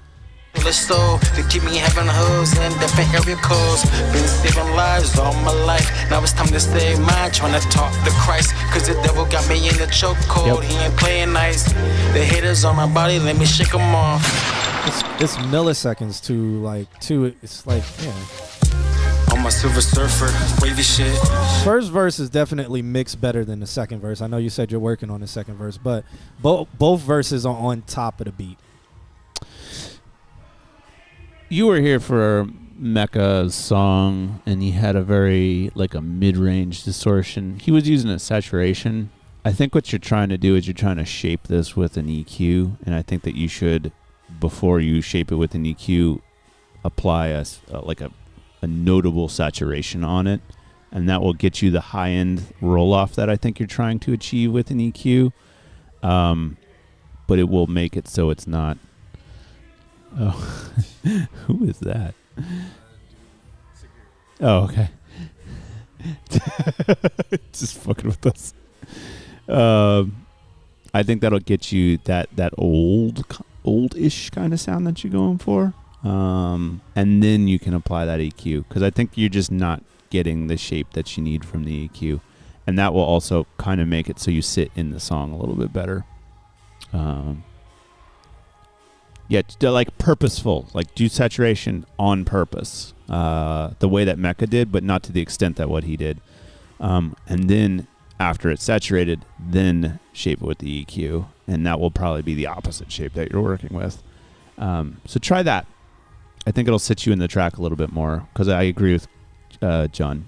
So to keep me having hoes and different area codes. Been saving lives all my life. Now it's time to save mine. Trying to talk to Christ, cause the devil got me in the chokehold. He ain't playing nice. The haters on my body, let me shake them off. It's milliseconds it's like, yeah. I'm a silver surfer, wavy shit. First verse is definitely mixed better than the second verse. I know you said you're working on the second verse, but both verses are on top of the beat. You were here for Mecca's song, and he had a very, like a mid-range distortion. He was using a saturation. I think what you're trying to do is you're trying to shape this with an EQ, and I think that you should, before you shape it with an EQ, apply a notable saturation on it, and that will get you the high-end roll-off that I think you're trying to achieve with an EQ. But it will make it so it's not... Oh, who is that? Oh, okay. Just fucking with us. I think that'll get you that old-ish kind of sound that you're going for. And then you can apply that EQ, because I think you're just not getting the shape that you need from the EQ, and that will also kind of make it so you sit in the song a little bit better. Yeah, like purposeful, like do saturation on purpose, the way that Mecca did, but not to the extent that what he did. And then after it's saturated, then shape it with the EQ, and that will probably be the opposite shape that you're working with. So try that. I think it'll sit you in the track a little bit more because I agree with John.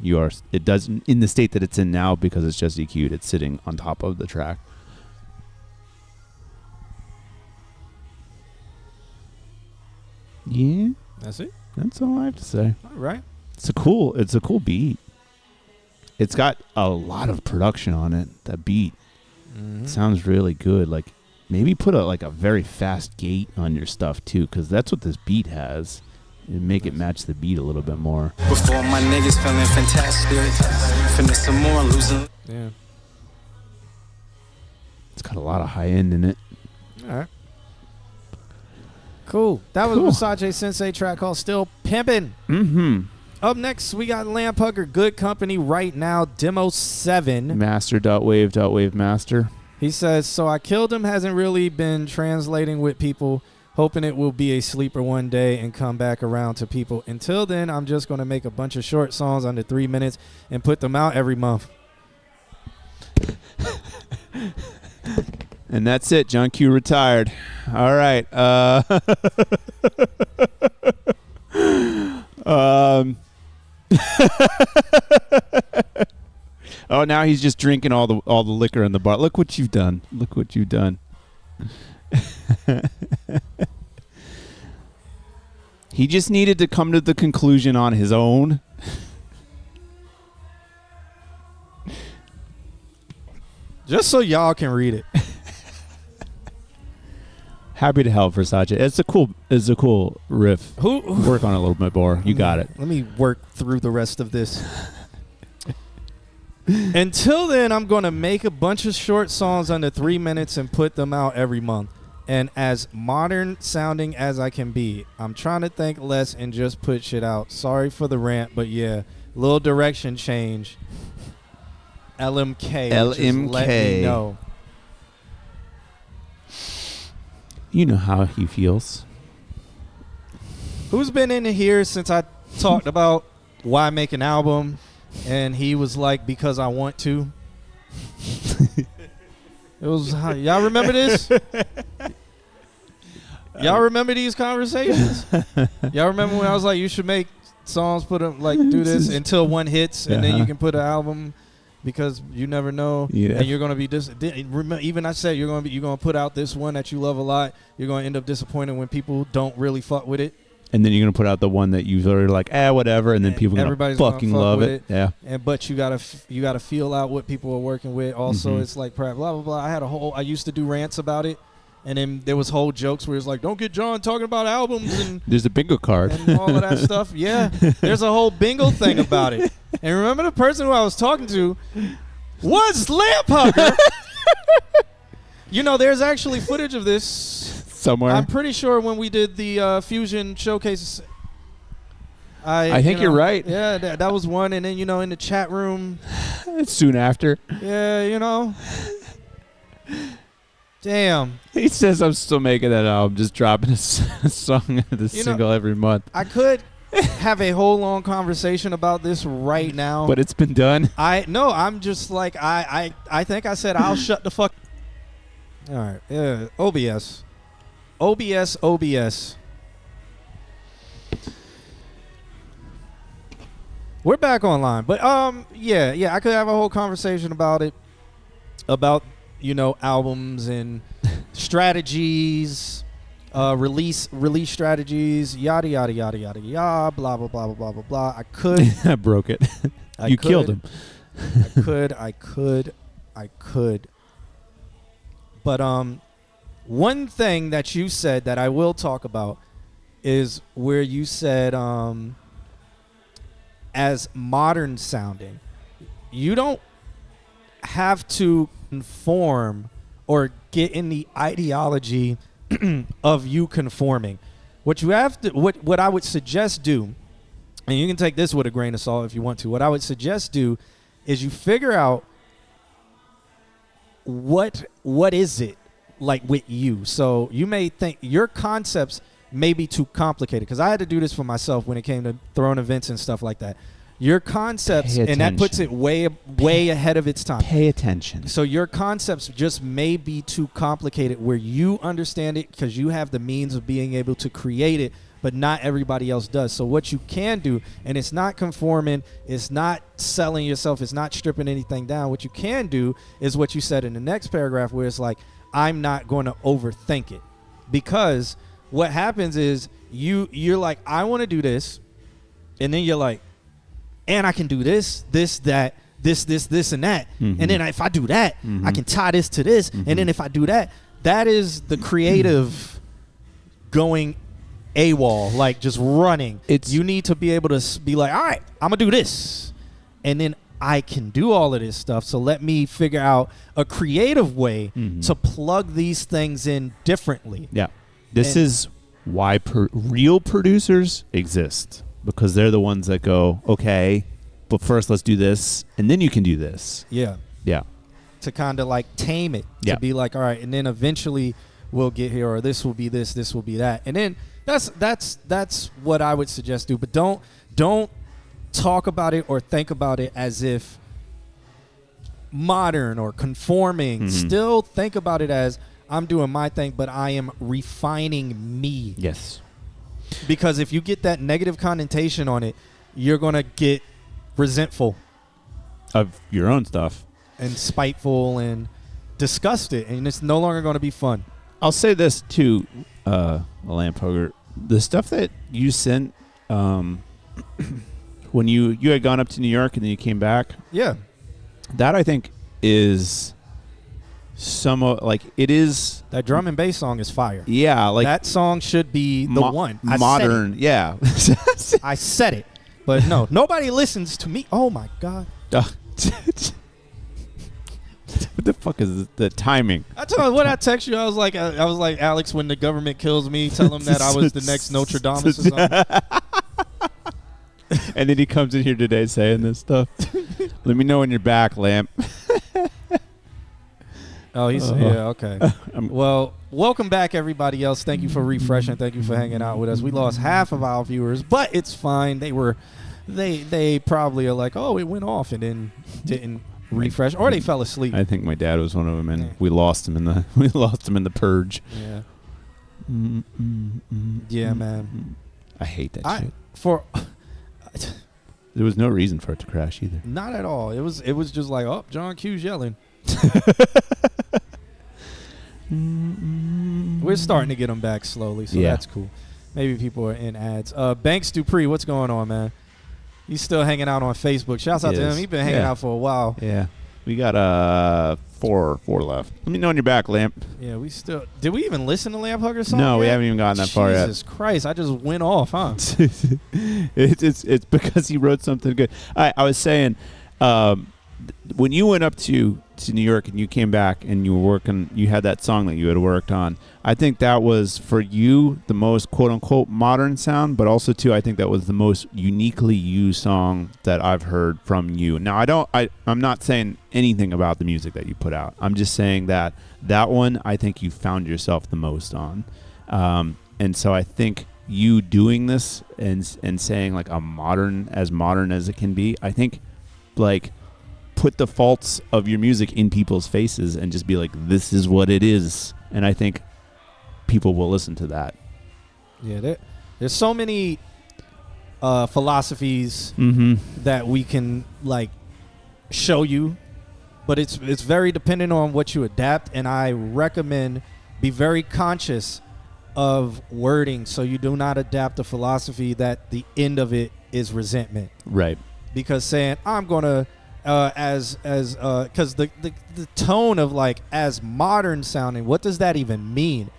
It doesn't in the state that it's in now because it's just EQ'd. It's sitting on top of the track. Yeah, That's it. that's all I have to say. All right. It's a cool beat. It's got a lot of production on it. That beat sounds really good. Like maybe put a very fast gate on your stuff too, because that's what this beat has. And make it match the beat a little bit more. Before my niggas feeling fantastic. Finesse some more, losing. Yeah. It's got a lot of high end in it. All right. Cool. That was Versace Sensei track called Still Pimpin'. Mm-hmm. Up next, we got Lamp Hugger, Good Company, Right Now, Demo 7. Master.wave master. He says, so I Killed Him hasn't really been translating with people, hoping it will be a sleeper one day and come back around to people. Until then, I'm just going to make a bunch of short songs under 3 minutes and put them out every month. And that's it. John Q retired. All right. Oh, now he's just drinking all the liquor in the bar. Look what you've done. Look what you've done. He just needed to come to the conclusion on his own. Just so y'all can read it. Happy to help, Versace. It's a cool riff. Work on it a little bit more. You got it. Let me work through the rest of this. Until then, I'm going to make a bunch of short songs under 3 minutes and put them out every month. And as modern sounding as I can be, I'm trying to think less and just put shit out. Sorry for the rant, but yeah, little direction change. LMK. Just let me know. You know how he feels. Who's been in here since I talked about why make an album? And he was like, because I want to. It was, y'all remember this? Y'all remember these conversations? Y'all remember when I was like, you should make songs, put them like, do this until one hits, and then you can put an album because you never know, and you're gonna be even I said you're gonna put out this one that you love a lot. You're gonna end up disappointed when people don't really fuck with it. And then you're gonna put out the one that you are like, whatever, and then people everybody's gonna fucking love it. Yeah. But you gotta feel out what people are working with. Also, it's like blah blah blah. I used to do rants about it, and then there was whole jokes where it's like, don't get John talking about albums and there's a bingo card and all of that stuff. Yeah, there's a whole bingo thing about it. And remember, the person who I was talking to was Lamp Hugger. You know, there's actually footage of this somewhere. I'm pretty sure when we did the Fusion showcase, I think you're right. Yeah, that was one. And then, in the chat room. Soon after. Yeah, Damn. He says I'm still making that album, just dropping a song, single every month. I could have a whole long conversation about this right now. But it's been done. I'm just like, I think I said I'll shut the fuck. All right. Yeah. OBS. We're back online, but yeah, I could have a whole conversation about it, about albums and strategies, release strategies, yada yada yada yada yada, blah blah blah blah blah blah blah. I could. I broke it. You killed him. I could. But one thing that you said that I will talk about is where you said, as modern sounding, you don't have to conform or get in the ideology of you conforming. What you have to, what I would suggest do, and you can take this with a grain of salt if you want to, what I would suggest do is you figure out what is it like with you. So you may think your concepts may be too complicated, because I had to do this for myself when it came to throwing events and stuff like that. Your concepts, and that puts it way ahead of its time. Pay attention. So your concepts just may be too complicated where you understand it because you have the means of being able to create it, but not everybody else does. So what you can do, and it's not conforming, it's not selling yourself, it's not stripping anything down. What you can do is what you said in the next paragraph, where it's like, I'm not going to overthink it. Because what happens is you're like, I want to do this, and then you're like, and I can do this, that, this, and that. And then if I do that, I can tie this to this. And then if I do that, that is the creative going AWOL, like just running. You need to be able to be like, all right, I'm going to do this. And then I can do all of this stuff. So let me figure out a creative way to plug these things in differently. Yeah. This is why real producers exist, because they're the ones that go, okay, but first let's do this, and then you can do this. Yeah. Yeah. To kind of like tame it. Yeah. To be like, all right, and then eventually we'll get here, or this will be this will be that. And then that's what I would suggest do. But don't talk about it or think about it as if modern or conforming. Still think about it as, I'm doing my thing, but I am refining me. Yes. Because if you get that negative connotation on it, you're going to get resentful of your own stuff and spiteful and disgusted, and it's no longer going to be fun. I'll say this too, Lamp Hugger. The stuff that you sent when you had gone up to New York and then you came back. Yeah. That I think is somewhat like it is. That drum and bass song is fire. Yeah, like that song should be the one. Modern, yeah. I said it, but no, nobody listens to me. Oh my God. What the fuck is the timing? I told you what I text you. I was like, Alex, when the government kills me, tell them that I was the next Notre Dame or something. And then he comes in here today saying this stuff. Let me know when you're back, Lamp. Oh, he's yeah, okay. Well, welcome back, everybody else. Thank you for refreshing. Thank you for hanging out with us. We lost half of our viewers, but it's fine. They probably are like, oh, it went off and then didn't refresh, or they fell asleep. I think my dad was one of them, and we lost him in the purge. Yeah. Yeah, man. I hate that shit. There was no reason for it to crash either. Not at all. It was just like, oh, John Q's yelling. We're starting to get them back slowly, so that's cool. Maybe people are in ads. Banks Dupree, what's going on, man? He's still hanging out on Facebook. Shouts out to him. He's been hanging out for a while. Yeah. We got four left. Let me know when you're back, Lamp. Yeah, we still... Did we even listen to Lamp Hugger's song No, yet? we haven't even gotten that far yet. Jesus Christ, I just went off, huh? It's because he wrote something good. I was saying, when you went up to New York and you came back and you were working, you had that song that you had worked on. I think that was, for you, the most quote-unquote modern sound, but also, too, I think that was the most uniquely you song that I've heard from you. Now, I'm not saying anything about the music that you put out. I'm just saying that one, I think you found yourself the most on. And so I think you doing this and saying, like, modern as it can be, I think, like, put the faults of your music in people's faces and just be like, this is what it is. And I think people will listen to that. Yeah, there's so many philosophies that we can like show you, but it's very dependent on what you adapt. And I recommend be very conscious of wording so you do not adapt a philosophy that the end of it is resentment. Right. Because saying I'm gonna because the tone of like as modern sounding, what does that even mean?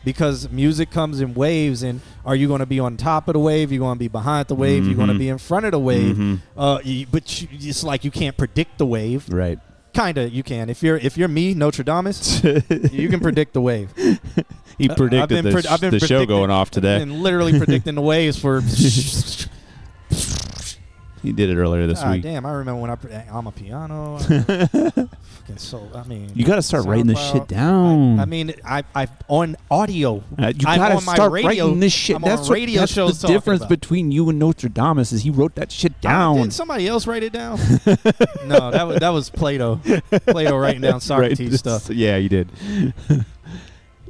Because music comes in waves, and are you going to be on top of the wave? You're going to be behind the wave. You're going to be in front of the wave. But it's like you can't predict the wave. Right. Kinda, you can. If you're me, Notre Dame, you can predict the wave. He predicted the show going off today. And literally predicting the waves for. He did it earlier this week. Damn, I remember when I'm a piano. You got to start writing this shit down. I on audio. You got to start writing this shit. That's the difference between you and Notre Dame is he wrote that shit down. Didn't somebody else write it down? No, that was Plato. Plato writing down Socrates stuff. Yeah, you did.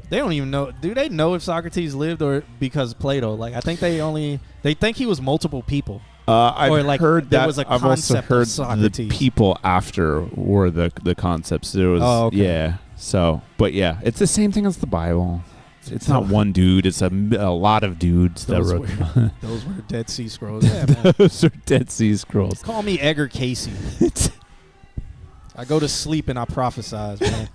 They don't even know. Do they know if Socrates lived or because Plato? Like, I think they think he was multiple people. I've or like heard there that. was a I've also concept heard of Socrates. the people after were the concepts. There was, yeah. So, but yeah, it's the same thing as the Bible. It's not one dude. It's a lot of dudes that wrote. Those were Dead Sea Scrolls. Yeah, man. Those are Dead Sea Scrolls. Call me Edgar Casey. I go to sleep and I prophesize, man.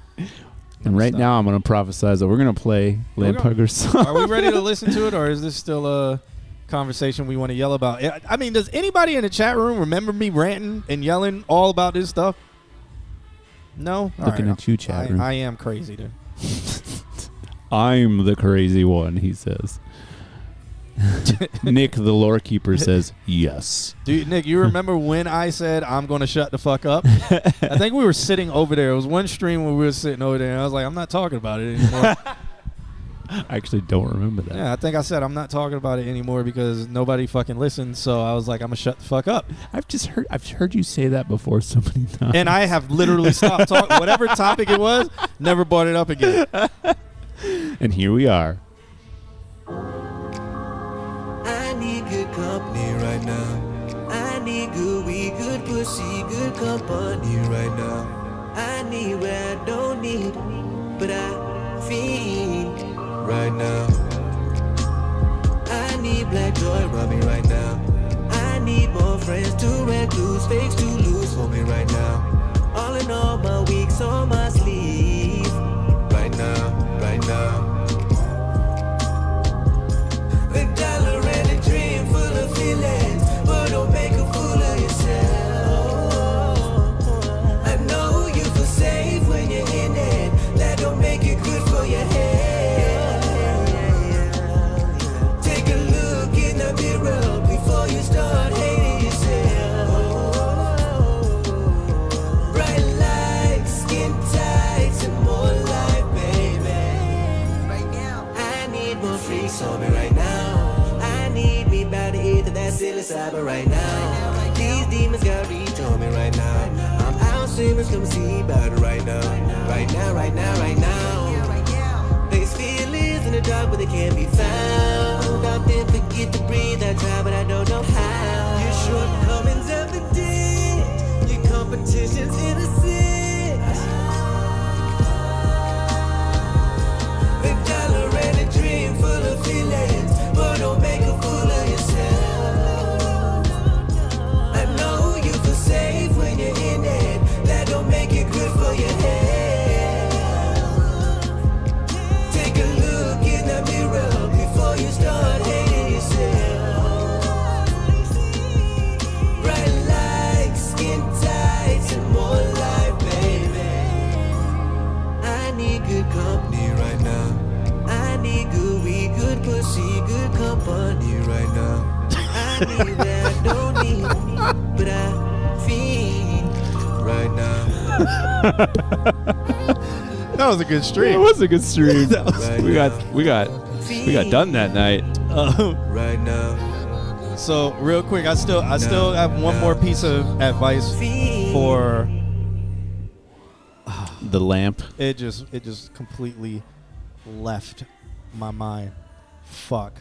And right now, I'm going to prophesize that we're going to play Lampugger's song. Are we ready to listen to it, or is this still a conversation we want to yell about? I mean, does anybody in the chat room remember me ranting and yelling all about this stuff? No? Looking at you, chat room. I am crazy, then. I'm the crazy one, he says. Nick, the lore keeper, says yes. Nick, you remember when I said I'm going to shut the fuck up? I think we were sitting over there. It was one stream where we were sitting over there, and I was like, I'm not talking about it anymore. I actually don't remember that. Yeah, I think I said I'm not talking about it anymore because nobody fucking listens. So I was like, I'm gonna shut the fuck up. I've heard you say that before so many times, and I have literally stopped talking. Whatever topic it was, never brought it up again. And here we are. I need good company right now. I need good weed, good pussy, good company right now. I need where I don't need, but I feel right now. I need black joy rub me right now. I need more friends to recluse, fakes to lose for me right now. All in all, my weeks on my sleeve right now, right now. A dollar and a dream full of feelings, but don't make a fool of yourself. I know you feel safe when you're in it. That don't make it good for your head. Take a look in the mirror before you start hating yourself. Bright lights, skin tights, and more life, baby. Right now, I need more freaks on me right now. Cyber right now. These demons got reach on me right now. I'm out swimming, come see about it right now. Right now, right now, right now. There's feelings in the dark, but they can't be found. Out there, forget to breathe. I try, but I don't know how. Your shortcomings evident. Your competition's innocent. A dollar and a dream full of feelings, but don't make a fool of yourself. Safe when you're in it, that don't make it good for your head. Take a look in the mirror before you start hating yourself. Bright lights, skin tights, and more life, baby. I need good company right now. I need good weed, good pussy, good company right now. I need that I don't need, but I right now. That was a good stream. It was a good stream. Right we got done that night. Right now. So real quick, I still have one more piece of advice for the lamp. It just completely left my mind. Fuck.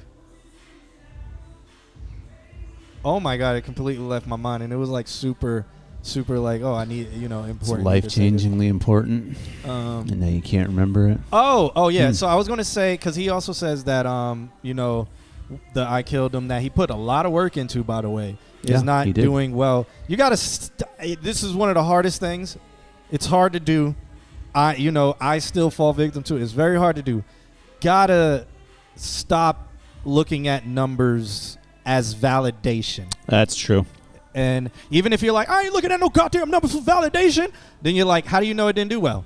Oh my god, it completely left my mind, and it was like super like, oh, I need, important. It's life-changingly important, and now you can't remember it. Oh yeah. So I was going to say, because he also says that, the I Killed Him, that he put a lot of work into, by the way, is not doing well. You got to, this is one of the hardest things. It's hard to do. I still fall victim to it. It's very hard to do. Gotta stop looking at numbers as validation. That's true. And even if you're like, I ain't looking at no goddamn numbers for validation, then you're like, how do you know it didn't do well?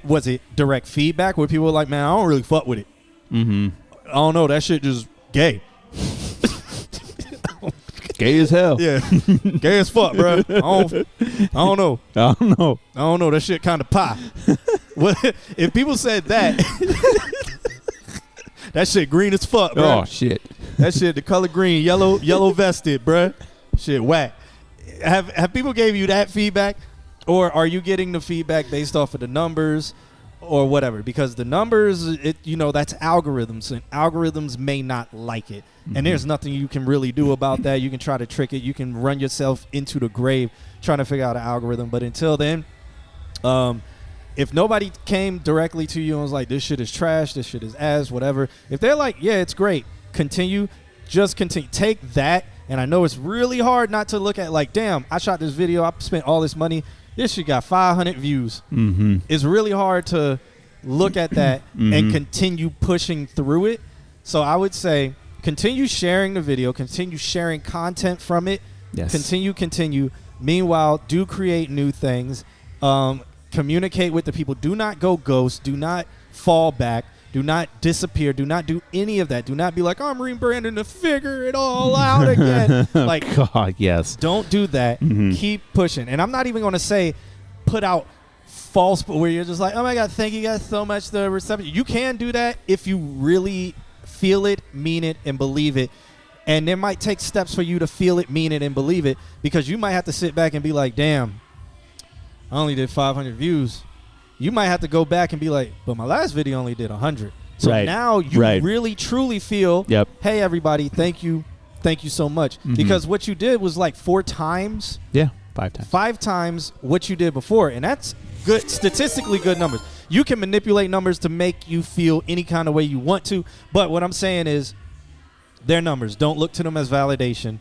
Was it direct feedback where people were like, man, I don't really fuck with it? Mm-hmm. I don't know, that shit just gay. Gay as hell. Yeah. Gay as fuck, bro. I don't know. I don't know. That shit kind of pie. What if people said that? That shit green as fuck, bro. Oh shit. That shit the color green, yellow vested, bro. Shit whack. Have people gave you that feedback, or are you getting the feedback based off of the numbers, or whatever, because the numbers, that's algorithms, and algorithms may not like it. And there's nothing you can really do about that. You can try to trick it. You can run yourself into the grave trying to figure out an algorithm. But until then, if nobody came directly to you and was like, this shit is trash, this shit is ass, whatever, if they're like, yeah, it's great, just continue. Take that. And I know it's really hard not to look at like, damn, I shot this video, I spent all this money, this shit got 500 views. It's really hard to look at that and continue pushing through it. So I would say continue sharing the video, continue sharing content from it. Yes. Continue. Meanwhile, do create new things. Communicate with the people. Do not go ghost. Do not fall back. Do not disappear. Do not do any of that. Do not be like, I'm rebranding to figure it all out again. Like, God, yes. Don't do that. Keep pushing. And I'm not even going to say put out false, where you're just like, oh my God, thank you guys so much. The reception. You can do that if you really feel it, mean it, and believe it. And there might take steps for you to feel it, mean it, and believe it, because you might have to sit back and be like, damn, I only did 500 views. You might have to go back and be like, but my last video only did 100. So now you really, truly feel, hey, everybody, thank you so much. Because what you did was like 4 times. Yeah, 5 times. 5 times what you did before. And that's good, statistically good numbers. You can manipulate numbers to make you feel any kind of way you want to. But what I'm saying is, they're numbers. Don't look to them as validation.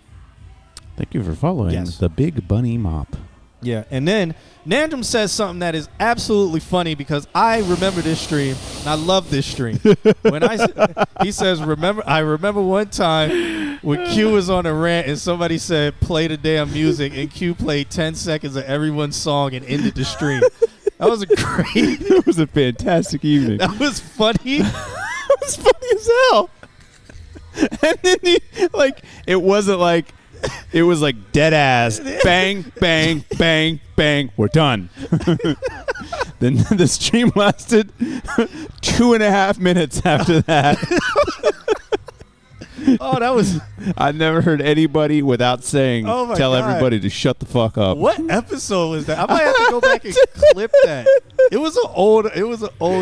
Thank you for following the Big Bunny Mop. Yeah, and then Nandrum says something that is absolutely funny, because I remember this stream, and I love this stream. He says, I remember one time when Q was on a rant and somebody said, play the damn music, and Q played 10 seconds of everyone's song and ended the stream. That was It was a fantastic evening. That was funny. It was funny as hell. And then it wasn't like, it was like dead ass, bang, bang, bang, bang, we're done. Then the stream lasted 2.5 minutes after that. Oh, that was... I never heard anybody without saying, tell everybody to shut the fuck up. What episode was that? I might have to go back and clip that. It was an old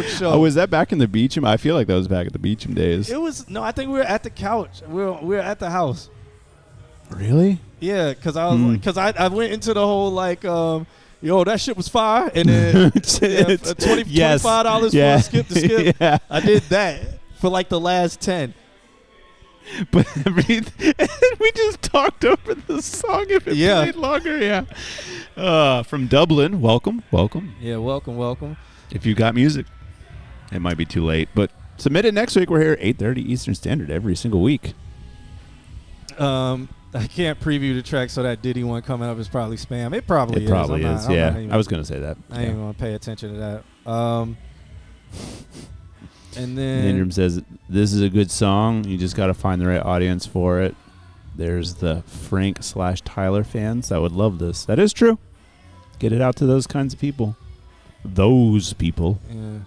show. Oh, was that back in the Beecham? I feel like that was back at the Beecham days. It was... No, I think we were at the couch. We were at the house. Really? Yeah, because I went into the whole like, yo, that shit was fire, and then $25 for a skip to skip. Yeah. I did that for like the last 10. But we just talked over the song if it played longer. Yeah. From Dublin, welcome. Yeah, welcome. If you got music, it might be too late, but submit it next week. We're here at 8:30 Eastern Standard every single week. I can't preview the track, so that Diddy one coming up is probably spam. It probably is. I was going to say that. I ain't going to pay attention to that. And then... Nandrum says, this is a good song. You just got to find the right audience for it. There's the Frank/Tyler fans that would love this. That is true. Get it out to those kinds of people. Those people. Yeah.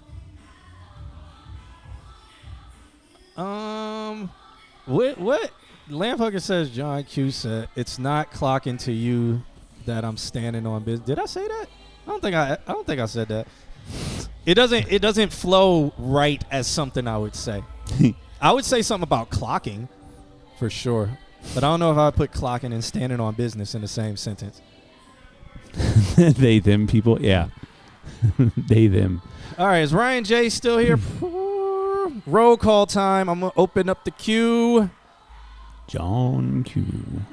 What? Lamphugger says, John Q said, it's not clocking to you that I'm standing on business. Did I say that? I don't think I said that. It doesn't flow right as something I would say. I would say something about clocking for sure. But I don't know if I would put clocking and standing on business in the same sentence. They, them people? Yeah. They, them. All right, is Ryan J still here? Roll call time. I'm going to open up the queue. John Q.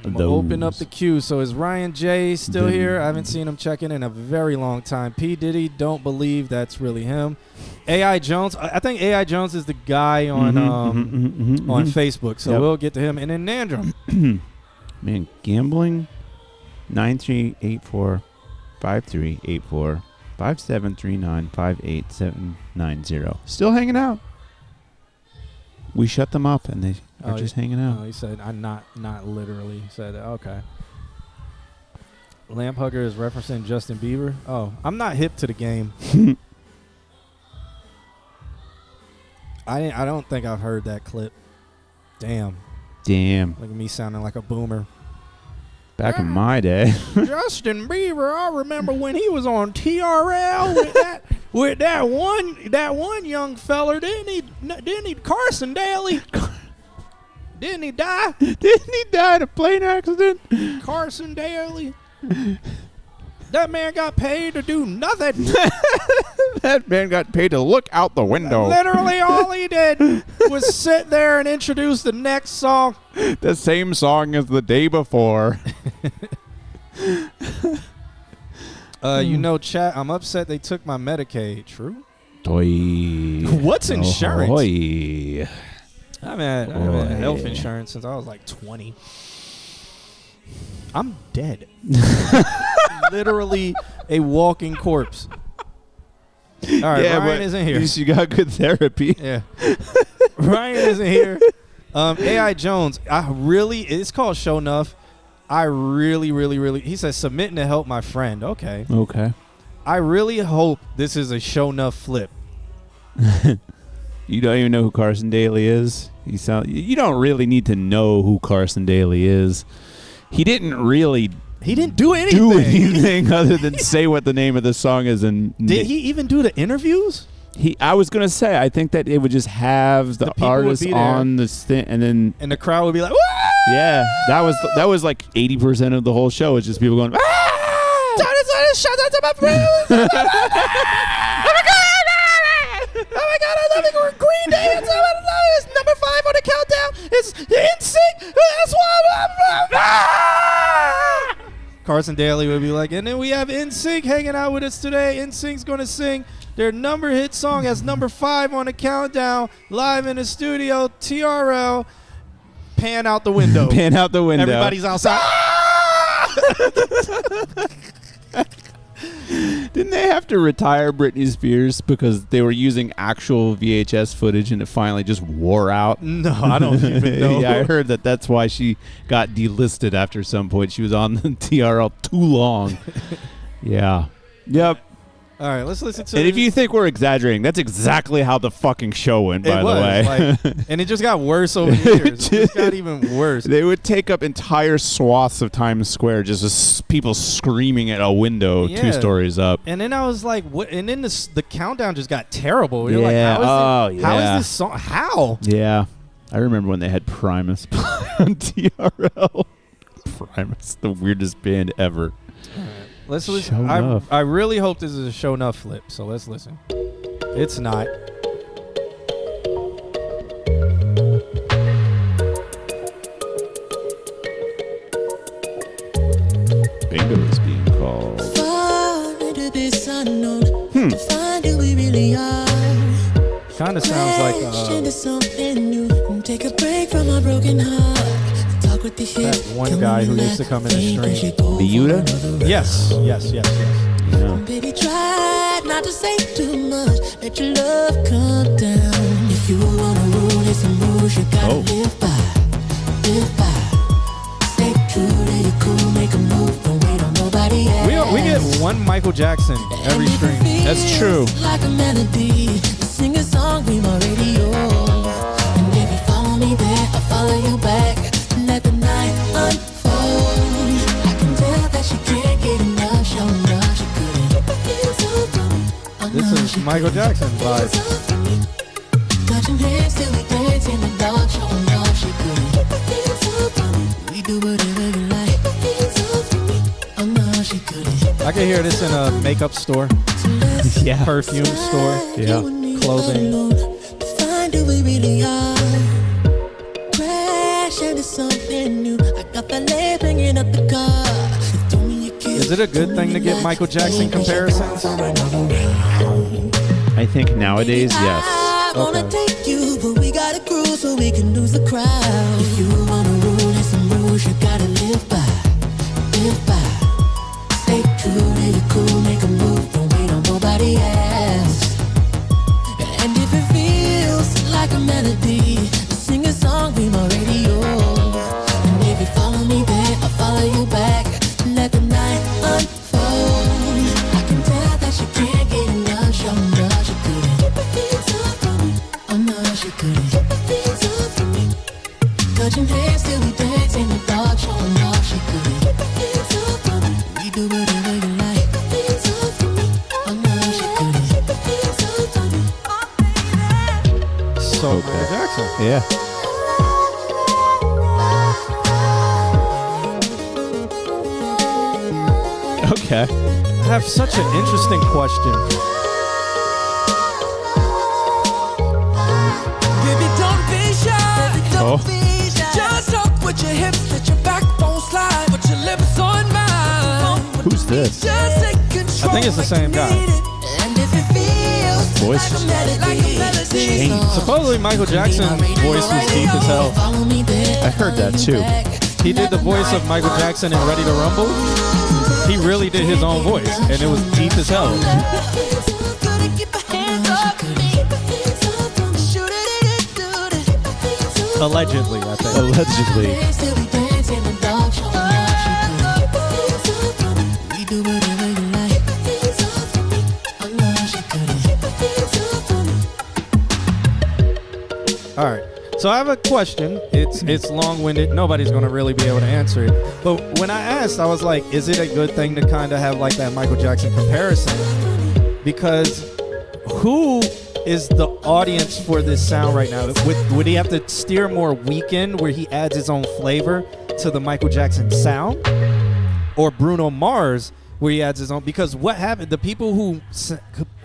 I'm gonna open up the queue. So is Ryan J still here? I haven't seen him check in a very long time. P. Diddy, don't believe that's really him. AI Jones, I think AI Jones is the guy on on Facebook. So we'll get to him. And then Nandrum. Man, gambling. 9384 5384 5739 58790. Still hanging out. We shut them up and they are just hanging out. Oh, he said, I'm not literally. He said, okay. Lamphugger is referencing Justin Bieber. Oh, I'm not hip to the game. I don't think I've heard that clip. Damn. Look at me sounding like a boomer. Back in my day. Justin Bieber, I remember when he was on TRL with that with that one young feller. Didn't he Carson Daly? Didn't he die? Didn't he die in a plane accident? Carson Daly. That man got paid to do nothing. That man got paid to look out the window. Literally all he did was sit there and introduce the next song. The same song as the day before. Chat, I'm upset they took my Medicaid. True? Toy. What's insurance? Toy. I've had health insurance since I was like 20. I'm dead. Literally a walking corpse. All right, Ryan isn't here. At least you got good therapy. Yeah. Ryan isn't here. AI Jones, it's called Show Enough. I really, he says submitting to help my friend. Okay. I really hope this is a Show Enough flip. You don't even know who Carson Daly is? You don't really need to know who Carson Daly is. He didn't do anything other than say what the name of the song is. And did he even do the interviews? I was gonna say, I think that it would just have the artist on the thing, and the crowd would be like, "Woo!" Yeah, that was like 80% of the whole show. It's just people going, "Ah! Shout out to my friends! Oh my god, I love it! Green Day! It's number 5 on the countdown. It's NSYNC. That's why." Carson Daly would be like, and then we have NSYNC hanging out with us today. NSYNC's going to sing their number hit song as number 5 on the countdown, live in the studio. TRL. Pan out the window. Pan out the window. Everybody's outside. Didn't they have to retire Britney Spears because they were using actual VHS footage and it finally just wore out? No, I don't even know. Yeah, I heard that's why she got delisted after some point. She was on the TRL too long. Yeah. Yep. All right, let's listen to And if you think we're exaggerating, that's exactly how the fucking show went, by the way. And it just got worse over the years. It just got even worse. They would take up entire swaths of Times Square just as people screaming at a window 2 stories up. And then I was like, what? And then the countdown just got terrible. You're yeah. How is this song? How? Yeah. I remember when they had Primus on TRL. Primus, the weirdest band ever. All right. Let's listen. I really hope this is a Show Enough flip, so let's listen. It's not. Bingo is being called. Kind of sounds like take a break from my broken heart. That one guy who used to come in the stream. The Yuta? Yes. Yeah. Baby, try not to say too much. Let your love come down. If you wanna rule, there's some rules you gotta live by. Stay true to your cool, make a move, don't wait on nobody else. We get one Michael Jackson every stream. That's true. Like a melody, sing a song, we my radio. And if you follow me there, I'll follow you back. Let the night unfold. I can tell that she can't get enough. Show enough, she couldn't keep her hands off from me. This is Michael Jackson vibe. Touching hands till we dance in the dark. Show enough, she couldn't keep her hands off from me. We do whatever you like. Keep her hands off from me. Oh no, she couldn't. I can hear this in a makeup store. Yeah. Perfume store. Yeah. Clothing. Find who we really are. Into something new. I got that lay bringing up the car. Is it a good thing to get Michael Jackson comparisons? I think nowadays, yes. I wanna take you, but we gotta cruise so we can lose the crowd. If you wanna rule, there's some rules you gotta live by. Stay true to your cool, make a move, don't wait on nobody else. And if it feels like a melody, sing a song, be my radio. And if you follow me there, I'll follow you back. Let the night unfold. I can tell that she can't get enough. Show enough, she couldn't keep her hands off from me. Oh no, she couldn't keep her hands off from me. Touching hands till we dance in the dark. Show enough, she couldn't keep her hands off from me. We do whatever you like. Keep her hands off from me. Oh no, she couldn't keep her told Michael Jackson. Yeah. Okay. I have such an interesting question. Baby, don't be shy. Baby, don't Oh. be shy. Just up with your hips, let your backbone slide. Put your lips on mine. Who's this? Just take control. I think it's the same guy. And if it feels Voice like a melody, changed. Supposedly Michael Jackson's voice was deep as hell. I heard that too. He did the voice of Michael Jackson in Ready to Rumble. He really did his own voice, and it was deep as hell. Allegedly, I think. Allegedly. All right. So I have a question. It's long-winded. Nobody's going to really be able to answer it. But when I asked, I was like, is it a good thing to kind of have like that Michael Jackson comparison? Because who is the audience for this sound right now? Would he have to steer more Weeknd where he adds his own flavor to the Michael Jackson sound? Or Bruno Mars where he adds his own? Because what happened, the people who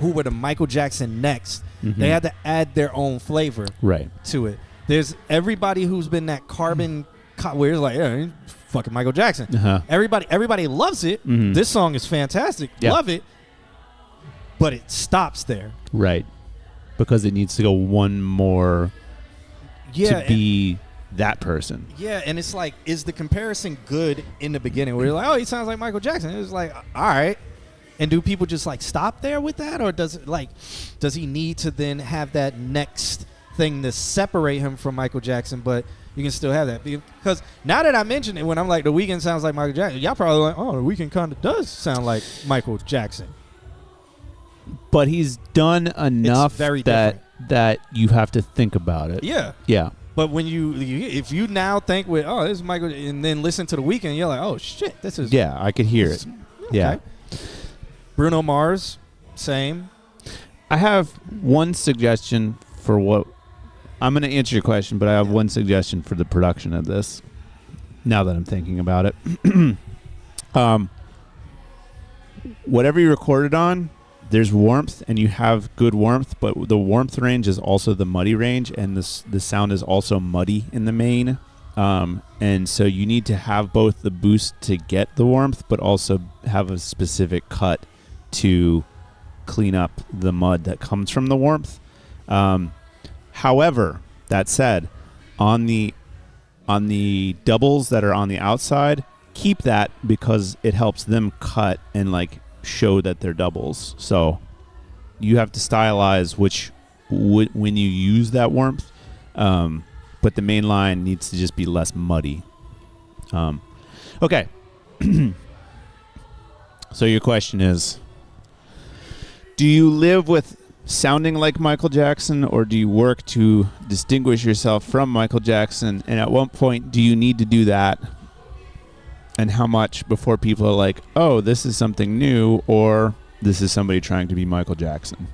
were the Michael Jackson next, they had to add their own flavor Right. to it. There's everybody who's been that carbon where it's like, yeah, fucking Michael Jackson. Uh-huh. Everybody loves it. This song is fantastic. Yeah. Love it. But it stops there. Right. Because it needs to go one more Yeah. to be that person. Yeah, and it's like, is the comparison good in the beginning where you're like, oh, he sounds like Michael Jackson? It was like, all right. And do people just like stop there with that, or does he need to then have that next thing to separate him from Michael Jackson? But you can still have that, because now that I mention it, when I'm like, The Weeknd sounds like Michael Jackson, y'all probably like, oh, The Weeknd kind of does sound like Michael Jackson. But he's done enough very that you have to think about it. Yeah. Yeah. But when if you now think with, oh, this is Michael, and then listen to The Weeknd, you're like, oh shit, this is. Yeah, I could hear it. Yeah. Bruno Mars, same. I have one suggestion for what I'm going to answer your question, but I have one suggestion for the production of this. Now that I'm thinking about it, whatever you recorded on, there's warmth, and you have good warmth, but the warmth range is also the muddy range, and the sound is also muddy in the main. And so you need to have both the boost to get the warmth, but also have a specific cut to clean up the mud that comes from the warmth. However, that said, on the doubles that are on the outside, keep that, because it helps them cut and like show that they're doubles. So you have to stylize when you use that warmth. But the main line needs to just be less muddy. Okay. So your question is, do you live with sounding like Michael Jackson, or do you work to distinguish yourself from Michael Jackson? And at what point do you need to do that? And how much before people are like, oh, this is something new, or this is somebody trying to be Michael Jackson?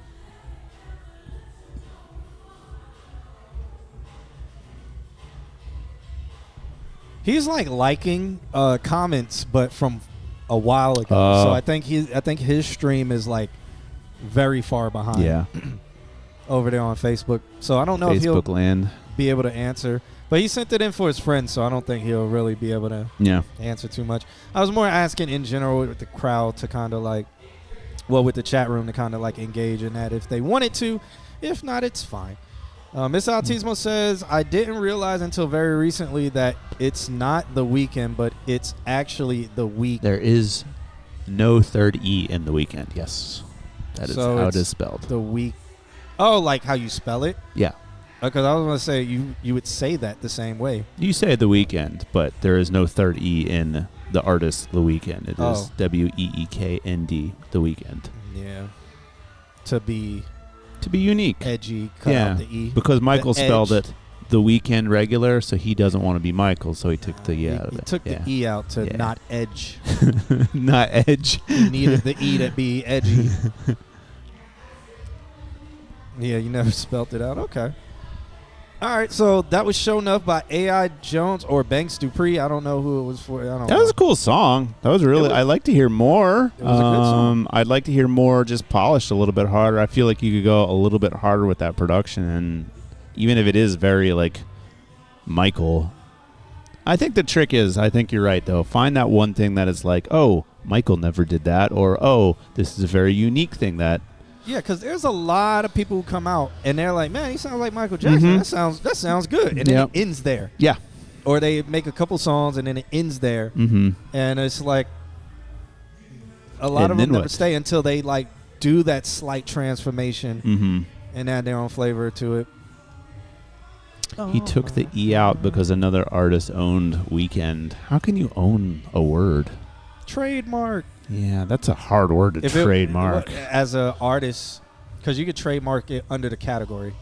He's like liking comments, but from a while ago. So I think his stream is like very far behind. Yeah. Over there on Facebook. So I don't know if Facebook he'll land. be able to answer. But he sent it in for his friends, so I don't think he'll really be able to answer too much. I was more asking in general with the crowd to kind of like, well, with the chat room to kind of like engage in that if they wanted to. If not, it's fine. Miss Altismo says, I didn't realize until very recently that it's not The Weeknd, but it's actually The Week. There is no third E in The Weeknd. Yes. That is how it is spelled. The Week. Oh, like how you spell it? Yeah. Because I was going to say, you would say that the same way. You say The Weeknd, but there is no third E in the artist The Weeknd. It is Weeknd, The Weeknd. Yeah. To be unique. Edgy, cut out the E. Because Michael spelled it The Weeknd regular, so he doesn't want to be Michael, so he took the E out of it. He took the E out to not edge. Not edge. He needed the E to be edgy. Yeah, you never spelt it out. Okay. All right, so that was Shown Up by A.I. Jones or Banks Dupree. I don't know who it was for. I don't That know. was a cool song. That was really. I'd like to hear more. It was a good song. I'd like to hear more, just polished a little bit harder. I feel like you could go a little bit harder with that production, and even if it is very like Michael, I think the trick is. I think you're right though. Find that one thing that is like, oh, Michael never did that, or oh, this is a very unique thing that. Yeah, because there's a lot of people who come out and they're like, man, he sounds like Michael Jackson. That sounds good. And then it ends there. Yeah. Or they make a couple songs and then it ends there. Mm-hmm. And it's like a lot of them never stay until they like do that slight transformation and add their own flavor to it. He took the E out because another artist owned Weekend. How can you own a word? Trademark. Yeah, that's a hard word to trademark. As an artist, because you could trademark it under the category.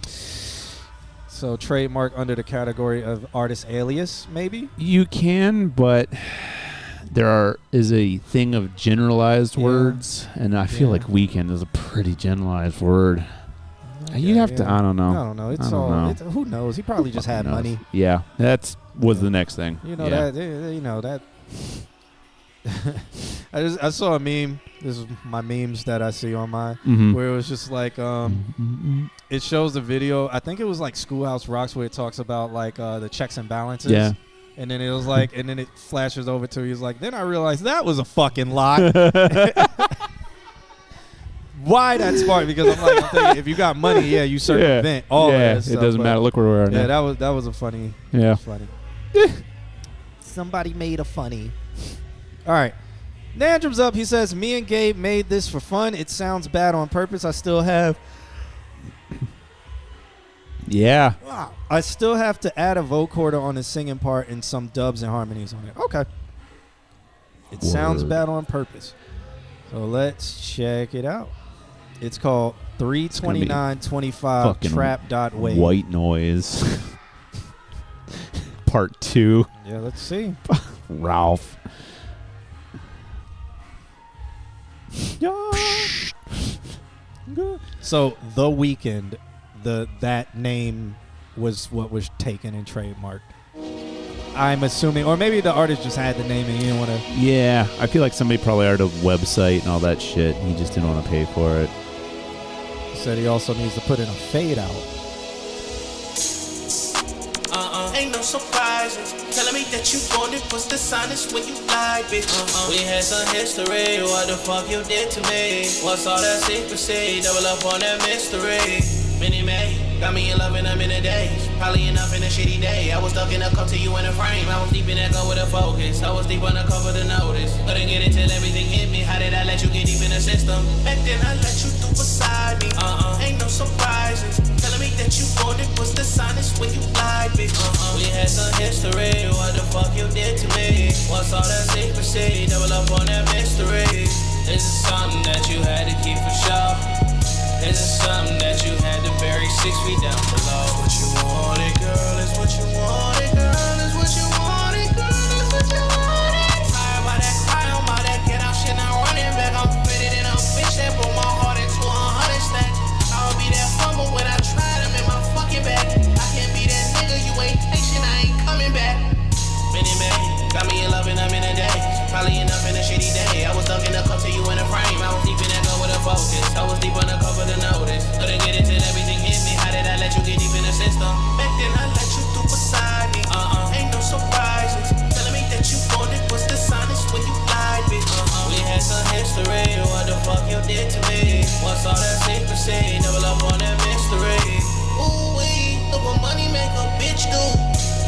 So trademark under the category of artist alias, maybe? You can, but there is a thing of generalized words, and I feel like Weekend is a pretty generalized word. You'd have to, I don't know. I don't know. It's all, who knows? He probably just had money. Yeah, was the next thing. You know that. I saw a meme. This is my memes that I see on mine, where it was just like it shows the video. I think it was like Schoolhouse Rocks, where it talks about like the checks and balances. Yeah. And then it was like, and then it flashes over to he's like, then I realized that was a fucking lie. Why that smart? Because I'm thinking, if you got money, you circumvent all of that stuff. It doesn't matter. Look where we are now. Yeah, that was a funny. Yeah. Funny. Somebody made a funny. All right. Nandrum's up. He says, me and Gabe made this for fun. It sounds bad on purpose. I still have. Yeah. Wow. I still have to add a vocoder on the singing part and some dubs and harmonies on it. Okay. It sounds bad on purpose. So let's check it out. It's called 32925 trap.wave. White Noise. Part 2. Yeah, let's see. Ralph. So The Weeknd, that name was what was taken and trademarked. I'm assuming, or maybe the artist just had the name and he didn't want to. Yeah, I feel like somebody probably had a website and all that shit. And he just didn't want to pay for it. Said he also needs to put in a fade out. Ain't no surprises. Telling me that you wanted was dishonest when you lied, bitch. We had some history. What the fuck you did to me? What's all that secrecy? Double up on that mystery. Mini May, got me in love and I'm in a daze. Probably enough in a shitty day. I was stuck in a cup to you in a frame. I was deep in that go with a focus. I was deep undercover to notice. Couldn't get it till everything hit me. How did I let you get deep in the system? Back then I let you through beside me. Ain't no surprises. Telling me that you wanted was dishonest when you lied, bitch. We had some history. What the fuck you did to me? What's all that secrecy? Double up on that mystery. Is it something that you had to keep for sure? Is it something that you had to bury 6 feet down below? What you wanted, girl, is what you wanted, girl, is what you wanted, girl, is what you wanted. Tired by that cry, on by that get out shit, now running back. I'm fitted and I'm bitch that broke my heart into 100 stack. I'll be that fumble when I tried, I'm in my fucking bag. I can't be that nigga, you ain't patient, I ain't coming back. Mini May, got me in love and I'm in a day. Probably enough in a shitty day. I was stuck in a cup to you in a frame. I was deep in that go with a focus. I was deep undercover to notice. Couldn't get it till everything hit me. How did I let you get deep in the system? Back then I let you through beside me. Ain't no surprises. Telling me that you wanted was dishonest when you lied, bitch. We had some history. What the fuck you did to me? What's all that secrecy? Double up on that mystery. Ooh wee, look what money make a bitch do.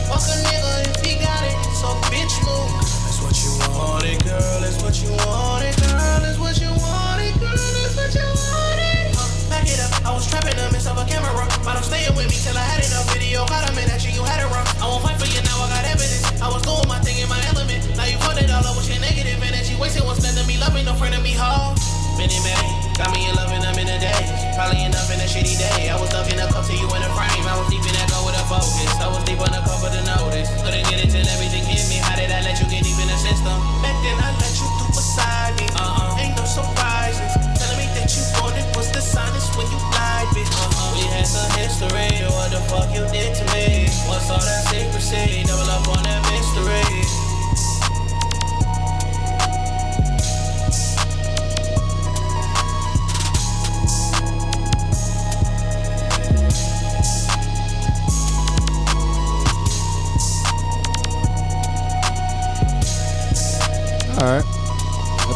Fuck a nigga if he got it, so bitch move. That's what you wanted, girl. That's what you wanted, girl. That's what you wanted, girl. That's what you wanted. Back it up. I was trapping in the midst of a camera. But I'm staying with me till I had enough video. Caught him in action, you had it wrong. I won't fight for you now, I got evidence. I was doing my thing in my element. Now you put it all up with your negative energy. Wasting what's left of me, loving no friend of me, ho. Mini May, got me in love and I'm in a day. Probably enough in a shitty day. I was stuck in a cup to you in a frame. I was deep in that go with a focus. I was deep undercover to notice. Couldn't get it till everything hit me. How did I let you get deep in the system? Back then I let you through beside me. Ain't no surprises. Telling me that you wanted was dishonest when you lied, bitch. We had some history. What the fuck you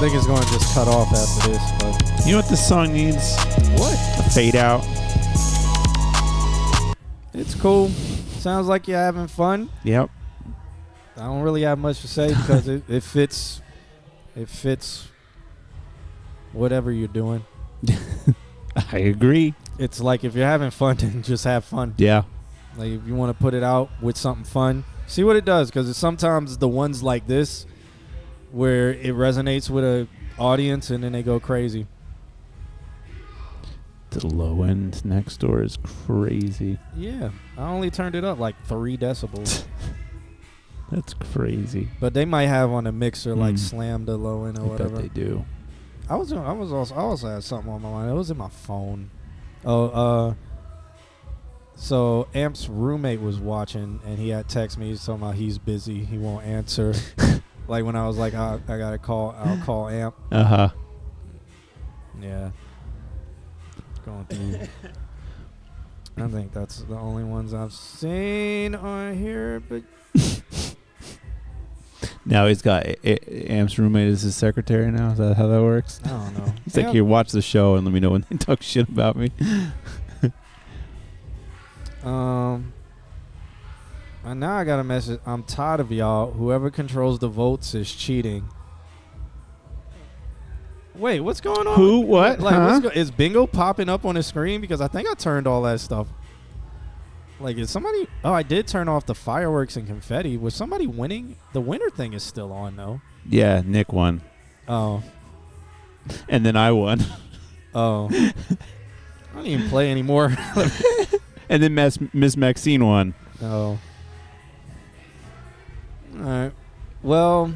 think it's going to just cut off after this. But You know what this song needs? what? A fade out. It's cool. Sounds like you're having fun. Yep. I don't really have much to say because it fits. It fits whatever you're doing. I agree. It's like if you're having fun, then just have fun. Yeah. Like if you want to put it out with something fun, see what it does. Because sometimes the ones like this, where it resonates with a audience, and then they go crazy. The low end next door is crazy. Yeah, I only turned it up like 3 decibels. That's crazy. But they might have on a mixer like slam the low end or I whatever. bet they do. I also had something on my mind. It was in my phone. So Amp's roommate was watching, and he had text me. He's talking about he's busy. He won't answer. Like when I was like, I gotta call. I'll call Amp. Yeah. Going through. I think that's the only ones I've seen on here. But now he's got Amp's roommate as his secretary now. Is that how that works? I don't know. He's like, here, watch the show and let me know when they talk shit about me. And now I got a message. I'm tired of y'all. Whoever controls the votes is cheating. Wait, what's going on? Who? What? Like, is bingo popping up on the screen? Because I think I turned all that stuff. Like, is somebody? Oh, I did turn off the fireworks and confetti. Was somebody winning? The winner thing is still on though. Yeah, Nick won. Oh. And then I won. Oh. I don't even play anymore. And then Miss Maxine won. Oh. All right. Well.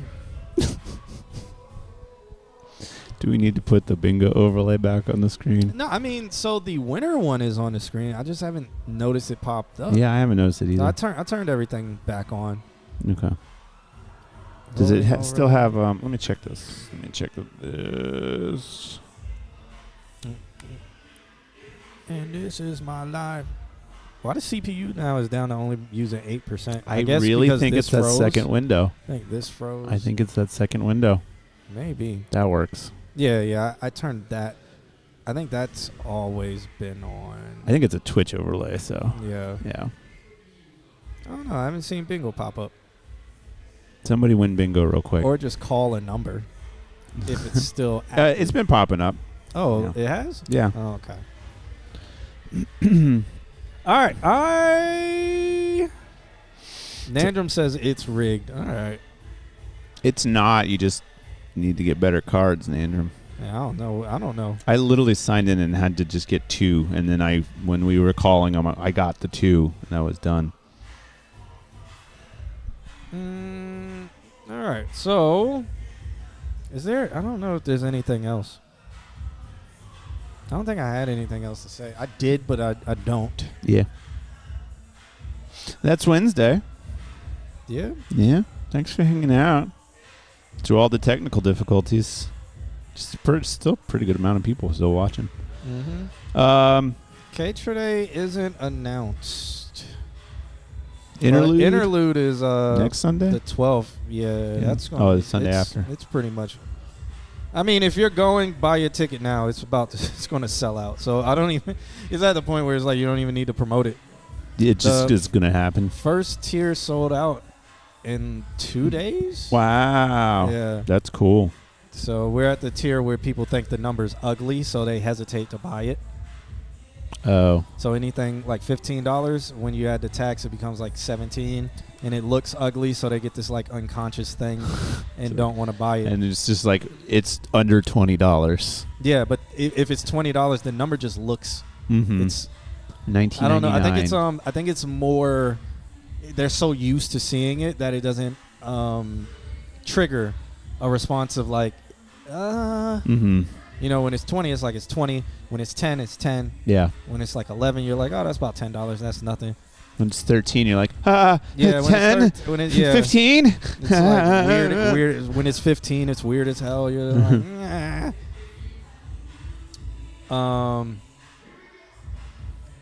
Do we need to put the bingo overlay back on the screen? No, I mean, so the winner one is on the screen. I just haven't noticed it popped up. Yeah, I haven't noticed it either. So I turned everything back on. Okay. Does it still have? Let me check this. Let me check this. And this is my life. Why the CPU now is down to only using 8%? I guess really because think this it's that froze. second window. I think this froze. I think it's that second window. Maybe. That works. Yeah. I turned that. I think that's always been on. I think it's a Twitch overlay, so. Yeah. Yeah. I don't know. I haven't seen bingo pop up. Somebody win bingo real quick. Or just call a number if it's still it's been popping up. Oh, Yeah. it has? Yeah. Oh, okay. All right. Nandrum says it's rigged. All right. It's not. You just need to get better cards, Nandrum. Yeah, I don't know. I literally signed in and had to just get 2, and then when we were calling them, I got the 2, and that was done. All right. So, is there? I don't know if there's anything else. I don't think I had anything else to say. I did, but I don't. Yeah. That's Wednesday. Yeah. Yeah. Thanks for hanging out. Through all the technical difficulties. Still pretty good amount of people still watching. Mm-hmm. K-Trade isn't announced. Interlude? Interlude is next Sunday? The 12th. Yeah. That's going. Oh, the Sunday after. It's pretty much. I mean, if you're going, buy your ticket now. It's going to sell out. So I don't even. It's at the point where it's like you don't even need to promote it. It just is going to happen. First tier sold out in 2 days. Wow. Yeah. That's cool. So we're at the tier where people think the number's ugly, so they hesitate to buy it. Oh. So anything like $15, when you add the tax, it becomes like $17, and it looks ugly, so they get this like unconscious thing and don't want to buy it. And it's just like it's under $20. Yeah, but if it's $20, the number just looks. Mm-hmm. It's $19.99. I don't know. I think it's more. They're so used to seeing it that it doesn't trigger a response of like, Mm-hmm. You know, when it's 20, it's like it's 20. When it's 10, it's 10. Yeah. When it's like 11, you're like, oh, that's about $10. That's nothing. When it's 13, you're like, yeah, 10, 15. It's like weird. When it's 15, it's weird as hell. You're like,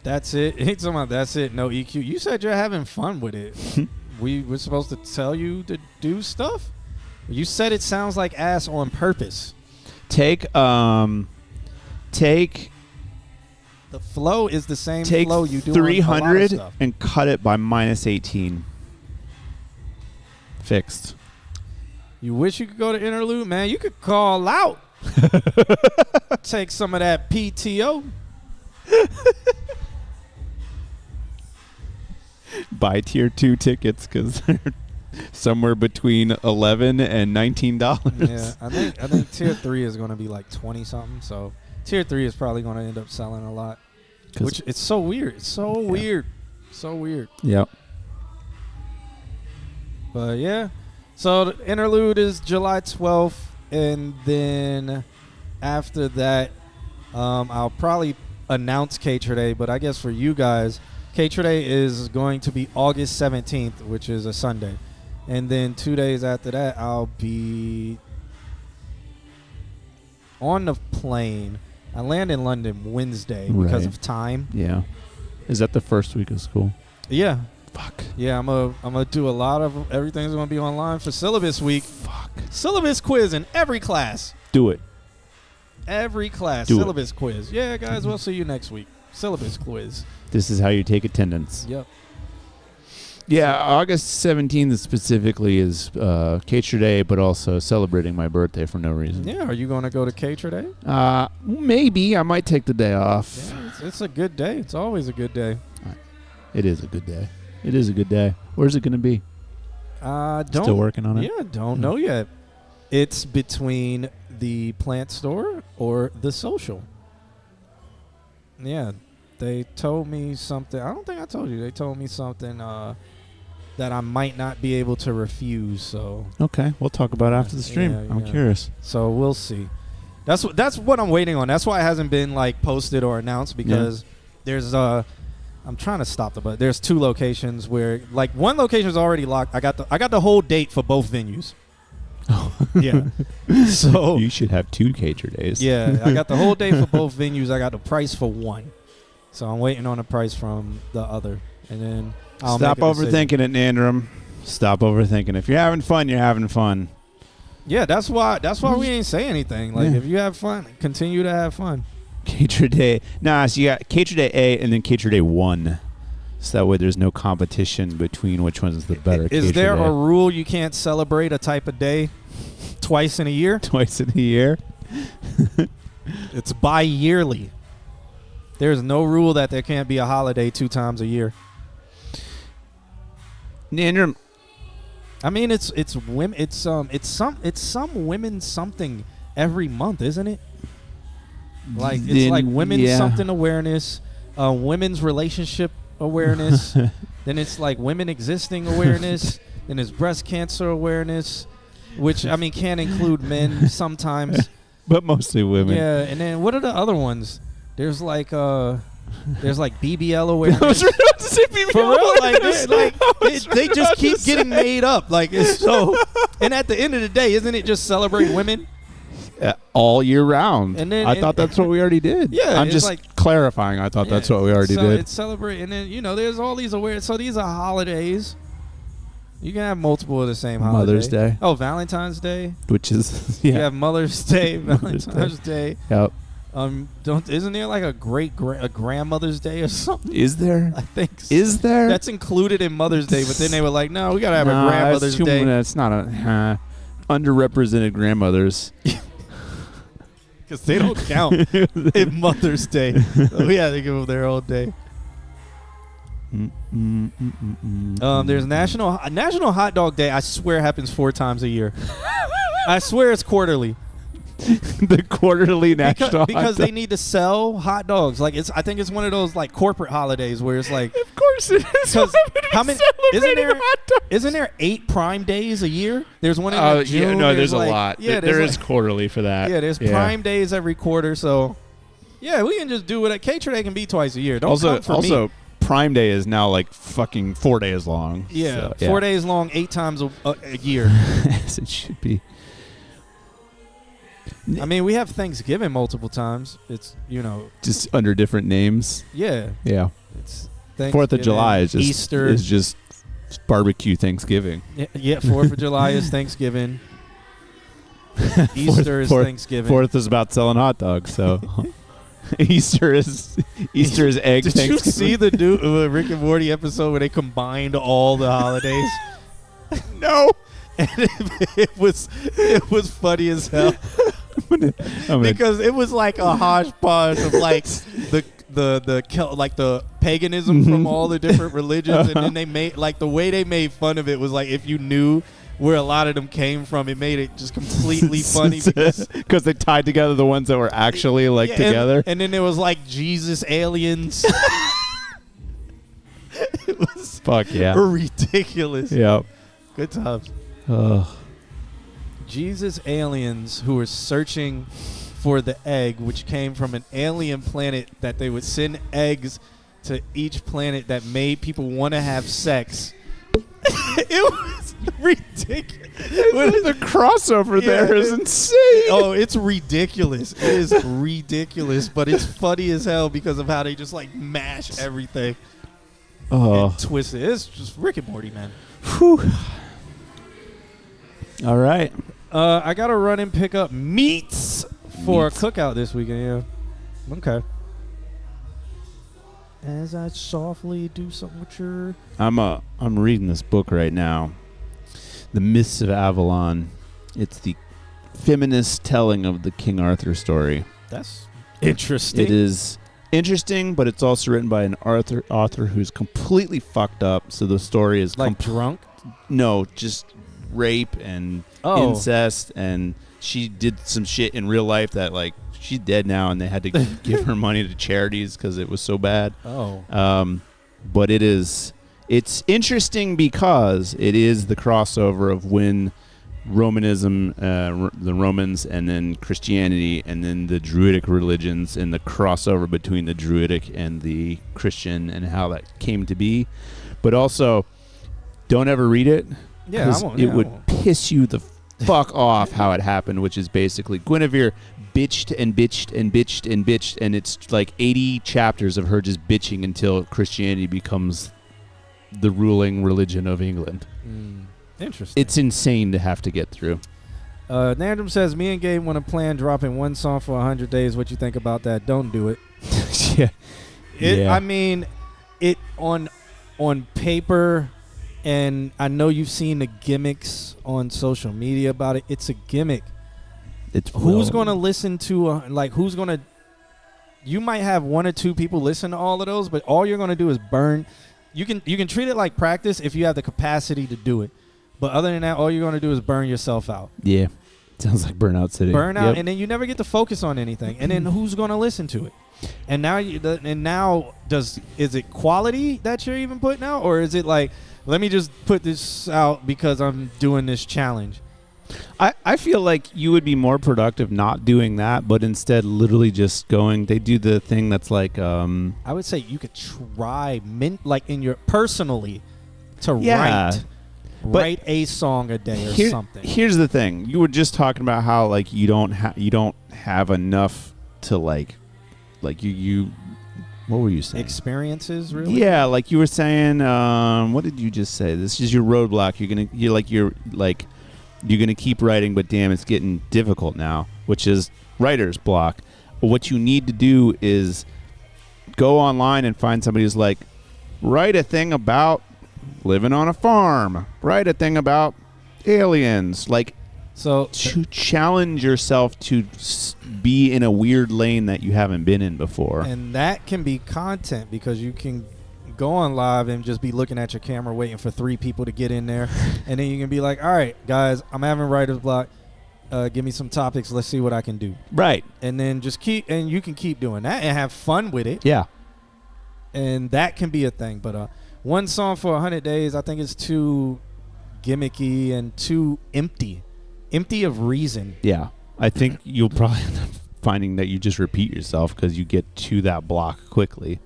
that's it. It's about that's it. No EQ. You said you're having fun with it. We were supposed to tell you to do stuff. You said it sounds like ass on purpose. Take the flow is the same take flow you do 300 on a lot of stuff. and cut it by -18. Fixed. You wish you could go to interlude, man. You could call out. Take some of that PTO. Buy tier 2 tickets because they're somewhere between $11 and $19. Yeah, I think tier 3 is going to be like 20 something. So tier 3 is probably going to end up selling a lot. Which it's so weird. It's so weird. So weird. Yep. But yeah. So the interlude is July 12th, and then after that, I'll probably announce Cater Day. But I guess for you guys, Cater Day is going to be August 17th, which is a Sunday, and then 2 days after that, I'll be on the plane. I land in London Wednesday because of time. Yeah. Is that the first week of school? Yeah. Fuck. Yeah, I'm gonna do a lot of everything's gonna be online for syllabus week. Fuck. Syllabus quiz in every class. Do it. Every class. Do syllabus quiz. Yeah, guys, we'll see you next week. Syllabus quiz. This is how you take attendance. Yep. Yeah, August 17th specifically is Cater Day, but also celebrating my birthday for no reason. Yeah, are you gonna go to Cater Day? Maybe. I might take the day off. Yeah, it's a good day. It's always a good day. It is a good day. It is a good day. Where's it going to be? Still working on it? Yeah, don't know yet. It's between the plant store or the social. Yeah, they told me something. I don't think I told you. They told me something that I might not be able to refuse. So okay, we'll talk about it after the stream. Yeah, I'm curious. So we'll see. That's what I'm waiting on. That's why it hasn't been like posted or announced because there's I'm trying to stop but there's 2 locations where like one location is already locked. I got the whole date for both venues. Oh. Yeah. So you should have 2 Cater Days. Yeah, I got the whole date for both venues. I got the price for one. So I'm waiting on the price from the other. And then I'll stop make a decision. overthinking it, Nandram. Stop overthinking. If you're having fun, you're having fun. Yeah, that's why we ain't say anything. Like if you have fun, continue to have fun. Cater Day. Nah, so you got Cater Day A and then Cater Day 1. So that way there's no competition between which one is the better. Is there a rule you can't celebrate a type of day twice in a year? Twice in a year? It's bi-yearly. There's no rule that there can't be a holiday 2 times a year. Nandram. I mean, it's women. It's some women something every month, isn't it? Like it's like women's something awareness, women's relationship awareness. Then it's like women existing awareness. Then there's breast cancer awareness, which I mean can include men sometimes, but mostly women. Yeah, and then what are the other ones? There's like BBL awareness. For real, they just keep getting made up. Like it's so. And at the end of the day, isn't it just celebrate women? All year round. And then I thought that's what we already did. Yeah, I'm just clarifying. I thought that's what we already did. It's celebrate, and then there's all these awareness. So these are holidays. You can have multiple of the same holiday. Mother's Day. Oh, Valentine's Day. Which is You have Mother's Day, Valentine's Day. Yep. Isn't there like a grandmother's day or something? Is there? I think so. Is there? That's included in Mother's Day, but then they were like, no, we gotta have a grandmother's day. That's not a underrepresented grandmothers. Because they don't count in Mother's Day. So we had to give them their own day. There's National Hot Dog Day. I swear happens 4 times a year. I swear it's quarterly. The quarterly national because they need to sell hot dogs. Like I think it's one of those like corporate holidays where it's like. Of course it is. How many? Isn't there 8 Prime Days a year? There's one in June. Yeah, no, there's a lot. Yeah, there is quarterly for that. Yeah, there's Prime Days every quarter. So, yeah, we can just do it. Cater Day can be twice a year. Don't come for me. Prime Day is now like fucking 4 days long. Yeah, so, 4 days long, 8 times a year. As it should be. I mean, we have Thanksgiving multiple times. It's just under different names. Yeah. Yeah. It's 4th of July is just Easter. Is just barbecue Thanksgiving. Yeah. 4th of July is Thanksgiving. Easter is Thanksgiving. Fourth is about selling hot dogs. So Easter is egg. Did you see the new Rick and Morty episode where they combined all the holidays? No. And it was funny as hell because it was like a hodgepodge of like the paganism from all the different religions, and then they made like the way they made fun of it was like if you knew where a lot of them came from, it made it just completely funny because they tied together the ones that were actually like together, and then there was like Jesus aliens. It was ridiculous. Yep. Good times. Ugh. Jesus aliens who were searching for the egg, which came from an alien planet, that they would send eggs to each planet that made people want to have sex. It was ridiculous. The crossover there is insane. Oh, it's ridiculous. It is ridiculous, but it's funny as hell because of how they just like mash everything and twist it. It's just Rick and Morty, man. Whew. All right. I got to run and pick up meats for a cookout this weekend. Yeah. Okay. As I softly do something with your... I'm reading this book right now, The Myths of Avalon. It's the feminist telling of the King Arthur story. That's interesting. It is interesting, but it's also written by an author who's completely fucked up. So the story is like drunk? No, just rape and incest, and she did some shit in real life that like she's dead now, and they had to give her money to charities because it was so bad. But it's interesting because it is the crossover of when Romanism, the Romans, and then Christianity, and then the Druidic religions, and the crossover between the Druidic and the Christian, and how that came to be. But also, don't ever read it. Yeah, I won't. It would piss you the fuck off how it happened, which is basically Guinevere bitched and bitched and bitched and bitched, and it's like 80 chapters of her just bitching until Christianity becomes the ruling religion of England. Interesting. It's insane to have to get through. Nandrum says, me and Gabe want to plan dropping one song for 100 days. What you think about that? Don't do it. Yeah. I mean, it on paper... And I know you've seen the gimmicks on social media about it. It's a gimmick. Who's going to listen to, who's going to... You might have one or two people listen to all of those, but all you're going to do is burn. You can treat it like practice if you have the capacity to do it. But other than that, all you're going to do is burn yourself out. Yeah. Sounds like Burnout City. Burnout, and then you never get to focus on anything. And then who's going to listen to it? And now, is it quality that you're even putting out? Or is it like... Let me just put this out because I'm doing this challenge. I feel like you would be more productive not doing that, but instead literally just going. They do the thing that's like. I would say you could try, in your personally, to write a song a day or something. Here's the thing: you were just talking about how like you don't have enough to like you. What were you saying? Experiences, really? Yeah, like you were saying. What did you just say? This is your roadblock. You're gonna keep writing, but damn, it's getting difficult now, which is writer's block. But what you need to do is go online and find somebody who's like, write a thing about living on a farm. Write a thing about aliens. So to challenge yourself to be in a weird lane that you haven't been in before. And that can be content because you can go on live and just be looking at your camera waiting for 3 people to get in there. And then you can be like, all right, guys, I'm having writer's block. Give me some topics. Let's see what I can do. Right. And then you can keep doing that and have fun with it. Yeah. And that can be a thing. But one song for 100 days, I think it's too gimmicky and too empty of reason. Yeah. I think you'll probably end up finding that you just repeat yourself because you get to that block quickly.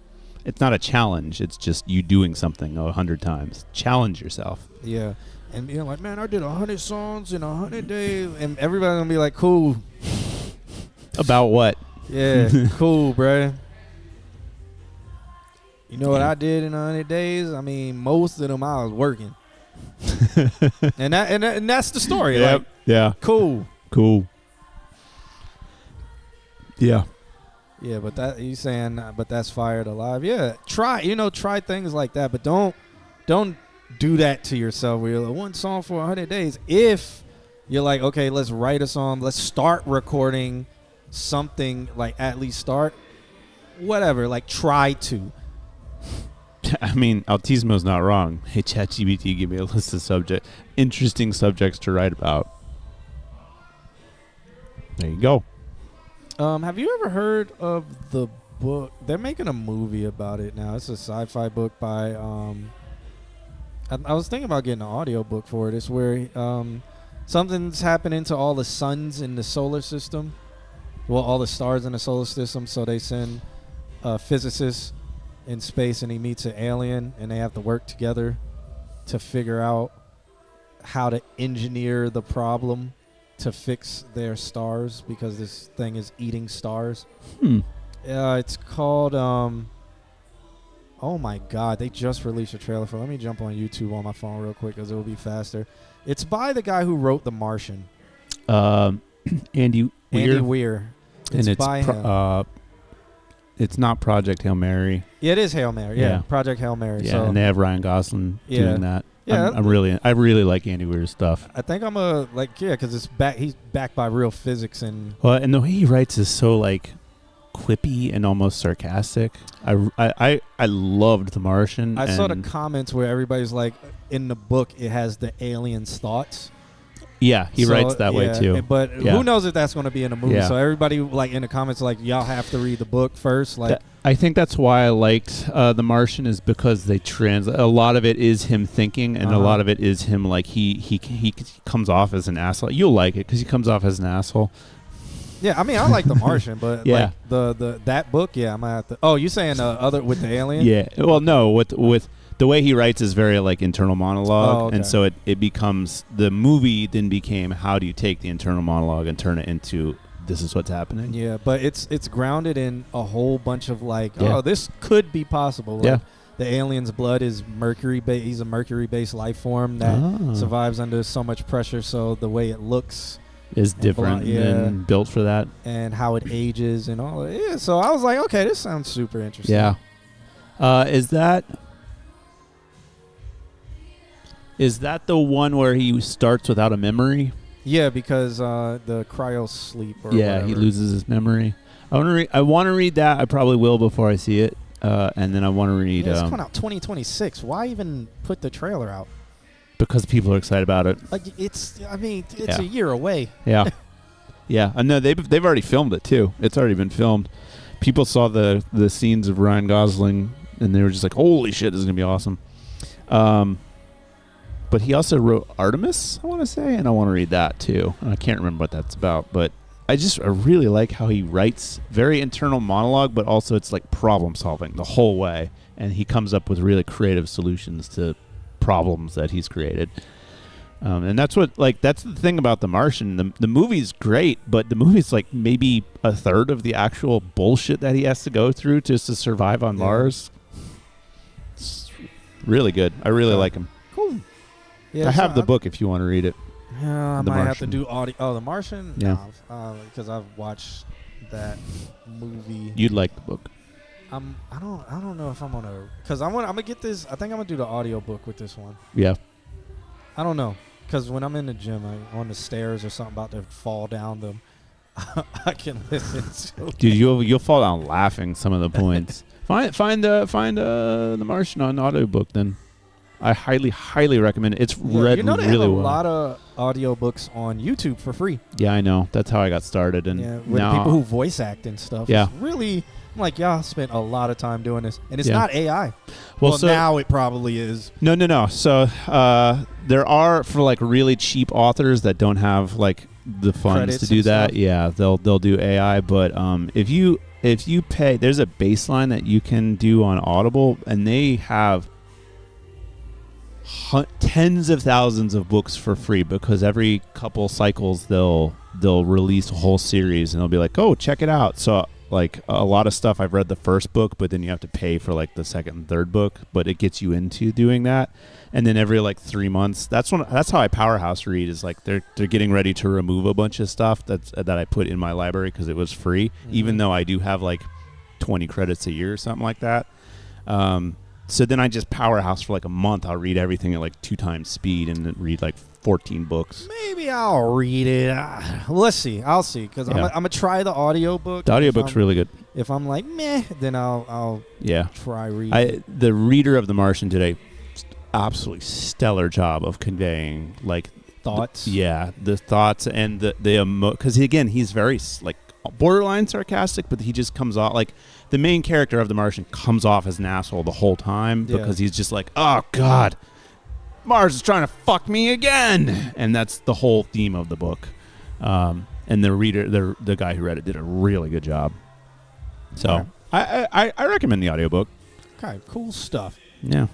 It's not a challenge. It's just you doing something 100 times. Challenge yourself. Yeah. And being like, man, I did 100 songs in 100 days. And everybody's going to be like, cool. About what? Yeah, cool, bro. You know what I did in 100 days? I mean, most of them I was working. and that's the story. Yep. Like, yeah. Cool. Cool. Yeah. Yeah, but that you saying, but that's Fired Alive. Yeah, try things like that, but don't do that to yourself. Where you're like, one song for 100 days. If you're like, okay, let's write a song, let's start recording something, like at least start, whatever. Like try to. I mean, Altismo's not wrong. Hey, ChatGPT, give me a list of interesting subjects to write about. There you go. Have you ever heard of the book? They're making a movie about it now. It's a sci-fi book by. I was thinking about getting an audio book for it. It's where something's happening to all the suns in the solar system. Well, all the stars in the solar system. So they send a physicist in space, and he meets an alien, and they have to work together to figure out how to engineer the problem to fix their stars, because this thing is eating stars. It's called oh my god, they just released a trailer for it. Let me jump on YouTube on my phone real quick because it will be faster. It's by the guy who wrote The Martian. Andy Weir. It's by him. It's not Project Hail Mary. Yeah, it is Hail Mary. Yeah. Project Hail Mary. Yeah, so, and they have Ryan Gosling doing that. Yeah, I really like Andy Weir's stuff. I think I'm because he's backed by real physics and. Well, and the way he writes is so like quippy and almost sarcastic. I loved The Martian. I saw the comments where everybody's like, in the book it has the alien's thoughts. Yeah, he writes that way too. But who knows if that's going to be in a movie? Yeah. So everybody like in the comments like, y'all have to read the book first. Like, I think that's why I liked The Martian, is because they translate. A lot of it is him thinking, and a lot of it is him like he comes off as an asshole. You'll like it because he comes off as an asshole. Yeah, I mean, I like The Martian, but like that book, I might have to. Oh, you saying the other with the alien? Yeah. Well, no, with the way he writes is very like internal monologue, and so it becomes, the movie then became, how do you take the internal monologue and turn it into, this is what's happening? Yeah, but it's grounded in a whole bunch of like, oh, this could be possible. Like, the alien's blood is mercury. He's a mercury-based life form that survives under so much pressure. So the way it looks is different and built for that, and how it ages and all. Yeah, so I was like, okay, this sounds super interesting. Yeah. Is that the one where he starts without a memory? Yeah, because the cryo sleep. Or whatever. He loses his memory. I want to read that. I probably will before I see it, and then I want to read. It's coming out 2026. Why even put the trailer out? Because people are excited about it. Like it's a year away. Yeah, yeah. I know they've already filmed it too. It's already been filmed. People saw the scenes of Ryan Gosling, and they were just like, "Holy shit, this is gonna be awesome." But he also wrote Artemis, I want to say, and I want to read that too. I can't remember what that's about, but I really like how he writes. Very internal monologue, but also it's like problem solving the whole way, and he comes up with really creative solutions to problems that he's created. And that's the thing about The Martian. The movie's great, but the movie's like maybe a third of the actual bullshit that he has to go through just to survive on Mars. It's really good. I really like him. Cool. Yeah, I have the book if you want to read it. Yeah, I might have to do audio. Oh, The Martian? Yeah. Because I've watched that movie. You'd like the book. I don't know if I'm gonna, because I'm gonna get this. I think I'm gonna do the audio book with this one. Yeah. I don't know, because when I'm in the gym, on the stairs or something about to fall down them, I can listen to. Dude, you'll fall down laughing some of the points. find The Martian on audiobook then. I highly recommend it. It's read they have really well. a lot of audiobooks on YouTube for free. Yeah, I know. That's how I got started. And with now, people who voice act and stuff. Yeah. It's really, I'm like, y'all spent a lot of time doing this. And it's not AI. Well, so now it probably is. No. So there are, for like really cheap authors that don't have like the funds Credits to do that. stuff. Yeah, they'll do AI. But if you pay, there's a baseline that you can do on Audible, and they have tens of thousands of books for free, because every couple cycles they'll release a whole series, and they'll be like, oh, check it out. So Like a lot of stuff, I've read the first book, but then you have to pay for like the second and third book. But it gets you into doing that, and then every like 3 months, that's how I powerhouse read. Is like they're getting ready to remove a bunch of stuff that I put in my library because it was free, even though I do have like 20 credits a year or something like that. So then I just powerhouse for like a month. I'll read everything at like 2 times speed and then read like 14 books. Maybe I'll read it. Let's see. I'll see. Because I'm going to try the audiobook. The audiobook's really good. If I'm like, meh, then I'll try reading. The reader of The Martian did a absolutely stellar job of conveying like thoughts. The thoughts and the because again, he's very like borderline sarcastic, but he just comes off like the main character of The Martian comes off as an asshole the whole time because he's just like, oh God, Mars is trying to fuck me again, and that's the whole theme of the book. And the reader, the guy who read it, did a really good job. So I recommend the audiobook. Okay, cool stuff. Yeah.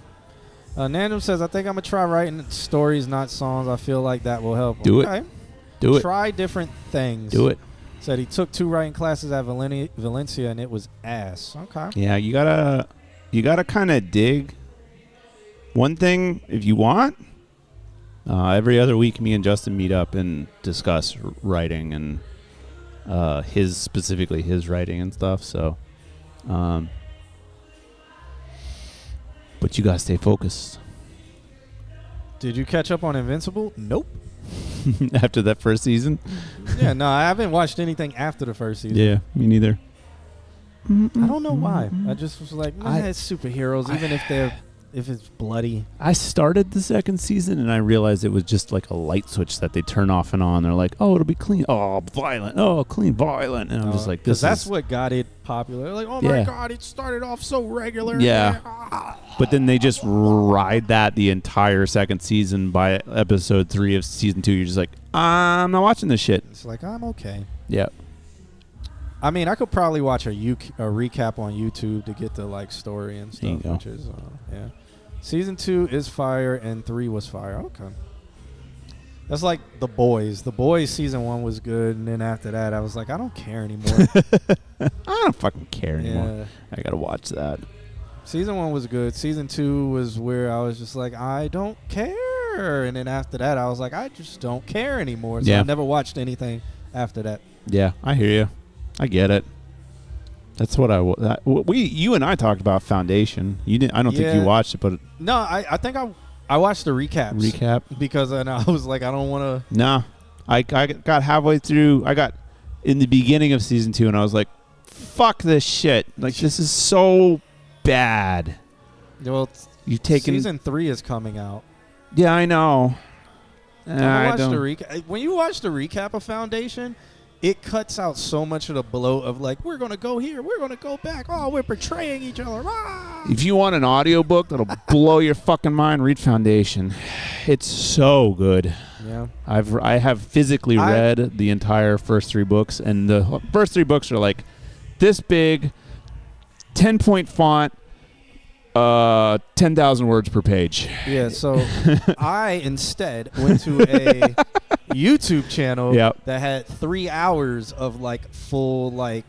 Nandum says, I think I'm going to try writing stories, not songs. I feel like that will help. Do it. Do it. Try different things. Do it. Said he took 2 writing classes at Valencia, and it was ass. Okay. Yeah, you gotta kind of dig. One thing, if you want, every other week, me and Justin meet up and discuss writing and specifically his writing and stuff. So, but you gotta stay focused. Did you catch up on Invincible? Nope. After that first season? Yeah, no, I haven't watched anything after the first season. Yeah, me neither. I don't know why. I just was like, it's superheroes, even if it's bloody. I started the second season and I realized it was just like a light switch that they turn off and on. They're like, oh, it'll be clean. Oh, violent. Oh, clean, violent. And I'm just like, that's what got it popular. Like, oh my God, it started off so regular. Yeah. But then they just ride that the entire second season. By episode 3 of season 2, you're just like, I'm not watching this shit. It's like, I'm okay. Yeah. I mean, I could probably watch a recap on YouTube to get the like story and stuff, which is yeah. Season 2 is fire and 3 was fire. Okay. That's like The Boys. The Boys season 1 was good, and then after that, I was like, I don't care anymore. I don't fucking care anymore. Yeah. I gotta watch that. Season 1 was good. Season 2 was where I was just like, I don't care. And then after that, I was like, I just don't care anymore. So I never watched anything after that. Yeah, I hear you. I get it. That's what you and I talked about Foundation. You didn't. I don't think you watched it, but no, I think I watched the recaps. Recap because then I was like, I don't want to. No, I got halfway through. I got in the beginning of season 2, and I was like, fuck this shit. Like this is so bad. Well, you've taken season 3 is coming out. Yeah, I know. When you watch the recap of Foundation, it cuts out so much of the bloat of like, we're going to go here, we're going to go back. Oh, we're betraying each other. Ah! If you want an audiobook that'll blow your fucking mind, read Foundation. It's so good. Yeah. I have physically read the entire first 3 books, and the first 3 books are like this big, 10-point font, 10,000 words per page. Yeah, so I instead went to a YouTube channel that had 3 hours of like full like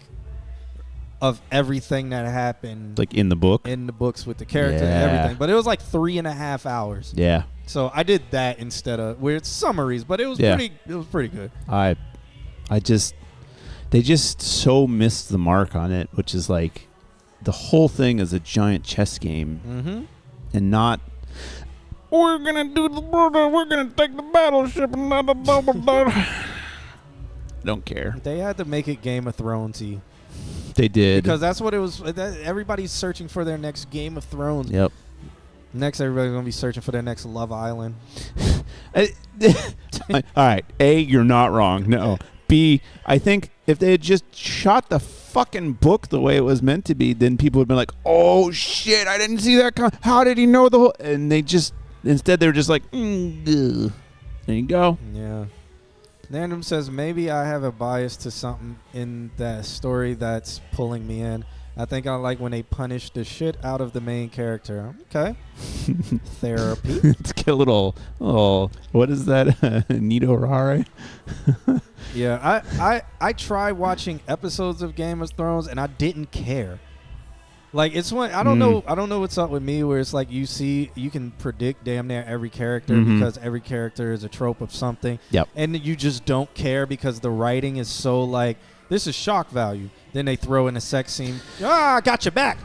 of everything that happened, like in the books with the character and everything. But it was like 3.5 hours. Yeah. So I did that instead of where it's summaries, but it was pretty good. They just so missed the mark on it, which is like the whole thing is a giant chess game, and not we're gonna do the border, we're gonna take the battleship, and blah, blah, blah, blah. Don't care. They had to make it Game of Thrones-y. They did, because that's what it was. Everybody's searching for their next Game of Thrones. Yep. Next, everybody's gonna be searching for their next Love Island. All right, A, you're not wrong. No. B, I think if they had just shot the fucking book the way it was meant to be, then people would have been like, oh shit, I didn't see that come. How did he know the whole? And they just, instead they were just like, there you go. Yeah. Nandum says, maybe I have a bias to something in that story that's pulling me in. I think I like when they punish the shit out of the main character. Okay. Therapy. Let's get a little, what is that? Nito Rare? Yeah, I tried watching episodes of Game of Thrones and I didn't care. Like it's when I don't know what's up with me where it's like you can predict damn near every character because every character is a trope of something. Yep. And you just don't care because the writing is so like this is shock value. Then they throw in a sex scene. I got you back.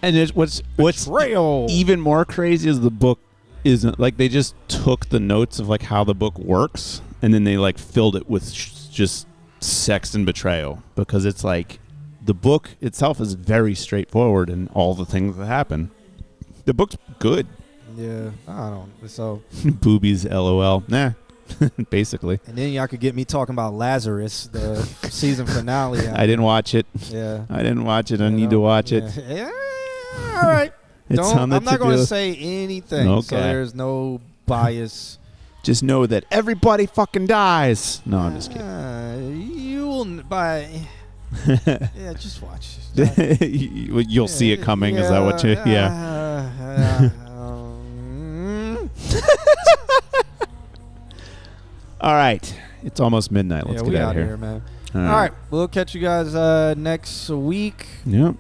And what's Betrayal. even more crazy is the book isn't like they just took the notes of like how the book works and then they like filled it with just sex and betrayal because it's like the book itself is very straightforward in all the things that happen. The book's good. Yeah, I don't. So boobies, LOL. Nah. Basically. And then y'all could get me talking about Lazarus, the season finale. I didn't watch it. Yeah. I didn't watch it. I need to watch it. Yeah. All right. I'm not going to say anything. Okay. So there's no bias. Just know that everybody fucking dies. No, I'm just kidding. You will yeah, just watch. You'll see it coming. Is that what you? Yeah. All right. It's almost midnight. Let's get out of here, man. All right. We'll catch you guys next week. Yep.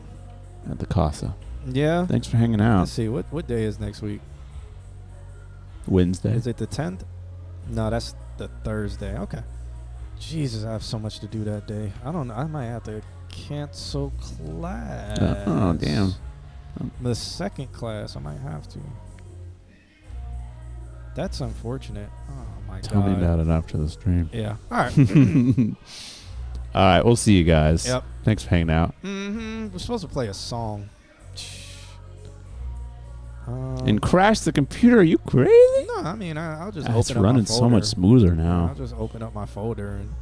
At the Casa. Yeah. Thanks for hanging out. Let's see. What day is next week? Wednesday. Is it the 10th? No, that's the Thursday. Okay. Jesus, I have so much to do that day. I don't know. I might have to cancel class. Oh, damn. The second class, I might have to. That's unfortunate. Oh, my God. Tell me about it after the stream. Yeah. All right. All right. We'll see you guys. Yep. Thanks for hanging out. We're supposed to play a song. And crash the computer? Are you crazy? No, I mean, I'll just It's open up running my folder. so much smoother now. I'll just open up my folder and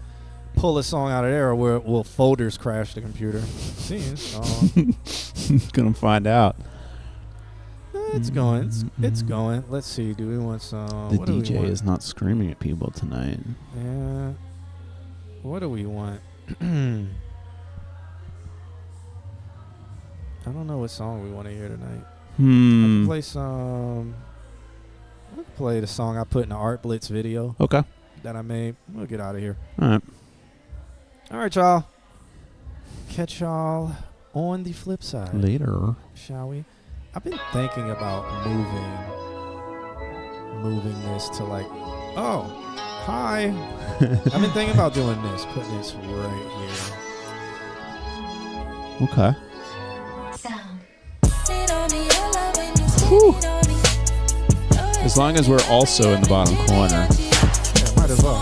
pull a song out of there where will folders crash the computer. See, Gonna find out. It's going. It's going. Let's see. Do we want some? The what do we DJ want? is not screaming at people tonight. Yeah. What do we want? I don't know what song we want to hear tonight. I can play some. I'll play the song I put in the Art Blitz video. Okay. That I made. We'll get out of here. All right. All right, y'all. Catch y'all on the flip side. Later. Shall we? I've been thinking about moving this to like, oh, hi. I've been thinking about doing this, putting this right here. Okay. Whew. As long as we're also in the bottom corner. Yeah, might as well.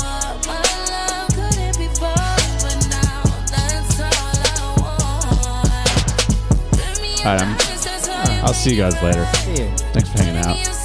All right, I'll see you guys later. Yeah. Thanks for hanging out.